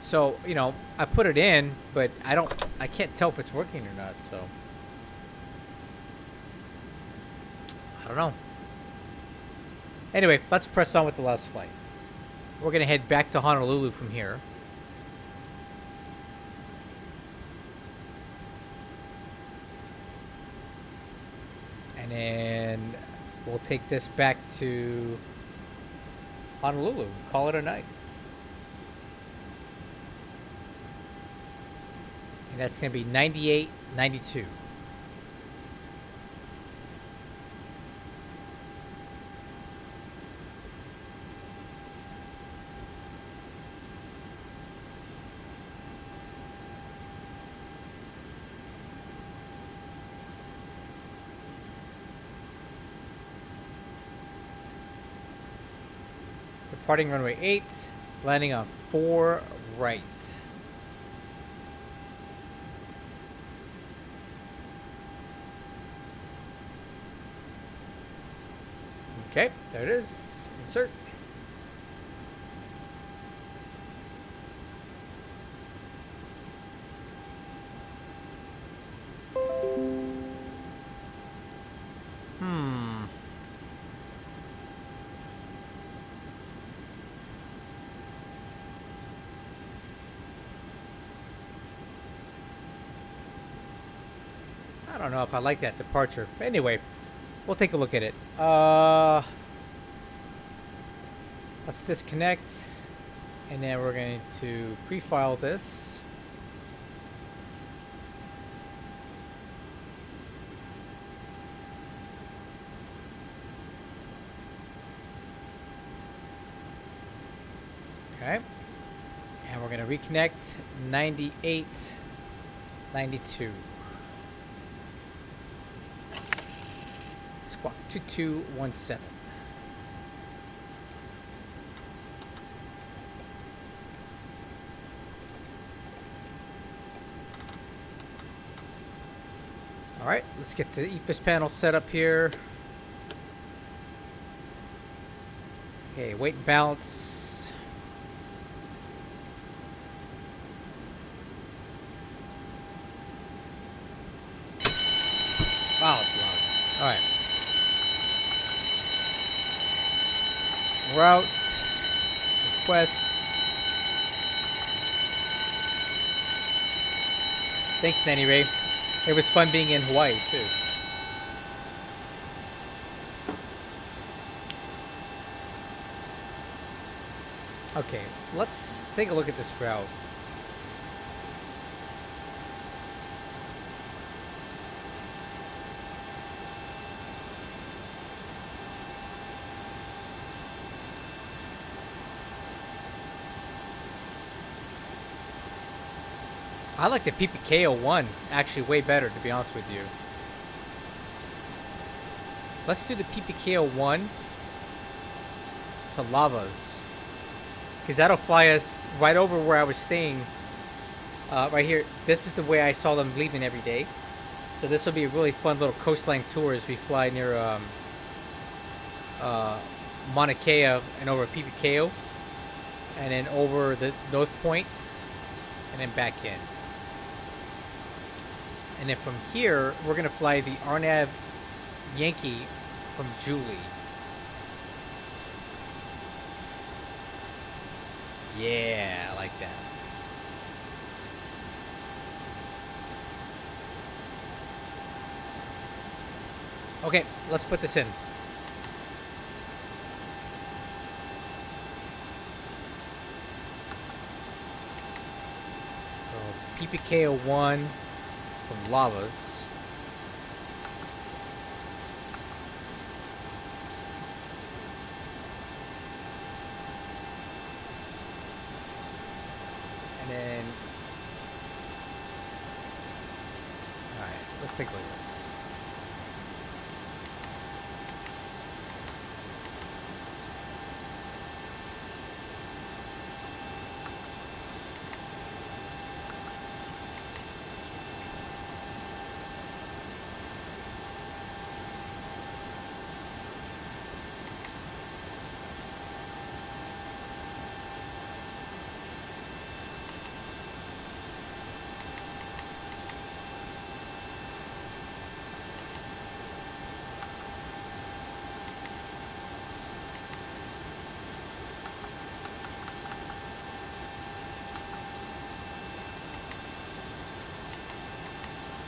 So, you know, I put it in, but I can't tell if it's working or not, so. I don't know. Anyway, let's press on with the last flight. We're going to head back to Honolulu from here. And then we'll take this back to Honolulu. Call it a night. And that's going to be 98.92. Departing runway 8, landing on 4 right. Okay, there it is. Insert. I don't know if I like that departure. But anyway, we'll take a look at it. Let's disconnect, and then we're going to pre-file this. Okay, and we're going to reconnect 9892. Squawk 2217. All right, let's get the EPIS panel set up here. Okay, weight and balance. Wow, it's loud. All right. Route. Request. Thanks, Nanny Ray. It was fun being in Hawaii, too. Okay, let's take a look at this route. I like the PPK01 actually way better, to be honest with you. Let's do the PPK01 to Lavas, because that'll fly us right over where I was staying. Right here, this is the way I saw them leaving every day. So this will be a really fun little coastline tour as we fly near Mauna Kea and over PPKO, and then over the North Point, and then back in. And then from here, we're going to fly the RNAV Yankee from Julie. Yeah, I like that. Okay, let's put this in. So, PPK01 from Lavas. And then, alright, let's take a look at this.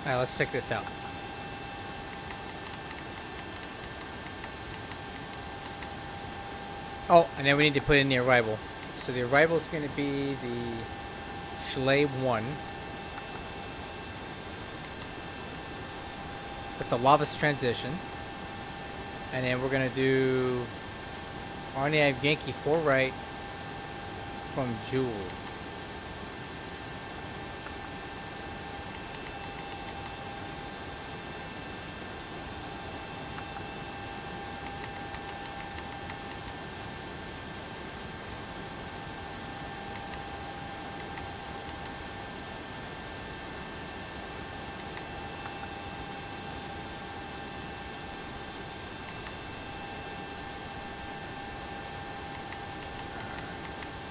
Alright, let's check this out. Oh, and then we need to put in the arrival. So the arrival is going to be the Chalet 1 with the Lavas transition. And then we're going to do RNAV Yankee 4 right from Jewel.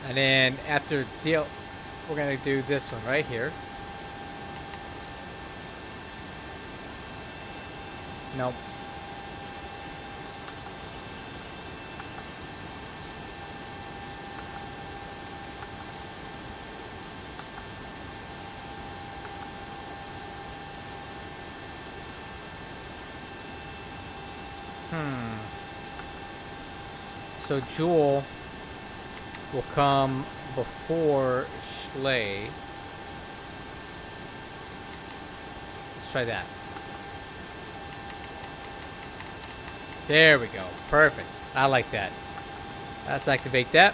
And then after deal, we're gonna do this one right here. Nope. So Jewel will come before Schley. Let's try that. There we go. Perfect. I like that. Let's activate that.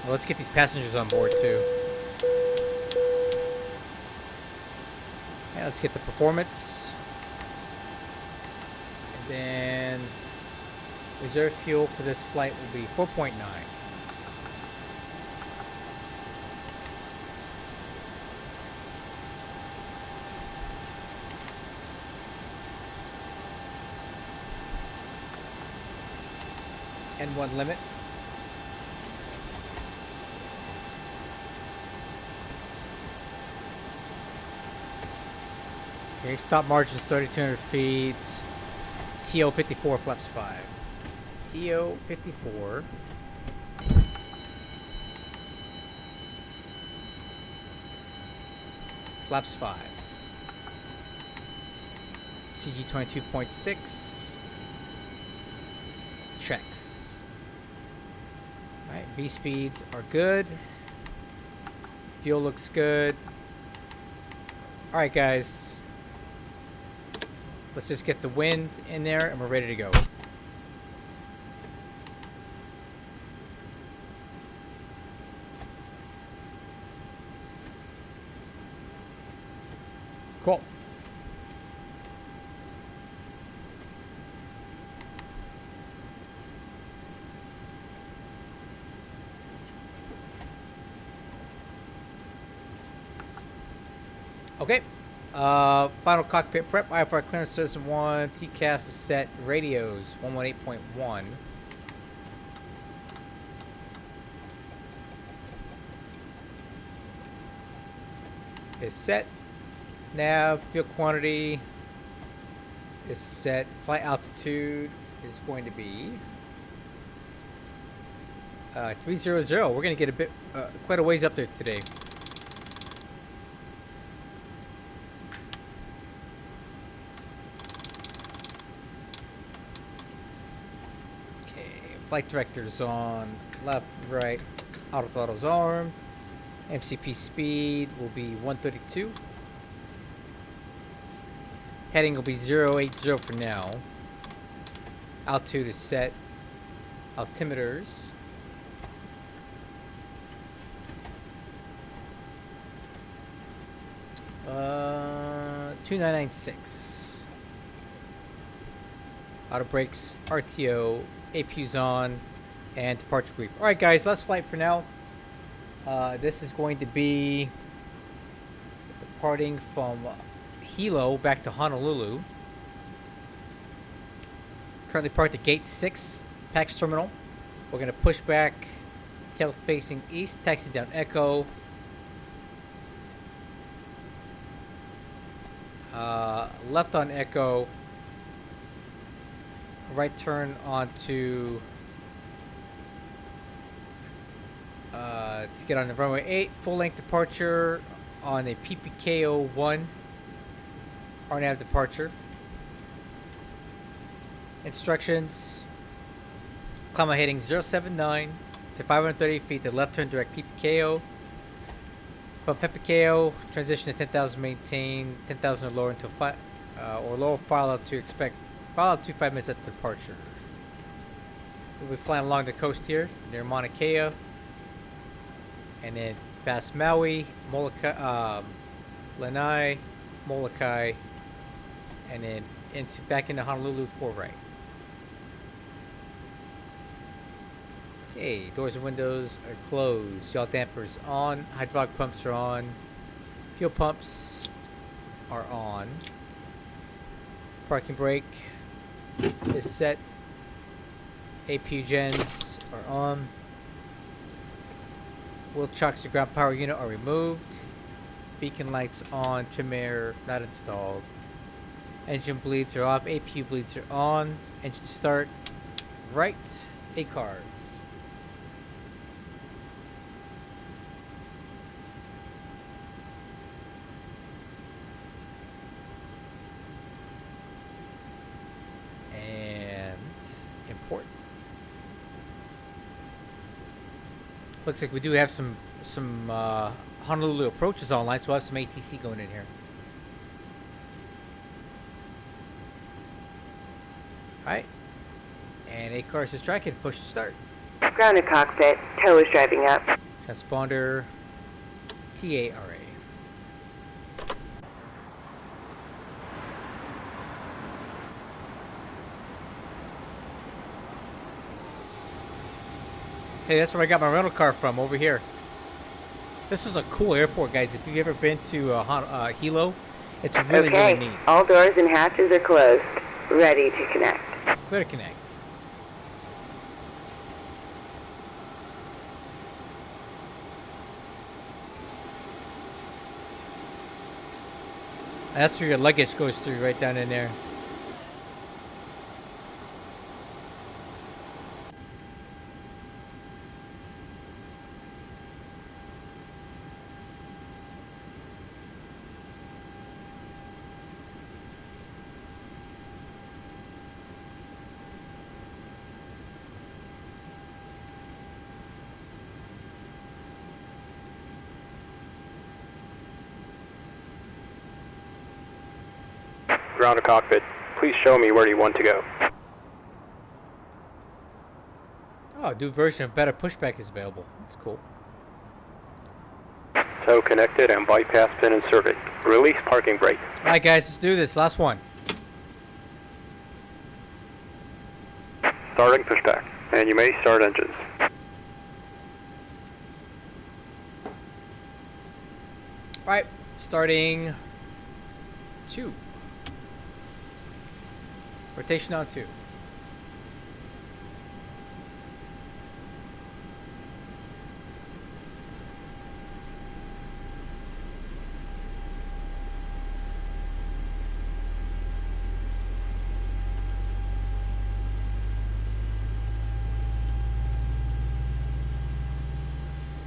Well, let's get these passengers on board too. Yeah, let's get the performance. And then reserve fuel for this flight will be 4.9. N1 limit. Okay, stop margins 3,200 feet. TO 54 flaps 5. TO 54. Flaps 5. CG 22.6. Checks. Alright, V speeds are good. Fuel looks good. Alright, guys. Let's just get the wind in there and we're ready to go. Cool. Okay. Final cockpit prep. IFR clearance system 1. TCAS is set. Radios 118.1. Is set. Nav fuel quantity is set. Flight altitude is going to be 300. We're going to get a bit, quite a ways up there today. Flight director's on. Left, right. Auto throttle's armed. MCP speed will be 132. Heading will be 080 for now. Altitude is set. Altimeters. Uh, 2996. Auto brakes, RTO. APU's on, and departure brief. Alright guys, last flight for now. This is going to be departing from Hilo back to Honolulu. Currently parked at gate 6, PAX terminal. We're going to push back, tail facing east, taxi down Echo. Left on Echo. Right turn onto to get on the runway 8, full length departure on a PPKO 1 RNAV departure. Instructions: climb a heading 079 to 530 feet to left turn direct PPKO. From PPKO, transition to 10,000, maintain 10,000 or lower until or lower file out to expect. Follow up to 5 minutes after departure. We'll be flying along the coast here near Mauna Kea, and then past Maui, Molokai, Lanai, Molokai, and then back into Honolulu for right. Okay, doors and windows are closed. Yaw dampers on. Hydraulic pumps are on. Fuel pumps are on. Parking brake is set. APU gens are on. Wheel chocks and ground power unit are removed. Beacon lights on. Trim air not installed. Engine bleeds are off. APU bleeds are on. Engine start. Right. ACARS. And import. Looks like we do have some Honolulu approaches online, so we'll have some ATC going in here. Alright. And ACARS is striking. Push to start. Grounded cockpit. Tow is driving up. Transponder TARA. Hey, that's where I got my rental car from, over here. This is a cool airport, guys. If you've ever been to Hilo, it's really, Okay. really neat. All doors and hatches are closed. Ready to connect. Clear to connect. And that's where your luggage goes through, right down in there. Grounded cockpit, please show me where you want to go. Oh, new version of better pushback is available. That's cool. Tow connected and bypass pin inserted. Release parking brake. Alright guys, let's do this. Last one. Starting pushback, and you may start engines. Alright, starting 2. Rotation on 2.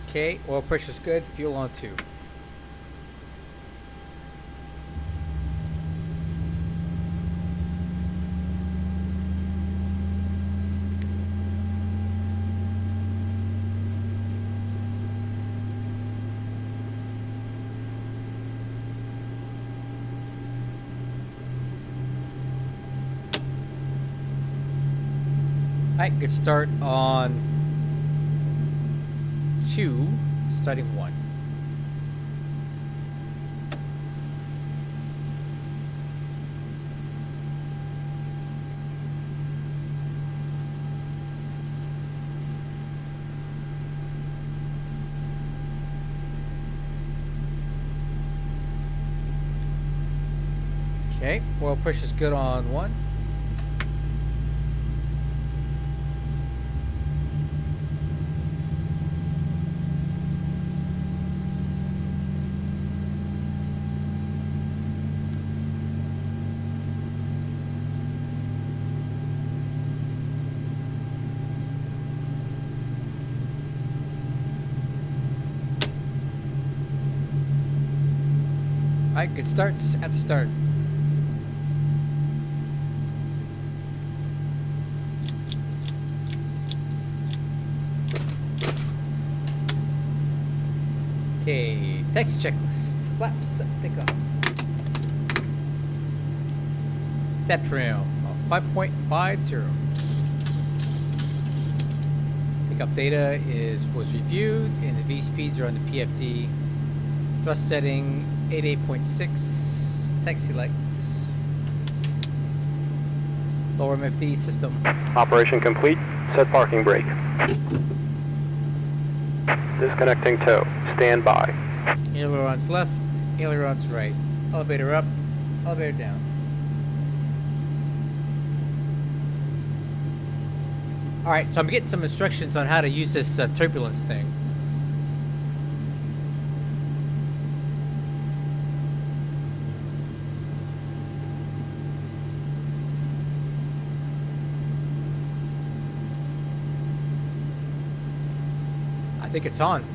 Okay, oil pressure's good, fuel on 2. Alright, good start on 2, starting 1. Okay, oil pressure's good on 1. Alright, good starts at the start. Okay, taxi checklist. Flaps, take off. Step trim, 5.50. Take-off data was reviewed, and the V speeds are on the PFD. Thrust setting 88.6. Taxi lights. Lower MFD system. Operation complete. Set parking brake. Disconnecting tow. Stand by. Ailerons left, ailerons right. Elevator up, elevator down. Alright, so I'm getting some instructions on how to use this turbulence thing. think it's on.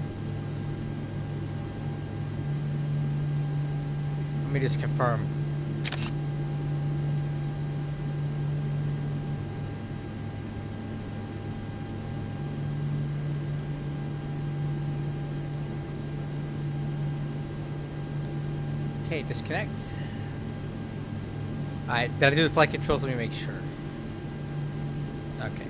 Let me just confirm. Okay, disconnect. Alright, did I do the flight controls? Let me make sure. Okay.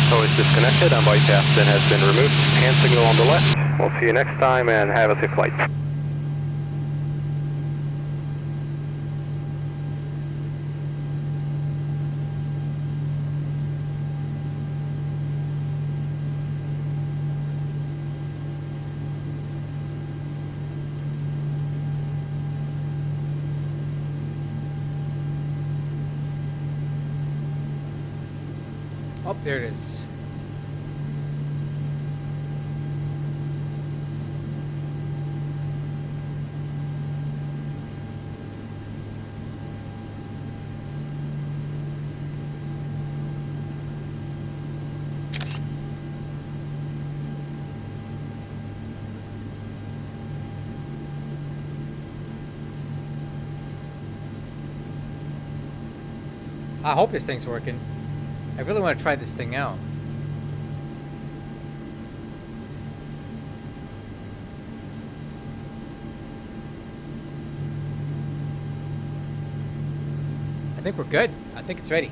So it's disconnected and bypass pin has been removed. Hand signal on the left. We'll see you next time and have a safe flight. Oh, there it is. I hope this thing's working. I really want to try this thing out. I think we're good. I think it's ready.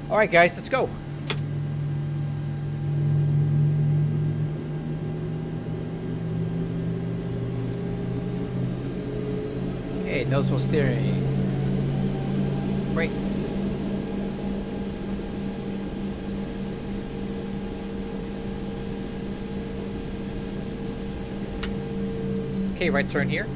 All right, guys, let's go. Okay, noticeable steering. Brakes. Okay, right turn here.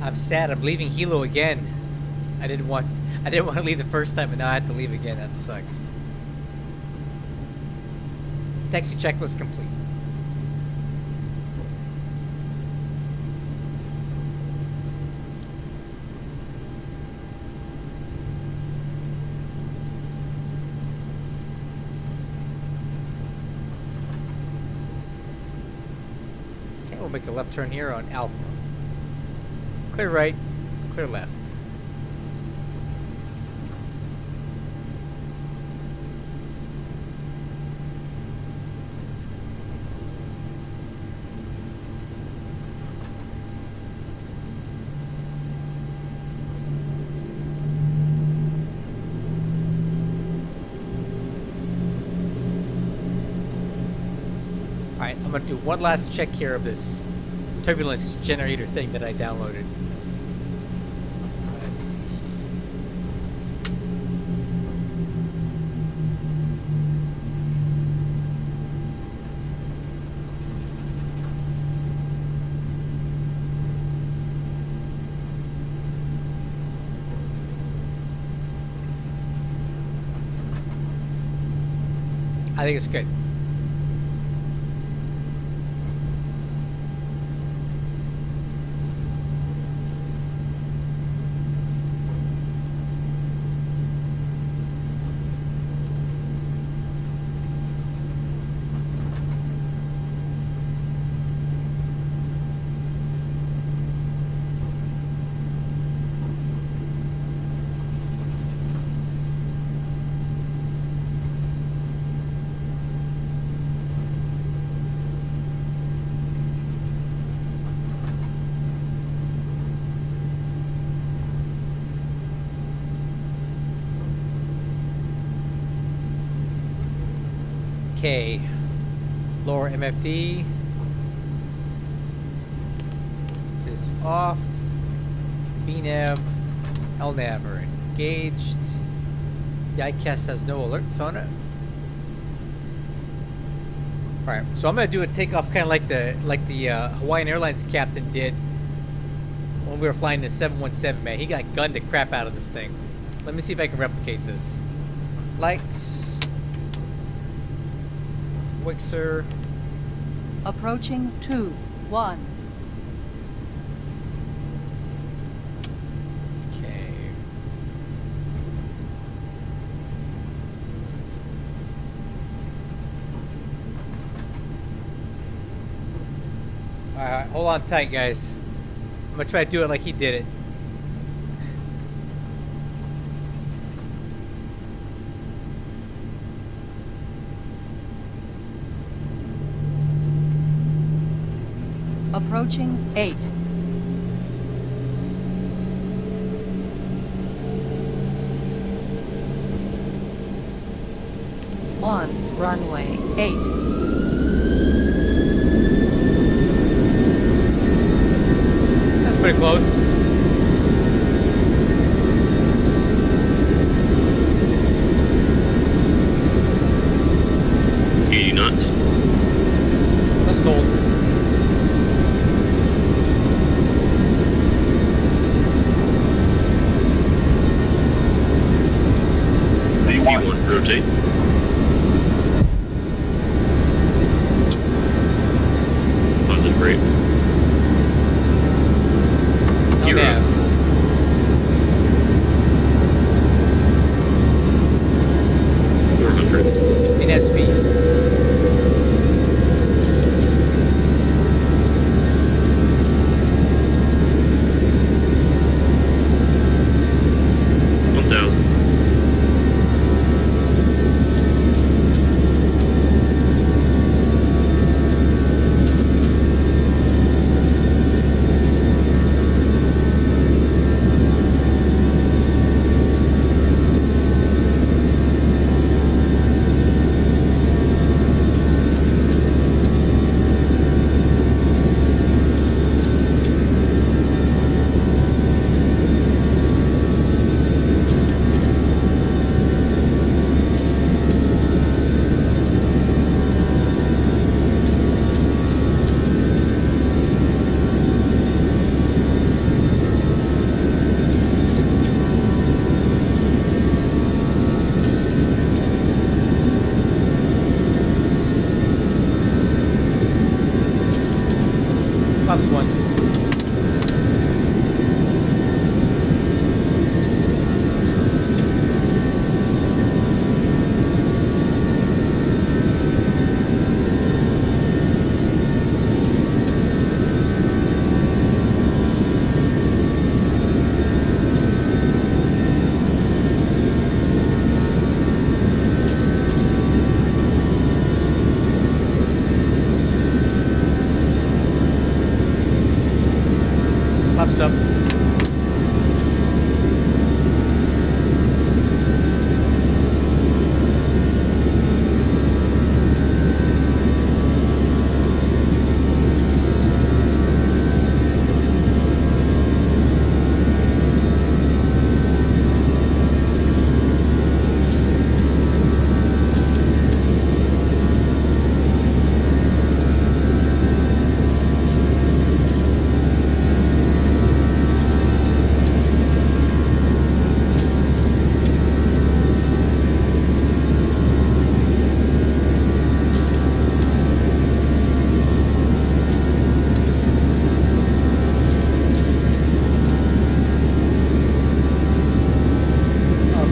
I'm sad. I'm leaving Hilo again. I didn't want to leave the first time, but now I have to leave again. That sucks. Taxi checklist complete. Okay, we'll make a left turn here on Alpha. Clear right, clear left. Alright, I'm gonna do one last check here of this turbulence generator thing that I downloaded. Let's see. I think it's good. Okay, lower MFD is off. VNAV, LNAV are engaged. The ICAST has no alerts on it. All right, so I'm gonna do a takeoff kind of like the Hawaiian Airlines captain did when we were flying the 717. Man, he got gunned the crap out of this thing. Let me see if I can replicate this. Lights. Wixer. Approaching 2, 1. Okay. Alright, hold on tight, guys. I'm gonna try to do it like he did it. Approaching 8. 1, runway 8. That's pretty close. Knots. That's cold. V1, rotate. Positive brake. Hero. Nav. In that speed. Plus one. Pops up.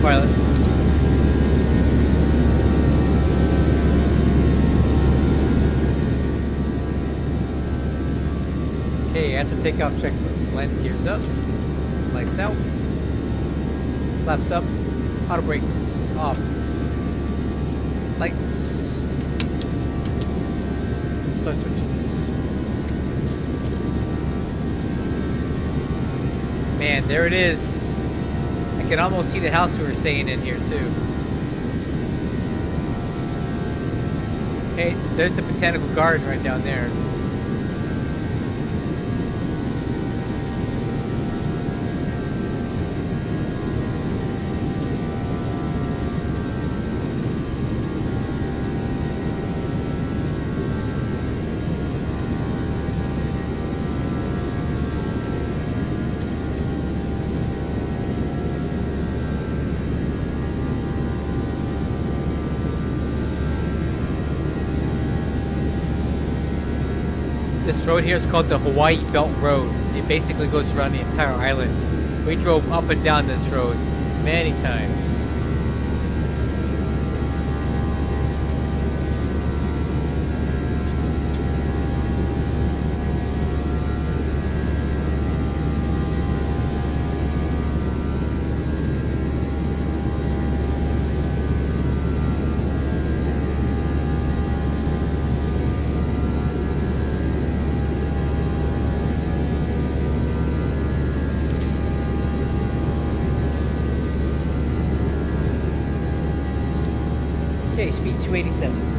Pilot. Okay, after takeoff checklist. Landing gears up. Lights out. Flaps up. Auto brakes off. Lights. Start switches. Man, there it is. I can almost see the house we were staying in here too. Hey, there's the botanical garden right down there. road here is called the Hawaii Belt Road. It basically goes around the entire island. We drove up and down this road many times. Okay, speed 287.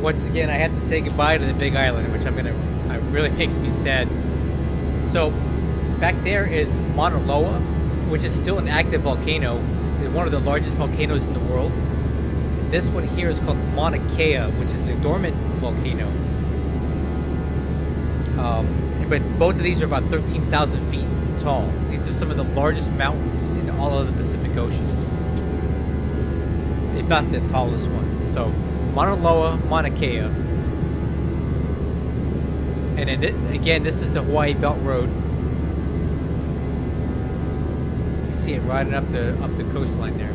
Once again, I had to say goodbye to the Big Island, which it really makes me sad. So, back there is Mauna Loa, which is still an active volcano. It's one of the largest volcanoes in the world. This one here is called Mauna Kea, which is a dormant volcano. But both of these are about 13,000 feet tall. These are some of the largest mountains in all of the Pacific Oceans. If not the tallest ones. So, Mauna Loa, Mauna Kea. And again, this is the Hawaii Belt Road. You see it riding up the coastline there.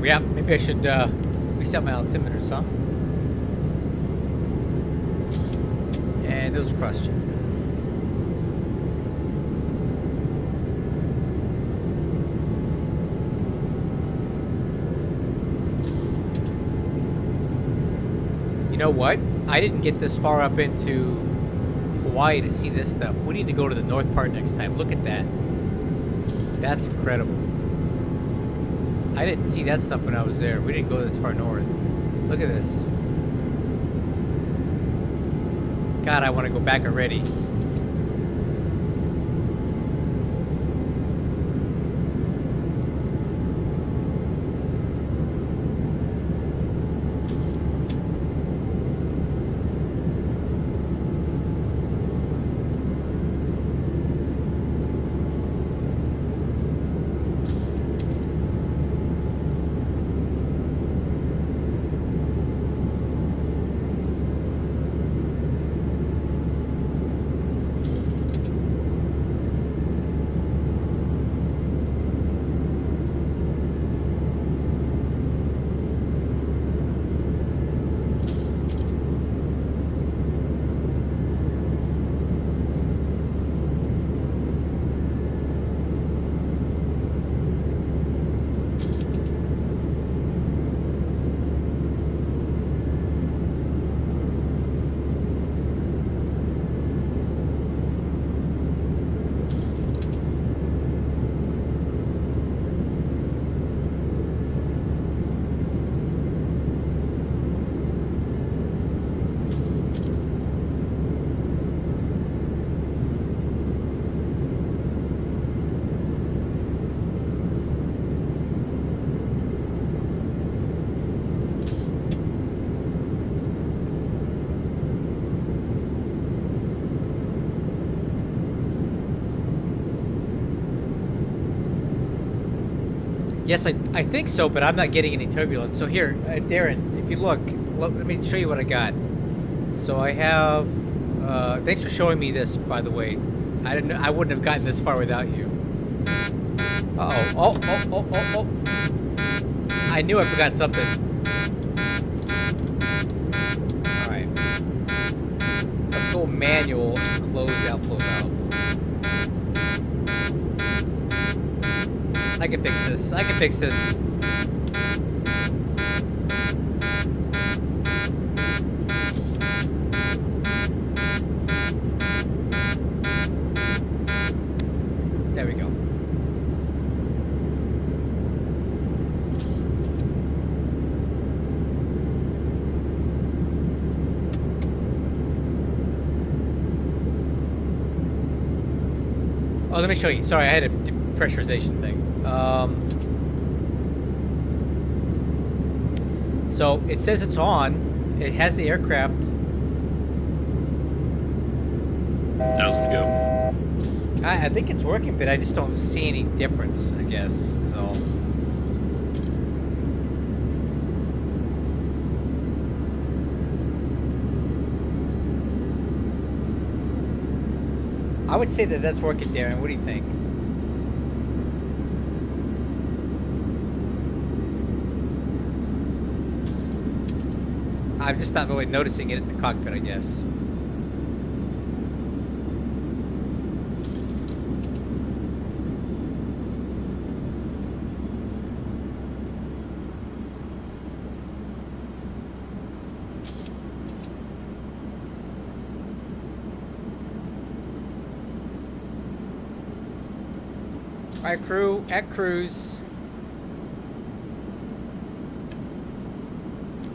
Yeah, maybe I should reset my altimeters, huh? And those are cross-checked. know what? I didn't get this far up into Hawaii to see this stuff. We need to go to the north part next time. Look at that. That's incredible. I didn't see that stuff when I was there. We didn't go this far north. Look at this. God, I want to go back already. Yes, I think so, but I'm not getting any turbulence. So here, Darren, if you look, let me show you what I got. So I have, thanks for showing me this, by the way. I wouldn't have gotten this far without you. Uh-oh. Oh. I knew I forgot something. Alright. Let's go manual and close outflow valve. I can fix this. I can fix this. There we go. Oh, let me show you. Sorry, I had a depressurization thing. So it says it's on. It has the aircraft. 1,000 go. I think it's working, but I just don't see any difference, I guess, is all. I would say that that's working, Darren. What do you think? I'm just not really noticing it in the cockpit, I guess. All right, crew, at cruise.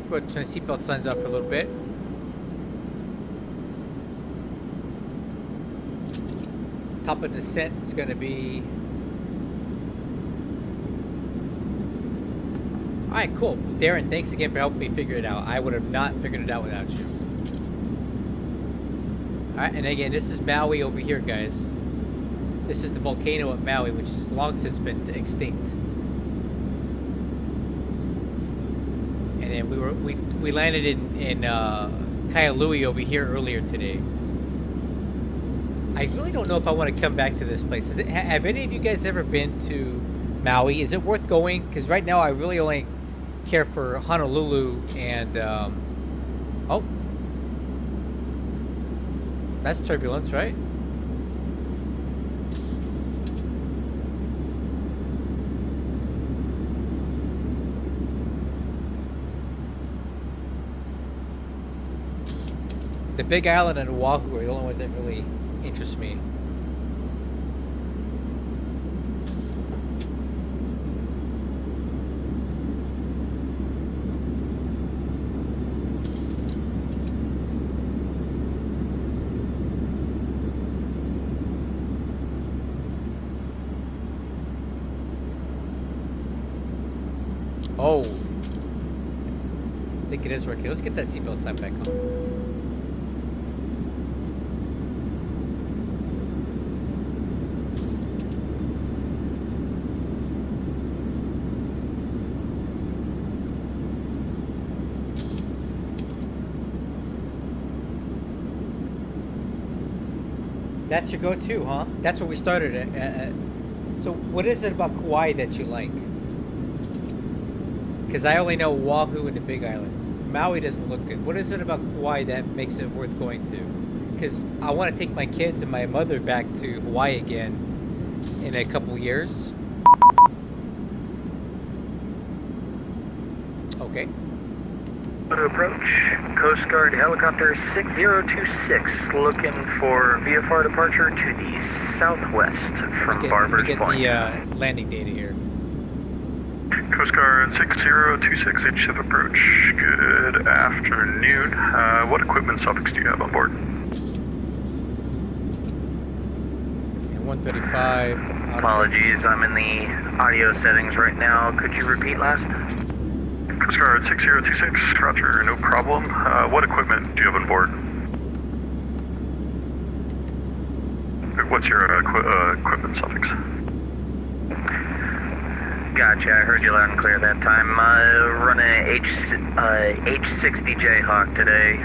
Go ahead and turn the seatbelt signs up for a little bit. Top of descent is going to be... Alright, cool. Darren, thanks again for helping me figure it out. I would have not figured it out without you. Alright, and again, this is Maui over here, guys. This is the volcano at Maui, which has long since been extinct. And then we landed in Kailui over here earlier today. I really don't know if I want to come back to this place. Have any of you guys ever been to Maui? Is it worth going? Because right now I really only care for Honolulu and oh, that's turbulence, right? The Big Island and Oahu are the only ones that really interest me. Oh. I think it is working. Let's get that seatbelt sign back on. That's your go-to, huh? That's where we started at. So what is it about Kauai that you like? Because I only know Oahu and the Big Island. Maui doesn't look good. What is it about Kauai that makes it worth going to? Because I want to take my kids and my mother back to Hawaii again in a couple years. Okay. Approach. Coast Guard helicopter 6026 looking for VFR departure to the southwest from Barbers Point. Get the landing data here. Coast Guard 6026 HF approach. Good afternoon. What equipment suffix do you have on board? Okay, 135. Apologies, I'm in the audio settings right now. Could you repeat last? Coast Guard 6026, roger, no problem. What equipment do you have on board? What's your equipment suffix? Gotcha, I heard you loud and clear that time. Running a H60 Jayhawk today.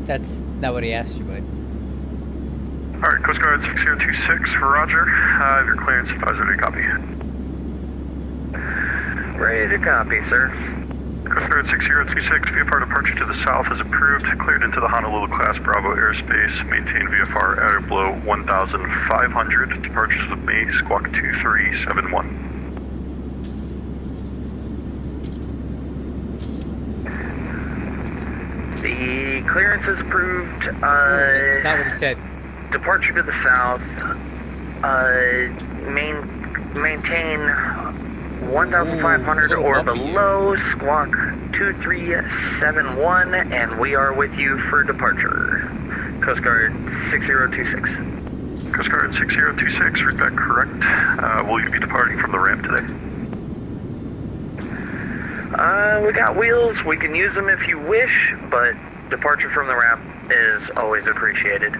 That's not what he asked you, bud. Alright, Coast Guard 6026, roger. I have your clearance advisory to copy. Ready to copy, sir. Coast Guard 6026, VFR departure to the south is approved. Cleared into the Honolulu class Bravo airspace. Maintain VFR at or below 1,500. Departures with me, squawk 2371. The clearance is approved. That's not what he said. Departure to the south. Maintain 1,500 or below, squawk 2371, and we are with you for departure. Coast Guard 6026. Coast Guard 6026, read back correct. Will you be departing from the ramp today? We got wheels, we can use them if you wish, but departure from the ramp is always appreciated.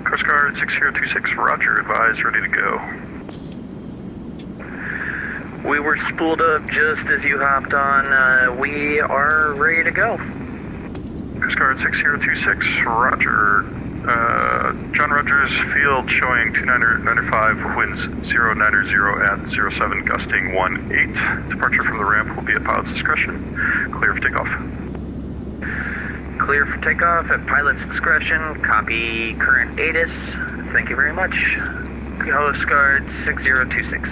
Coast Guard 6026, roger, advise, ready to go. We were spooled up just as you hopped on. We are ready to go. Coast Guard 6026, roger. John Rogers Field showing 2995, winds 090 at 07, gusting 18. Departure from the ramp will be at pilot's discretion. Clear for takeoff. Clear for takeoff at pilot's discretion. Copy current ATIS. Thank you very much. Coast Guard 6026.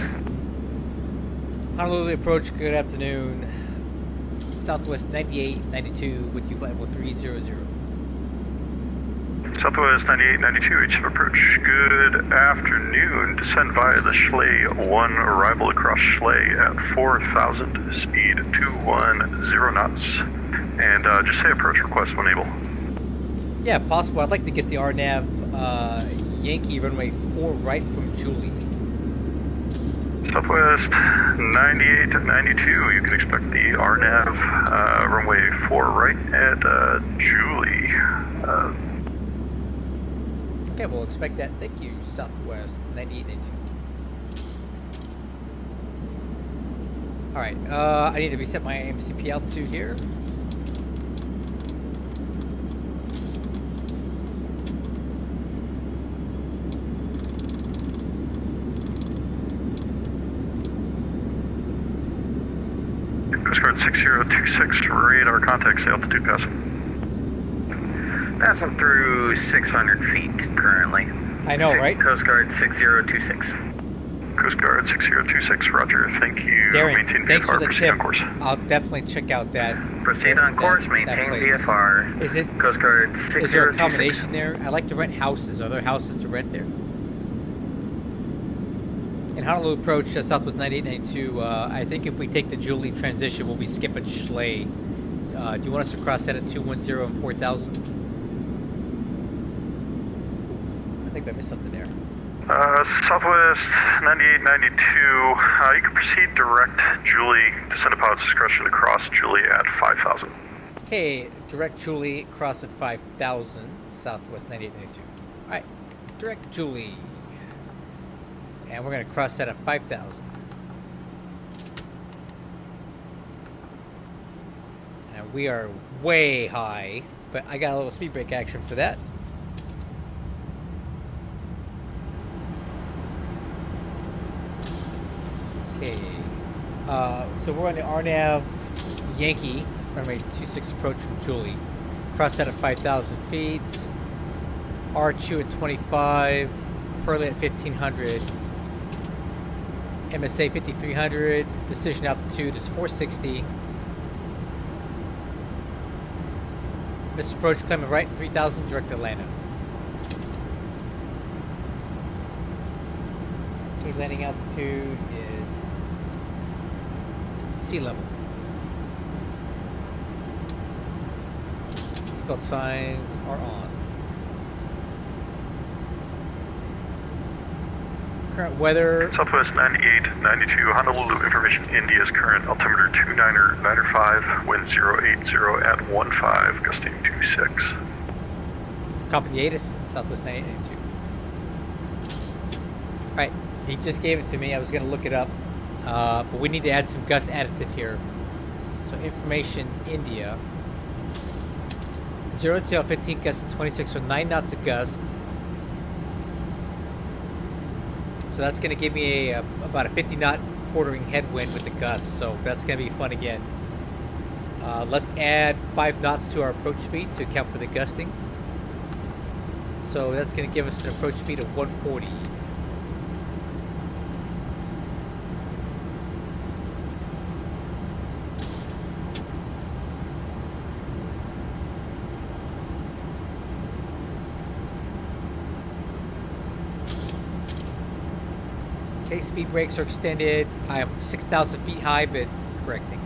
Honolulu approach, good afternoon. Southwest 9892 with you, flight level 300. Southwest 9892, HF approach. Good afternoon. Descend via the Schley 1, arrival across Schley at 4,000, speed 210 knots. And just say approach request when able. Yeah, possible. I'd like to get the RNAV Yankee runway 4 right from Julie. Southwest 9892, you can expect the RNAV runway 4 right at Julie. Okay, we'll expect that. Thank you, Southwest 9892. Alright, I need to reset my MCP altitude here. Coast Guard 6026, radar contact, say altitude passing. Passing through 600 feet currently. I know, right? Coast Guard 6026. Coast Coast Guard 6026, roger. Thank you. Darren, Maintain thanks for VFR, the proceed tip. on course. I'll definitely check out that. Proceed on course, that maintain place. VFR. Is it? Coast Guard 6026. Is there accommodation there? I like to rent houses. Are there houses to rent there? In Honolulu approach, Southwest 9892, I think if we take the Julie transition, we'll be skipping Schley. Do you want us to cross that at 210 and 4000? I think I missed something there. Southwest 9892, you can proceed direct Julie, descend to pilot's discretion to cross Julie at 5000. Okay, direct Julie, cross at 5000, Southwest 9892. Alright, direct Julie. And we're going to cross that at 5,000. And we are way high, but I got a little speed brake action for that. Okay. So we're on the RNAV Yankee, runway 26 approach from Julie. Cross that at 5,000 feet. R2 at 25. Pearly at 1,500. MSA 5300, decision altitude is 460. Missed approach, climbing right 3000, direct Atlanta. Okay, landing altitude is sea level. Seatbelt signs are on. Current weather. Southwest 9892, Honolulu information, India's current altimeter 2995, wind 080 at 15, gusting 26. Copy the ATIS, Southwest 9892. Alright, he just gave it to me. I was going to look it up. But we need to add some gust additive here. So information, India. 0 to 15, gusting 26, so 9 knots of gust. So that's going to give me about a 50 knot quartering headwind with the gusts, so that's going to be fun again. Let's add 5 knots to our approach speed to account for the gusting. So that's going to give us an approach speed of 140. Okay, speed brakes are extended. I am 6,000 feet high, but correcting.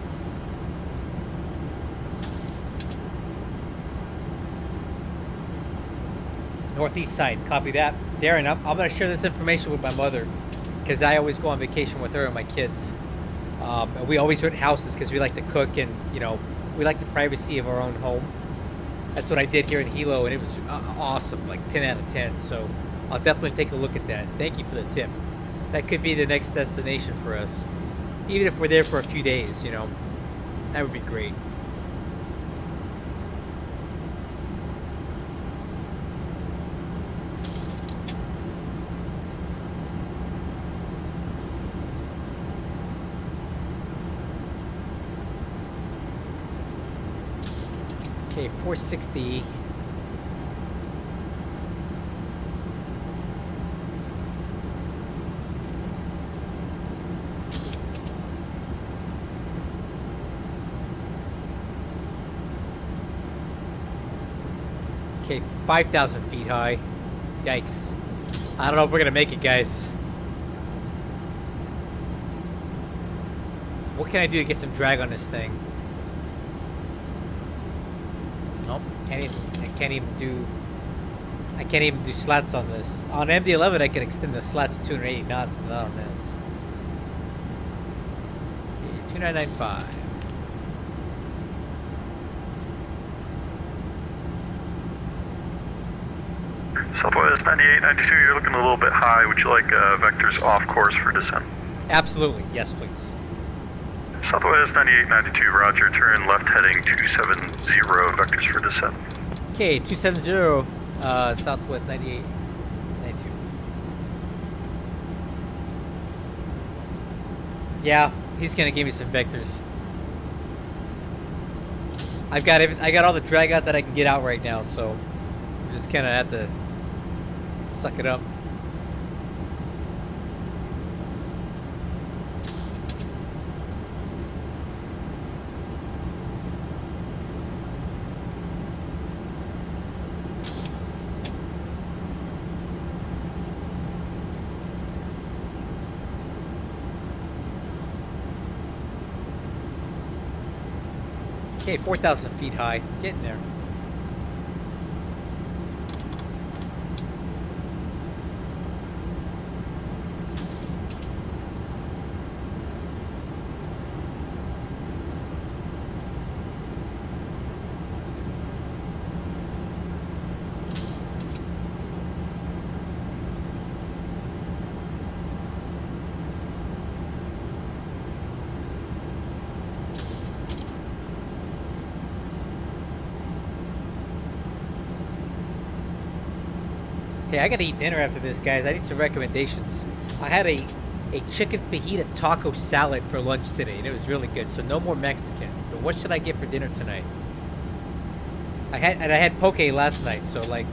Northeast side, copy that. Darren, I'm going to share this information with my mother because I always go on vacation with her and my kids. And we always rent houses because we like to cook and, you know, we like the privacy of our own home. That's what I did here in Hilo, and it was awesome, like 10 out of 10. So I'll definitely take a look at that. Thank you for the tip. That could be the next destination for us. Even if we're there for a few days, you know, that would be great. Okay, 460. Okay, 5,000 feet high. Yikes. I don't know if we're gonna make it, guys. What can I do to get some drag on this thing? Nope, I can't even do slats on this. On MD-11 I can extend the slats to 280 knots, but not on this. Okay, 2995. Southwest 9892, you're looking a little bit high. Would you like vectors off course for descent? Absolutely, yes please. Southwest 9892, roger, turn left heading 270, vectors for descent. Okay, 270, Southwest 9892. Yeah, he's gonna give me some vectors. I got all the drag out that I can get out right now, so we just kinda have to suck it up. Okay, 4,000 feet high. Getting there. Hey, I gotta eat dinner after this, guys. I need some recommendations. I had a chicken fajita taco salad for lunch today, and it was really good. So no more Mexican. But what should I get for dinner tonight? I had poke last night, so like,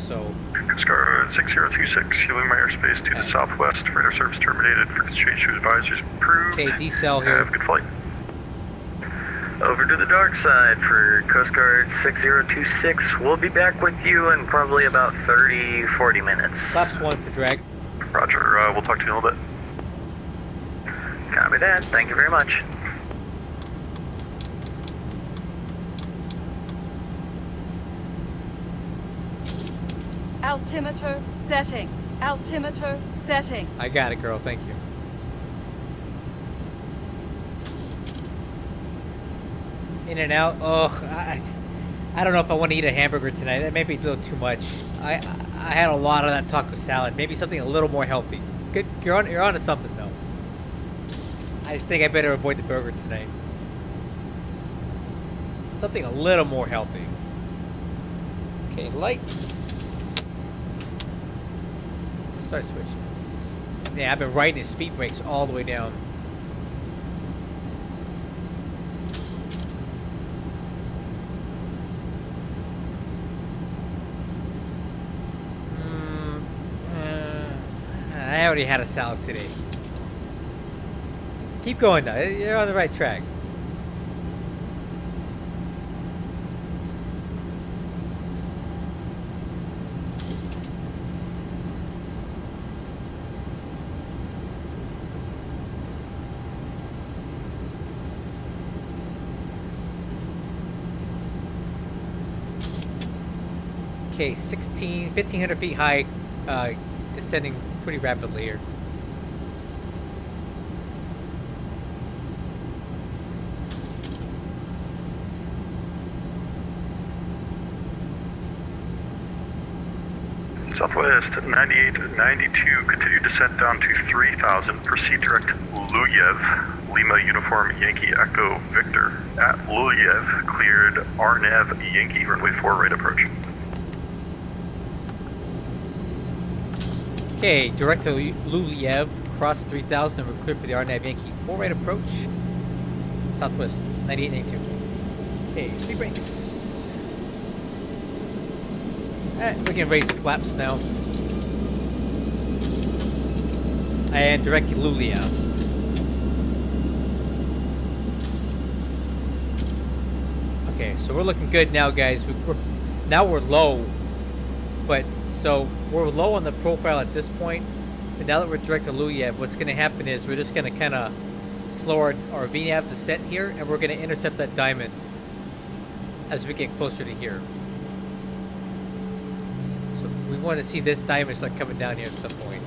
so. Coast Guard 6026, you leave my airspace to the southwest. Radar service terminated. Frequency change to advisors approved. Okay, decel here. Have a good flight. Over to the dark side for Coast Guard 6026. We'll be back with you in probably about 30-40 minutes. Flaps 1 for drag. Roger, we'll talk to you in a little bit. Copy that. Thank you very much. Altimeter setting. Altimeter setting. I got it, girl. Thank you. In and out. Ugh, I don't know if I want to eat a hamburger tonight. That may be a little too much. I had a lot of that taco salad. Maybe something a little more healthy. Good, you're on to something though. I think I better avoid the burger tonight. Something a little more healthy. Okay, lights. Start switches. Yeah, I've been riding the speed brakes all the way down. I already had a salad today. Keep going though. You're on the right track. Okay, 1,500 feet high, descending pretty rapidly here. Southwest 9892, continue descent down to 3000. Proceed direct Luyev, Lima Uniform Yankee Echo Victor. At Luyev, cleared RNAV Yankee runway 4 right approach. Okay, direct to Luliev, cross 3000, we're clear for the RNAV Yankee 4 right approach. Southwest 9892. Okay, speed brakes. Alright, we can raise the flaps now. And direct to Luliev. Okay, so we're looking good now, guys. Now we're low, but so we're low on the profile at this point. But now that we're direct to Luliev, what's going to happen is we're just going to kind of slow our VNAV descent here, and we're going to intercept that diamond as we get closer to here. So we want to see this diamond start coming down here at some point.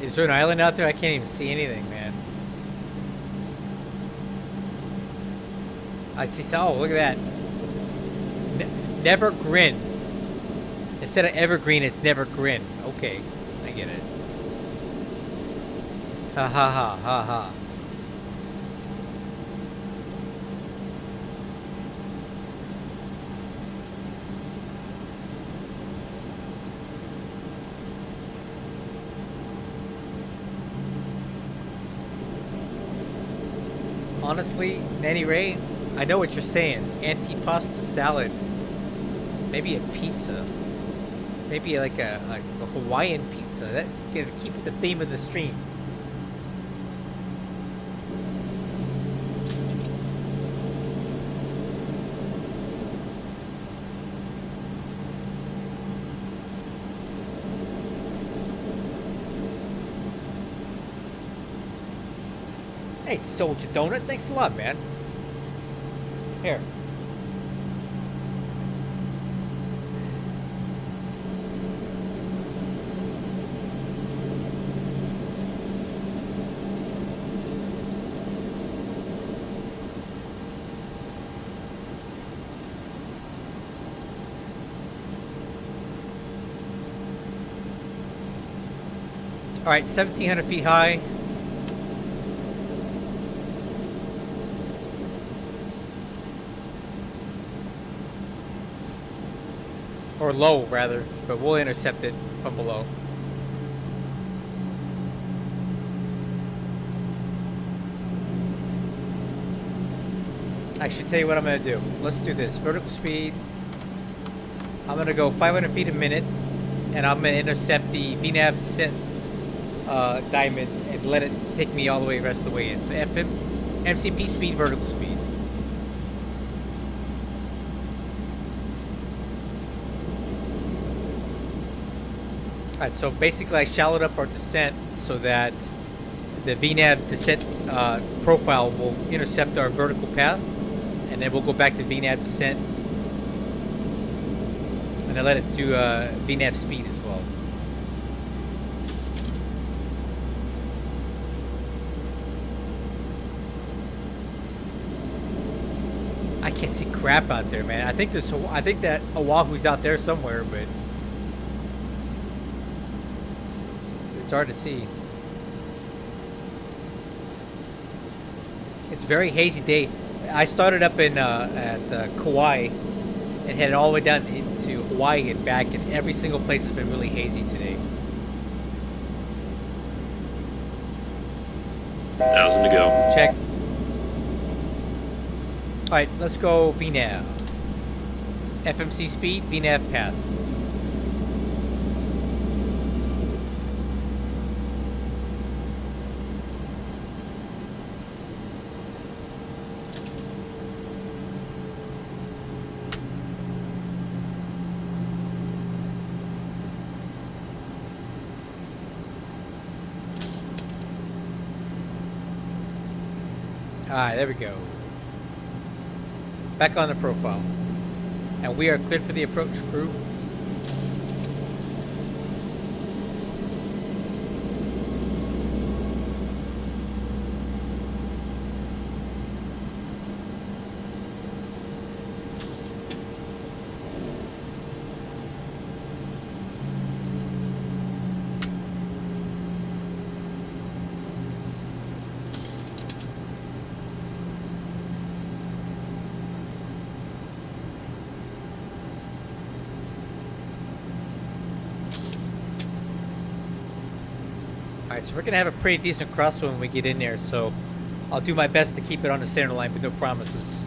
Is there an island out there? I can't even see anything, man. I see some. Oh, look at that. Never grin. Instead of evergreen, it's never grin. Okay, I get it. Ha ha ha ha ha. Honestly, Nanny Ray, I know what you're saying. Antipasto salad. Maybe a pizza. Maybe like a Hawaiian pizza. That can keep it the theme of the stream. Hey, Soldier Donut, thanks a lot, man. Here. All right, 1,700 feet high. Or low, rather, but we'll intercept it from below. Actually, tell you what I'm going to do. Let's do this. Vertical speed. I'm going to go 500 feet a minute, and I'm going to intercept the VNAV descent diamond and let it take me all the way, rest of the way in. So FM, MCP speed, vertical speed. Alright, so basically I shallowed up our descent so that the VNAV descent profile will intercept our vertical path, and then we'll go back to VNAV descent and then let it do VNAV speed as well. I can't see crap out there, man. I think that Oahu's out there somewhere, but it's hard to see. It's a very hazy day. I started up in at Kauai and headed all the way down into Hawaii and back, and every single place has been really hazy today. 1,000 to go. Check. Alright, let's go VNAV. FMC speed, VNAV path. Alright, there we go. Back on the profile. And we are cleared for the approach, crew. Alright, so we're gonna have a pretty decent crosswind when we get in there, so I'll do my best to keep it on the center line, but no promises.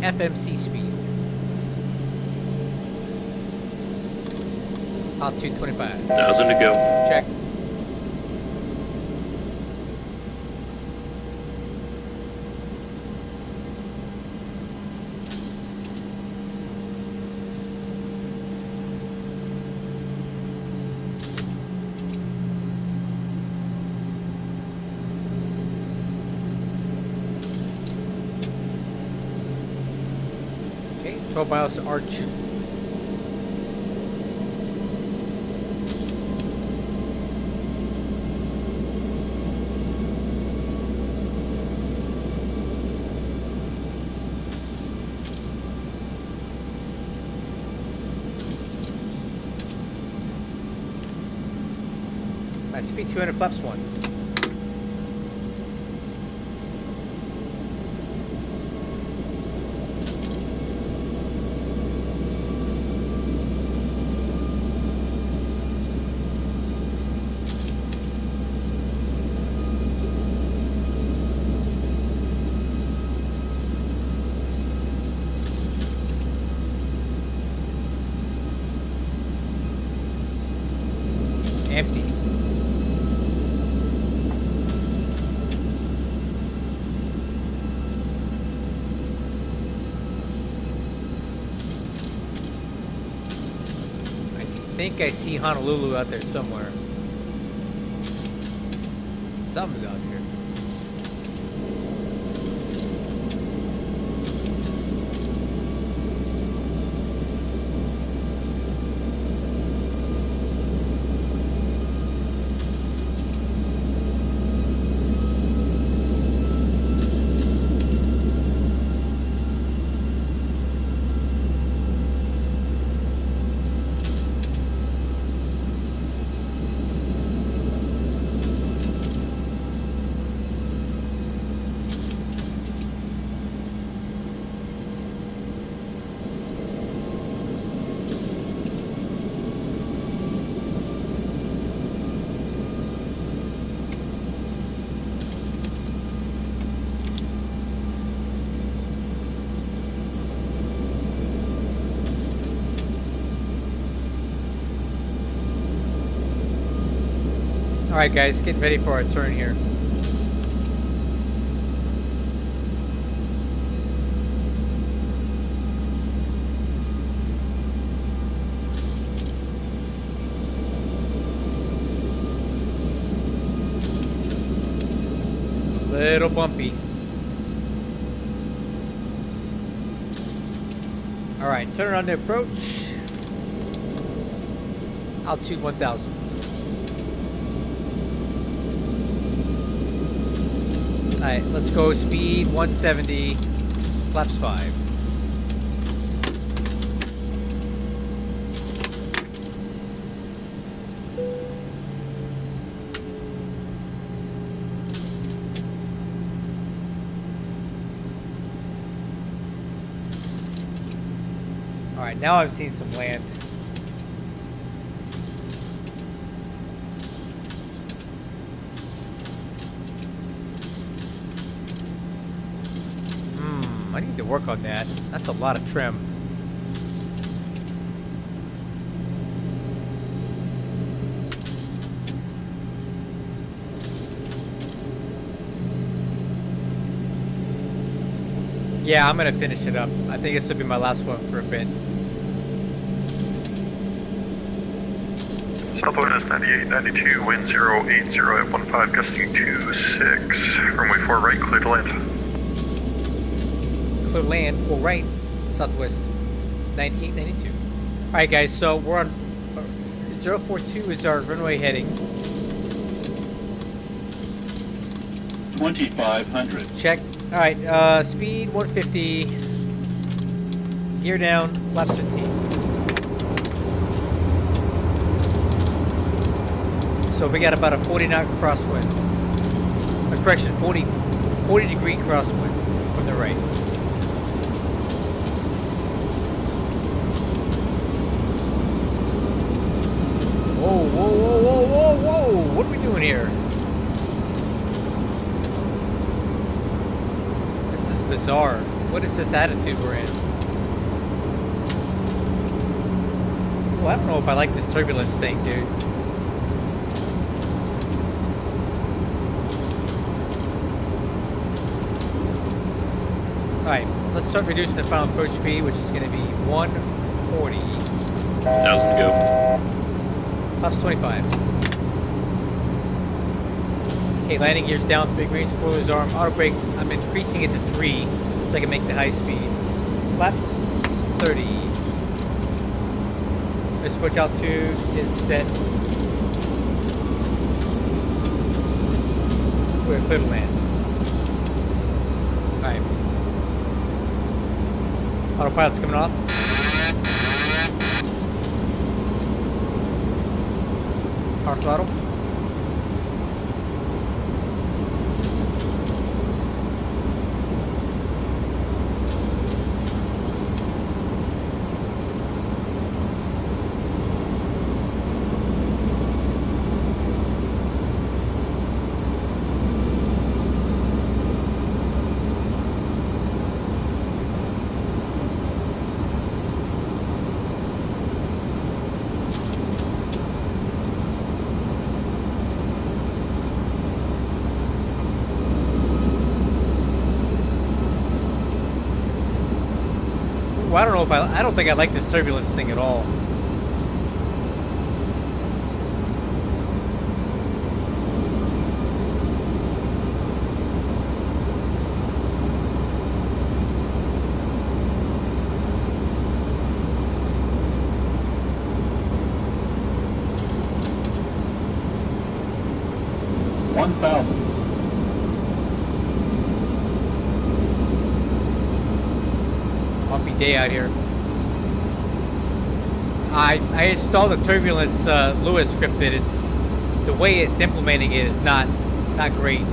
FMC speed. Altitude 25. 1,000 to go. Check. Okay, 12 miles to arch. Speed 200 flaps 1. think I see Honolulu out there somewhere. Something's out here. Alright guys, getting ready for our turn here. Little bumpy. Alright, turn on the approach. Altitude 1000. Alright, let's go speed 170, flaps 5. Alright, now I've seen some land. I need to work on that. That's a lot of trim. Yeah, I'm gonna finish it up. I think this will be my last one for a bit. Southwest 98, 92, wind 080 at 15, gusty 26. Runway 4 right, clear to land. Clear land, or right, southwest 98, 92. Alright guys, so we're on 042 is our runway heading. 2500. Check. Alright, speed 150. Gear down, flaps 15. So we got about a 40 knot crosswind. Correction, 40 degree crosswind from the right. Whoa, whoa, whoa, whoa, whoa, whoa! What are we doing here? This is bizarre. What is this attitude we're in? Well, I don't know if I like this turbulence thing, dude. Alright, let's start reducing the final approach speed, which is going to be 140. 1000 to go. Flaps 25. Okay, landing gears down, 3 green, spoilers arm, auto brakes. I'm increasing it to 3 so I can make the high speed. Flaps 30. This approach altitude is set. We're clear to land. Alright. Autopilot's coming off. Power throttle. Well, I don't know if I don't think I like this turbulence thing at all. 1,000. Bumpy day out here. I installed the turbulence Lewis scripted. It's the way it's implementing it is not great.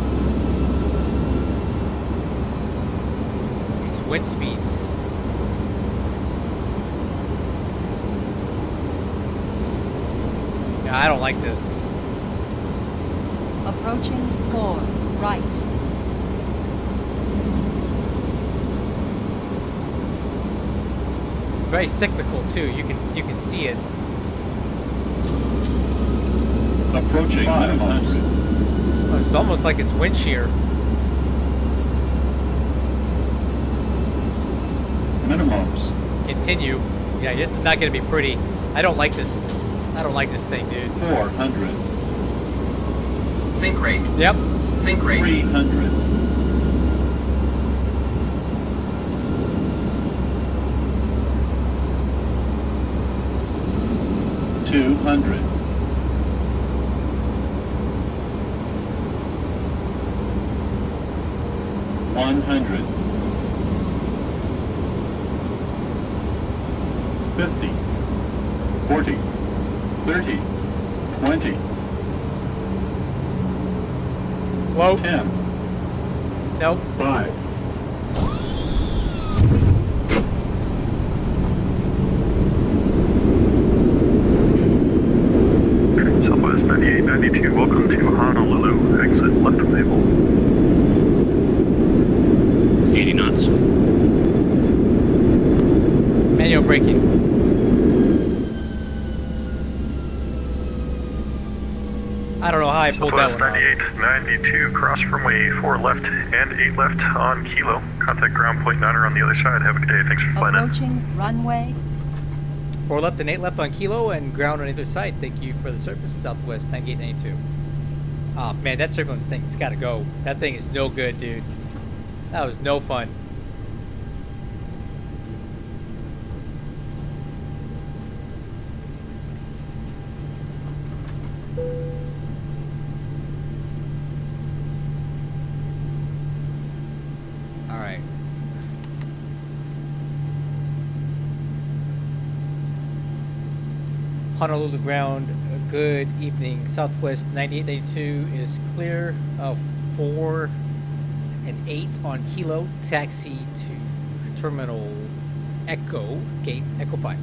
These wind speeds. Yeah, I don't like this. Approaching 4, right. Very cyclical too. You can see it. Approaching 500. Oh, it's almost like it's wind shear. Minimums. Continue. Yeah, this is not gonna be pretty. I don't like this. I don't like this thing, dude. 400. Sync rate. Yep. Sync rate. 300. 200. 100. 50. 40. 30. 20. Float. 10. Nope. 5. Southwest 9892, welcome to Honolulu. Exit left of Naval. 80 knots. Manual braking. I don't know how I pulled that Southwest one off. 9892, cross runway 4 left and 8 left on Kilo. Contact ground point 9er on the other side. Have a good day. Thanks for flying in. Approaching runway. 4 left and 8 left on Kilo and ground on either side. Thank you for the service, Southwest 9892. Oh man, that turbulence thing's gotta go. That thing is no good, dude. That was no fun. Alright. Honolulu ground, good evening. Southwest 9882 is clear of 4 and 8 on Kilo. Taxi to Terminal Echo, Gate Echo 5.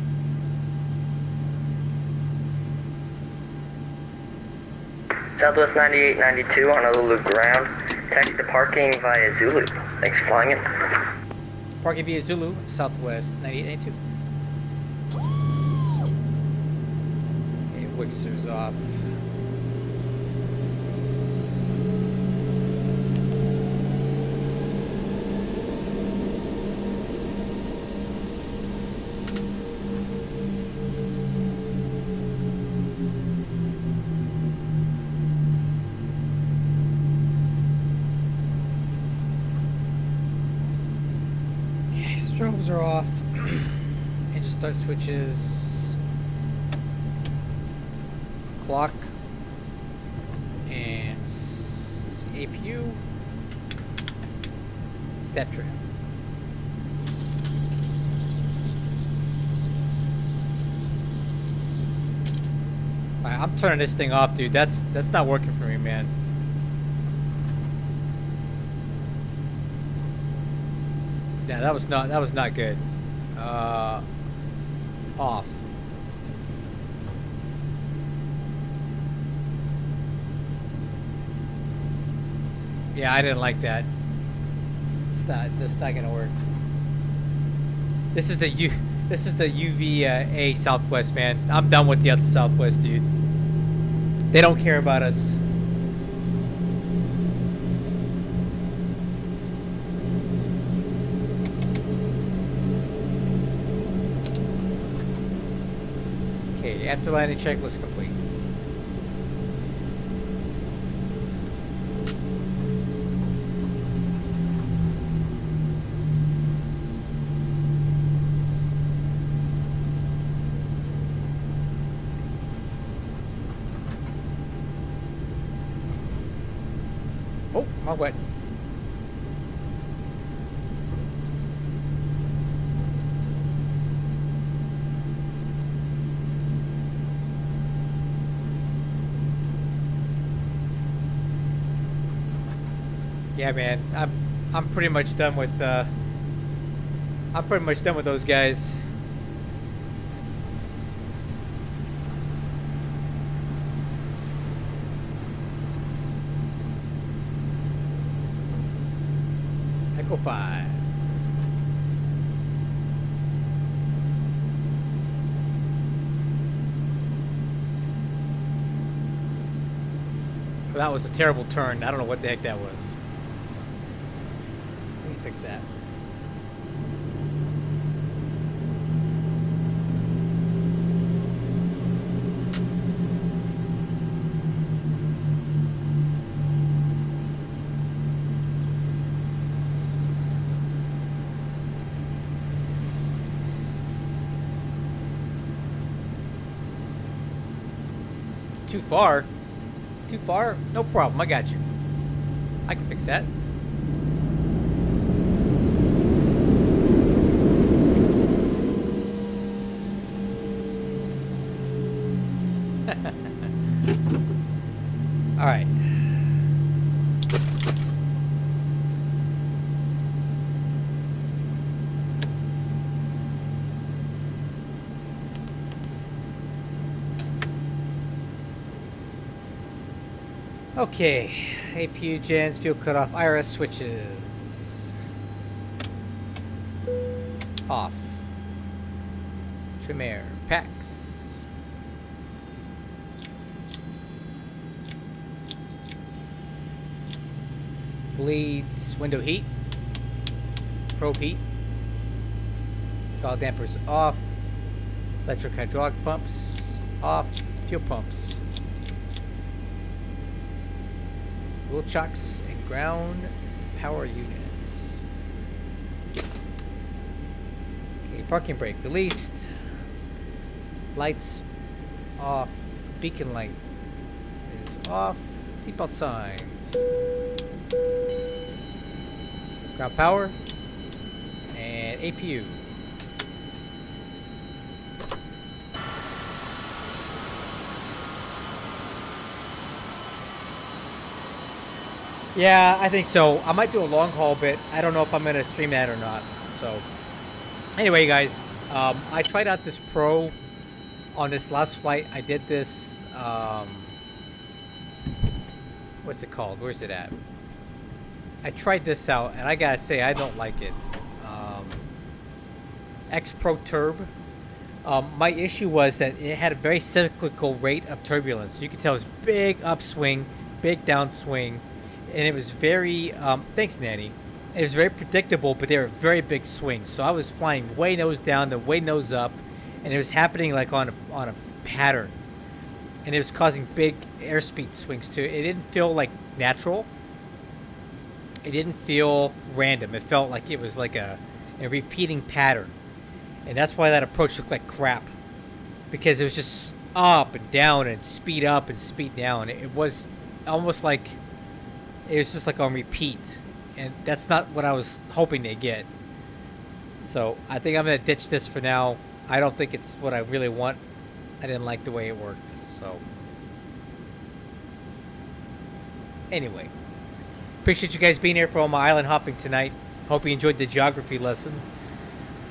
Southwest 9892 Honolulu ground. Taxi to parking via Zulu. Thanks for flying in. Parking via Zulu, Southwest 9882. Okay, Wixer's off. Strobes are off. Engine start switches. Clock. And let's see, APU. Step trim. Alright, I'm turning this thing off, dude. That's not working for me, man. Yeah, that was not good. Off. Yeah, I didn't like that. That's not gonna work. This is the UVA Southwest, man. I'm done with the other Southwest, dude. They don't care about us. Okay, after landing checklist complete. Wrong way. Yeah, man, I'm pretty much done with those guys. Echo 5. Well, that was a terrible turn. I don't know what the heck that was. Let me fix that. Too far? Too far? No problem. I got you. I can fix that. All right. Okay, APU gens, fuel cutoff, IRS switches. Off. Trim air, packs. Bleeds, window heat. Probe heat. Throttle dampers off. Electric hydraulic pumps off. Fuel pumps. Wheel chocks and ground power units. Okay, parking brake released. Lights off. Beacon light is off. Seatbelt signs. Ground power and APU. Yeah, I think so. I might do a long haul bit. I don't know if I'm going to stream that or not. So, anyway, guys, I tried out this Pro on this last flight. I did this, what's it called? Where's it at? I tried this out, and I got to say, I don't like it. X Pro Turb. My issue was that it had a very cyclical rate of turbulence. You could tell it was big upswing, big downswing. And it was very, thanks, Nanny. It was very predictable, but they were very big swings. So I was flying way nose down, then way nose up, and it was happening like on a pattern. And it was causing big airspeed swings too. It didn't feel like natural. It didn't feel random. It felt like it was like a repeating pattern. And that's why that approach looked like crap. Because it was just up and down and speed up and speed down. It was almost like... It was just like on repeat, and that's not what I was hoping to get. So I think I'm going to ditch this for now. I don't think it's what I really want. I didn't like the way it worked. So anyway, appreciate you guys being here for all my island hopping tonight. Hope you enjoyed the geography lesson.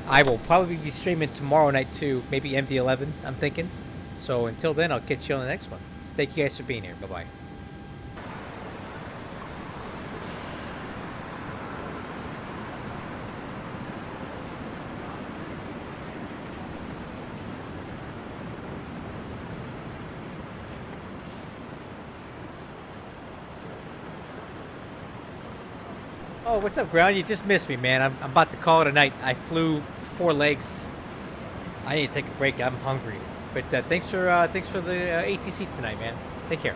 I will probably be streaming tomorrow night too, maybe MD11, I'm thinking. So until then, I'll catch you on the next one. Thank you guys for being here. Bye-bye. Oh, what's up, Ground? You just missed me, man. I'm about to call it a night. I flew 4 legs. I need to take a break. I'm hungry. But thanks for the ATC tonight, man. Take care.